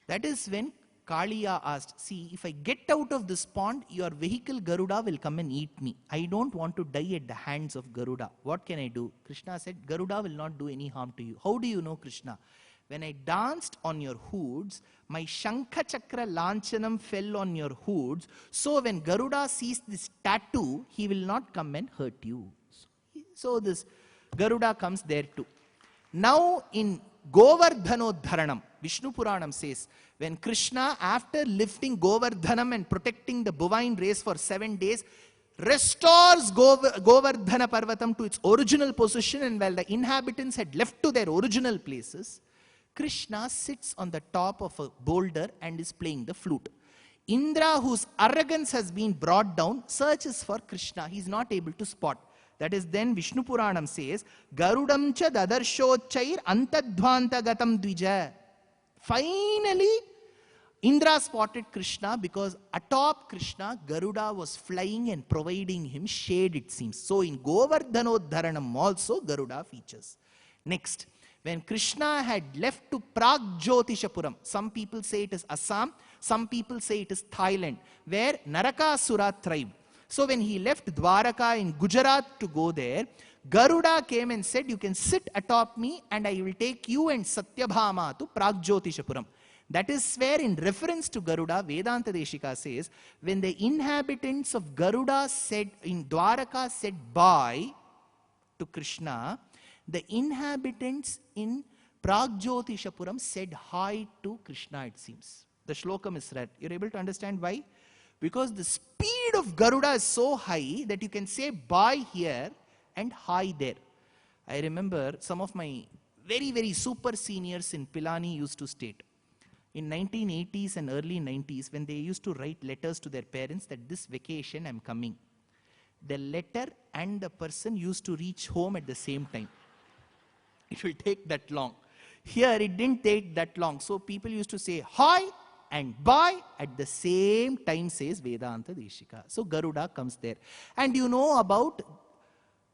That is when Kaliya asked, see, if I get out of this pond, your vehicle Garuda will come and eat me. I don't want to die at the hands of Garuda. What can I do? Krishna said, Garuda will not do any harm to you. How do you know, Krishna? When I danced on your hoods, my Shankha Chakra Lanchanam fell on your hoods. So when Garuda sees this tattoo, he will not come and hurt you. So this Garuda comes there too. Now in Govardhanodharanam, Vishnu Puranam says, when Krishna, after lifting Govardhanam and protecting the bovine race for 7 days, restores Govardhana Parvatam to its original position, and while the inhabitants had left to their original places, Krishna sits on the top of a boulder and is playing the flute. Indra, whose arrogance has been brought down, searches for Krishna. He is not able to spot. That is then Vishnu Puranam says, Garudam cha dadarshochair antadhvanta gatam dvija. Finally, Indra spotted Krishna, because atop Krishna, Garuda was flying and providing him shade, it seems. So in Govardhanodharanam also Garuda features. Next, when Krishna had left to Pragjyotishapuram, some people say it is Assam, some people say it is Thailand, where Narakasura thrived. So when he left Dwaraka in Gujarat to go there, Garuda came and said, you can sit atop me and I will take you and Satyabhama to Pragjyotishapuram. That is where, in reference to Garuda, Vedanta Deshika says, when the inhabitants of Garuda said, in Dwaraka said bye to Krishna, the inhabitants in Pragjyotishapuram said hi to Krishna, it seems. The shlokam is read. You're able to understand why? Because the speed of Garuda is so high that you can say bye here and hi there. I remember some of my very, very super seniors in Pilani used to state, in 1980s and early 90s, when they used to write letters to their parents that this vacation I'm coming, the letter and the person used to reach home at the same time. It will take that long. Here it didn't take that long. So people used to say hi and bye at the same time, says Vedanta Deshika. So Garuda comes there. And you know about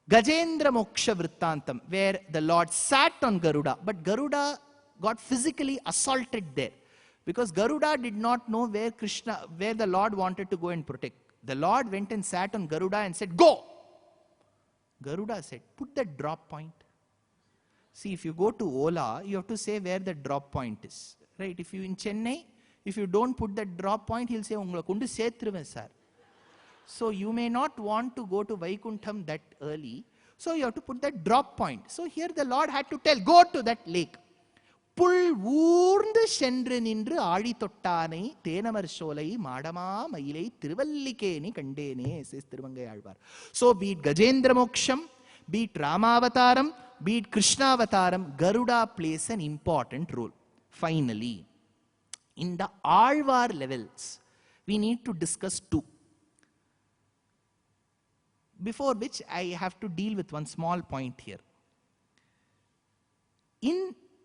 Gajendra Moksha Vrittantam, where the Lord sat on Garuda, but Garuda got physically assaulted there. Because Garuda did not know where the Lord wanted to go and protect. The Lord went and sat on Garuda and said, go! Garuda said, put the drop point. See, if you go to Ola, you have to say where the drop point is. Right? If you in Chennai, if you don't put that drop point, he'll say, Ungala kundu setruven sir. So you may not want to go to Vaikuntham that early. So you have to put that drop point. So here the Lord had to tell, go to that lake. Pull ஊர்ந்து சென்று நின்று ஆழி தொட்டானை தேனமர் சோலை மாடமா மயிலை திருவல்லிக்கேனி கண்டேனே, says Tiruvangay Alvar. So be it Gajendra Moksham, be it Ramavataram, be it Krishnavataram, Garuda plays an important role. Finally, in the Alvar levels, we need to discuss two. Before which I have to deal with one small point here. In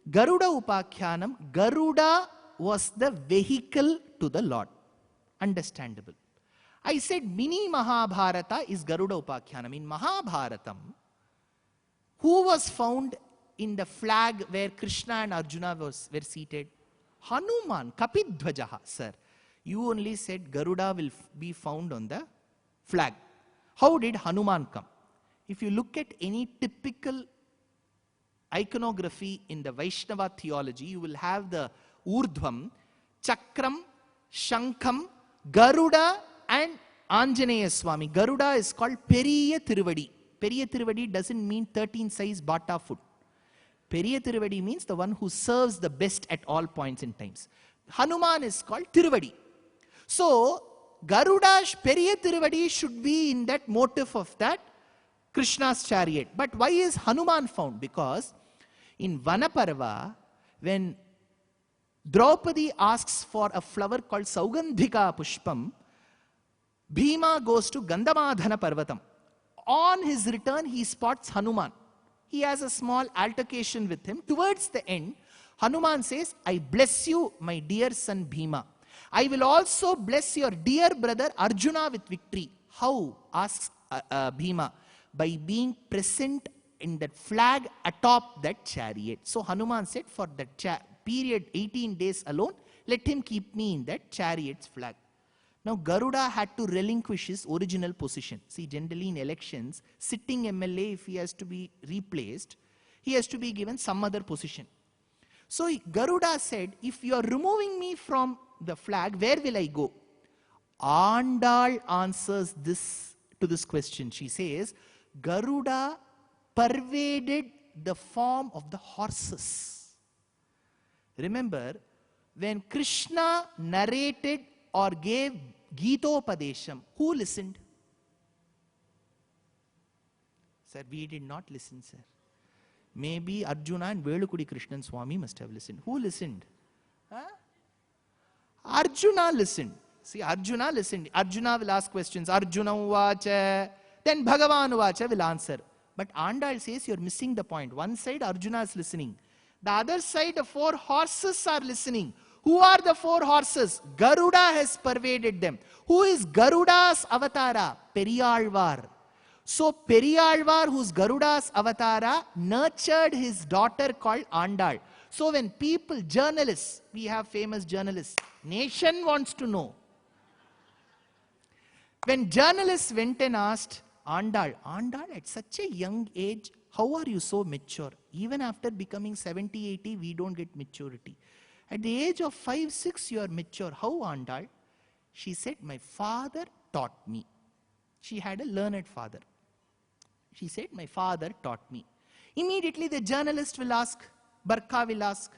Garuda Upakhyanam, Garuda was the vehicle to the Lord. Understandable. I said mini Mahabharata is Garuda Upakhyanam. In Mahabharatam, who was found in the flag where Krishna and Arjuna were seated? Hanuman, Kapidhvajaha, sir. You only said Garuda will be found on the flag. How did Hanuman come? If you look at any typical iconography in the Vaishnava theology, you will have the Urdhvam, Chakram, Shankam, Garuda and Anjaneya Swami. Garuda is called Periya Tiruvadi. Periya Tiruvadi doesn't mean 13 size bata food. Periya Tiruvadi means the one who serves the best at all points in times. Hanuman is called Tiruvadi. So, Garuda's Periya Tiruvadi should be in that motif of that Krishna's chariot. But why is Hanuman found? Because in Vanaparva, when Draupadi asks for a flower called Saugandhika Pushpam, Bhima goes to Gandhamadhana Parvatam. On his return, he spots Hanuman. He has a small altercation with him. Towards the end, Hanuman says, I bless you, my dear son Bhima. I will also bless your dear brother Arjuna with victory. How? Asks Bhima by being present in that flag atop that chariot. So Hanuman said, for that period 18 days alone, let him keep me in that chariot's flag. Now Garuda had to relinquish his original position. See, generally in elections, sitting MLA, if he has to be replaced, he has to be given some other position. So Garuda said, if you are removing me from the flag, where will I go? Andal answers this to this question. She says, Garuda pervaded the form of the horses. Remember, when Krishna narrated or gave Gitopadesham, who listened? Sir, we did not listen, sir. Maybe Arjuna and Velukudi Krishnan Swami must have listened. Who listened? Huh? Arjuna listened. See, Arjuna listened. Arjuna will ask questions. Arjuna uvacha. Then Bhagavan uvacha will answer. But Andal says you're missing the point. One side Arjuna is listening. The other side the 4 horses are listening. Who are the 4 horses? Garuda has pervaded them. Who is Garuda's avatara? Periyalvar. So Periyalvar, who's Garuda's avatara, nurtured his daughter called Andal. So when people, journalists, we have famous journalists, nation wants to know. When journalists went and asked Andal, at such a young age, how are you so mature? Even after becoming 70, 80, we don't get maturity. At the age of 5, 6, you are mature. How, Andal? She said, my father taught me. She had a learned father. She said, my father taught me. Immediately the journalist will ask, Barkha will ask,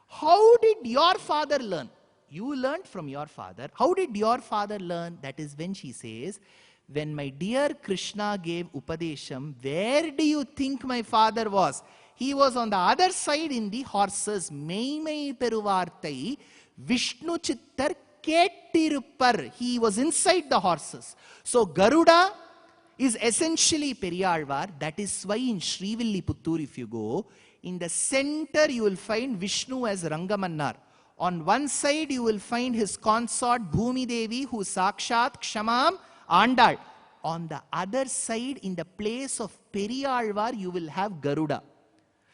how did your father learn? You learned from your father. How did your father learn? That is when she says, when my dear Krishna gave Upadesham, where do you think my father was? He was on the other side in the horses. Meimai peruvartai Vishnu chittar kettiruppar. He was inside the horses. So Garuda is essentially Periyalvar. That is why in Srivilliputturu, if you go, in the center you will find Vishnu as Rangamannar. On one side you will find his consort Bhumi Devi, who is Sakshat Kshamam Andal. On the other side, in the place of Periyalvar, you will have Garuda.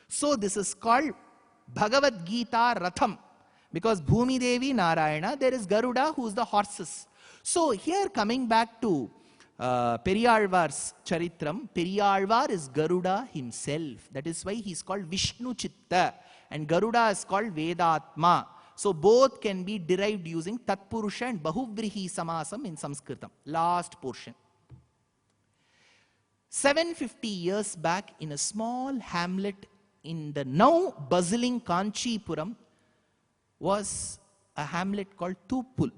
So this is called Bhagavad Gita Ratham. Because Bhumi Devi Narayana, there is Garuda, who is the horses. So here, coming back to Periyalvar's Charitram, Periyalvar is Garuda himself. That is why he is called Vishnu Chitta. And Garuda is called Vedatma. So both can be derived using Tatpurusha and Bahuvrihi Samasam in Sanskritam. Last portion. 750 years back, in a small hamlet in the now bustling Kanchipuram, was a hamlet called Tupul.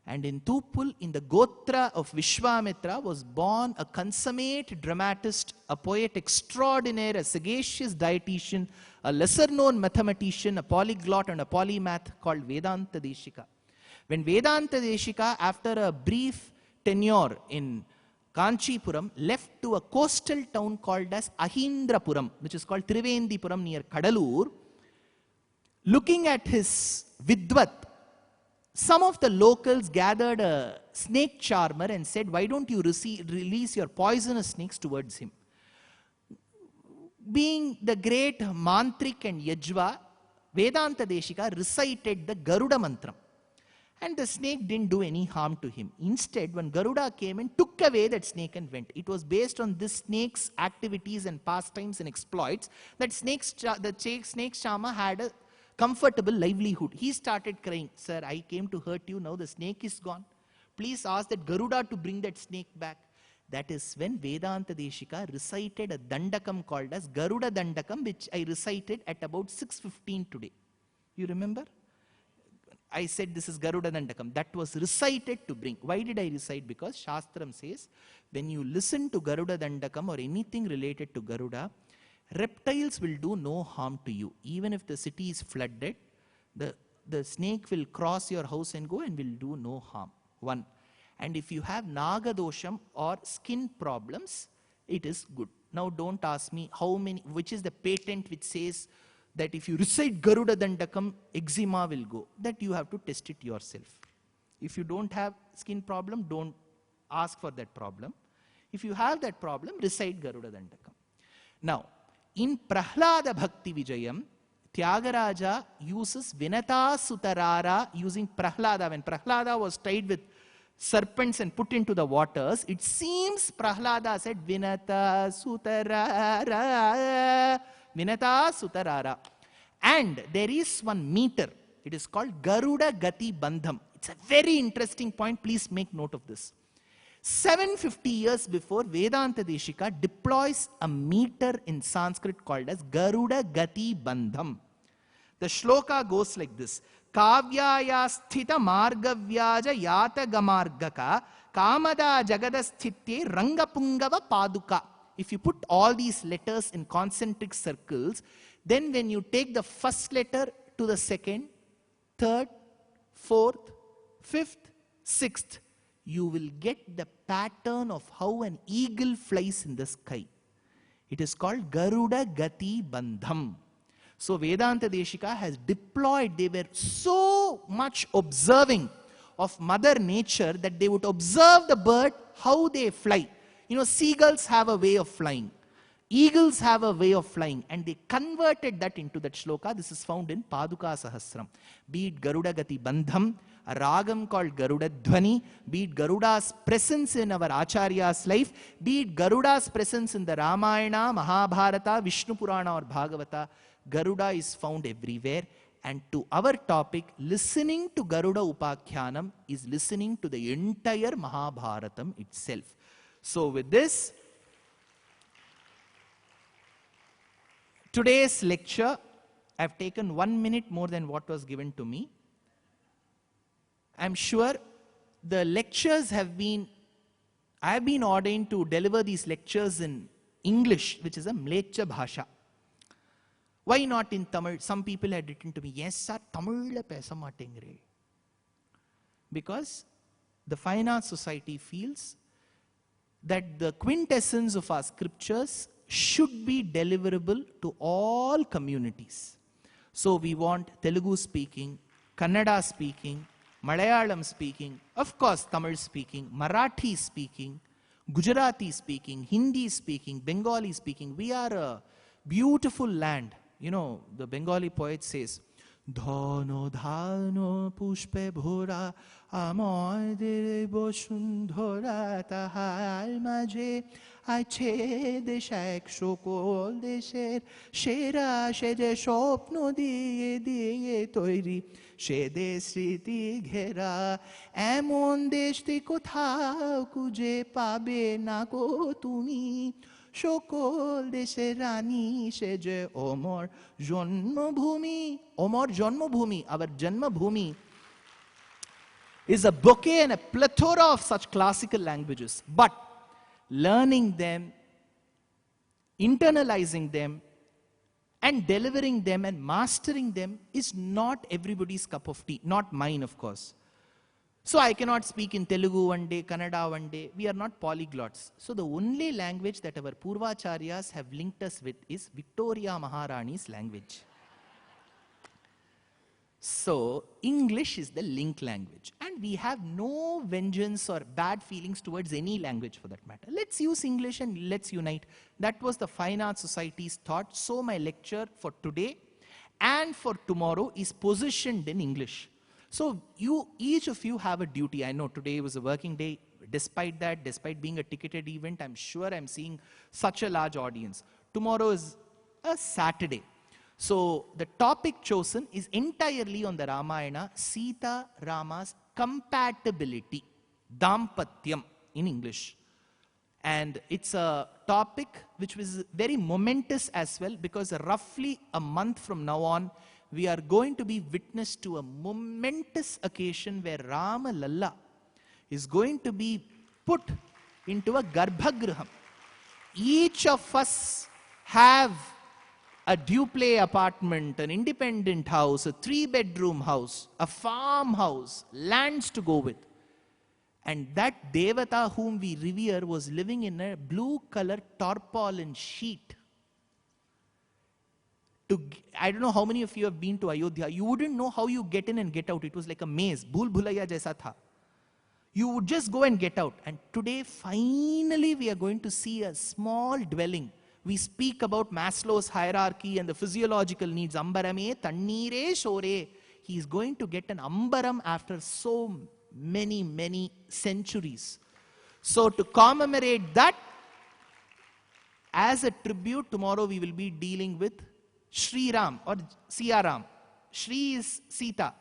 And in Tupul, in the Gotra of Vishwamitra, was born a consummate dramatist, a poet extraordinaire, a sagacious dietitian, a lesser-known mathematician, a polyglot and a polymath called Vedanta Deshika. When Vedanta Deshika, after a brief tenure in Kanchipuram, left to a coastal town called as Ahindrapuram, which is called Trivendipuram near Kadalur, looking at his Vidvat, some of the locals gathered a snake charmer and said, why don't you release your poisonous snakes towards him? Being the great Mantrik and Yajva, Vedanta Deshika recited the Garuda Mantram. And the snake didn't do any harm to him. Instead, when Garuda came and took away that snake and went, it was based on this snake's activities and pastimes and exploits that the snake charmer had a comfortable livelihood. He started crying, sir, I came to hurt you, now the snake is gone. Please ask that Garuda to bring that snake back. That is when Vedanta Deshika recited a Dandakam called as Garuda Dandakam, which I recited at about 6:15 today. You remember? I said this is Garuda Dandakam. That was recited to bring. Why did I recite? Because Shastram says, when you listen to Garuda Dandakam or anything related to Garuda, reptiles will do no harm to you. Even if the city is flooded, the snake will cross your house and go and will do no harm. One. And if you have Nagadosham or skin problems, it is good. Now don't ask me which is the patent which says that if you recite Garuda Dandakam, eczema will go. That you have to test it yourself. If you don't have skin problem, don't ask for that problem. If you have that problem, recite Garuda Dandakam. Now, in Prahlada Bhakti Vijayam, Tyagaraja uses Vinata Sutarara using Prahlada. When Prahlada was tied with serpents and put into the waters, it seems Prahlada said Vinata Sutarara, Vinata Sutarara. And there is one meter. It is called Garuda Gati Bandham. It's a very interesting point. Please make note of this. 750 years before, Vedanta Deshika deploys a meter in Sanskrit called as Garuda Gati Bandham. The shloka goes like this. Kavyaya sthita margavyaja yata gamargaka kamada jagadasthitye rangapungava paduka. If you put all these letters in concentric circles, then when you take the first letter to the second, third, fourth, fifth, sixth, you will get the pattern of how an eagle flies in the sky. It is called Garuda Gati Bandham. So Vedanta Deshika has deployed, they were so much observing of Mother Nature that they would observe the bird, how they fly. You know, seagulls have a way of flying. Eagles have a way of flying, and they converted that into that shloka. This is found in Paduka Sahasram. Be it Garuda Gati Bandham, a ragam called Garuda Dhvani, be it Garuda's presence in our Acharya's life, be it Garuda's presence in the Ramayana, Mahabharata, Vishnu Purana or Bhagavata, Garuda is found everywhere. And to our topic, listening to Garuda Upakhyanam is listening to the entire Mahabharatam itself. So with this, today's lecture, I have taken 1 minute more than what was given to me. I am sure the lectures have been, I have been ordained to deliver these lectures in English, which is a Mlecha Bhasha. Why not in Tamil? Some people had written to me, yes sir, Tamil la pesa matengre. Because the Fine Arts Society feels that the quintessence of our scriptures should be deliverable to all communities. So we want Telugu speaking, Kannada speaking, Malayalam speaking, of course Tamil speaking, Marathi speaking, Gujarati speaking, Hindi speaking, Bengali speaking. We are a beautiful land. You know, the Bengali poet says, Dhano dhano pushpe bhora amoy debo sundhora tahar maje ache deshak shokol desher shera shede shopno diye diye toiri shede sriti ghera emon deshti kothao kuje pabe na ko tumi Shokol deshe rani sheje omor janmabhumi. Omor janmabhumi, our janmabhumi, is a bouquet and a plethora of such classical languages. But learning them, internalizing them, and delivering them and mastering them is not everybody's cup of tea. Not mine, of course. So I cannot speak in Telugu one day, Kannada one day. We are not polyglots. So the only language that our Purvacharyas have linked us with is Victoria Maharani's language. So English is the link language. And we have no vengeance or bad feelings towards any language for that matter. Let's use English and let's unite. That was the Fine Arts Society's thought. So my lecture for today and for tomorrow is positioned in English. So each of you have a duty. I know today was a working day. Despite that, despite being a ticketed event, I'm sure I'm seeing such a large audience. Tomorrow is a Saturday. So the topic chosen is entirely on the Ramayana, Sita Rama's compatibility, Dampatyam in English. And it's a topic which was very momentous as well, because roughly a month from now on, we are going to be witness to a momentous occasion where Rama Lalla is going to be put into a Garbhagraham. Each of us have a duplex apartment, an independent house, a 3-bedroom house, a farmhouse, lands to go with. And that Devata whom we revere was living in a blue color tarpaulin sheet. I don't know how many of you have been to Ayodhya. You wouldn't know how you get in and get out. It was like a maze. Bhul bhulaiya jaisa tha. You would just go and get out. And today, finally, we are going to see a small dwelling. We speak about Maslow's hierarchy and the physiological needs. Ambarame, tannire, shore. He is going to get an ambaram after so many, many centuries. So to commemorate that, as a tribute, tomorrow we will be dealing with Shri Ram or Siya Ram. Shri is Sita.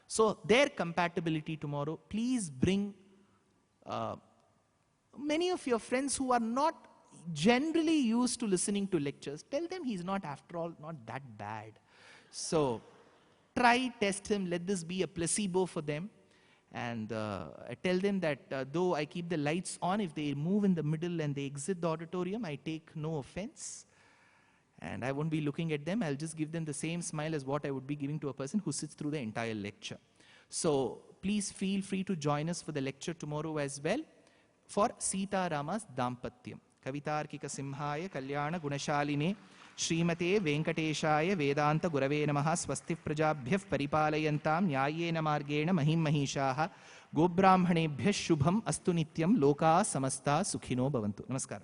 So their compatibility tomorrow. Please bring many of your friends who are not generally used to listening to lectures. Tell them he's not, after all, not that bad. So try, test him. Let this be a placebo for them. And I tell them that though I keep the lights on, if they move in the middle and they exit the auditorium, I take no offense. And I won't be looking at them. I'll just give them the same smile as what I would be giving to a person who sits through the entire lecture. So please feel free to join us for the lecture tomorrow as well for Sita Rama's Dampatyam. Kavitarkika Simhaya Kalyana Gunashaline Srimate Venkateshaya Vedanta Gurave Namaha Swastif Prajabhyah Paripalayantam Nyayena Margena Mahim Mahishaha Gobrahmanebhyah Shubham Astu Nityam Loka Samasta Sukhino Bhavantu. Namaskaram.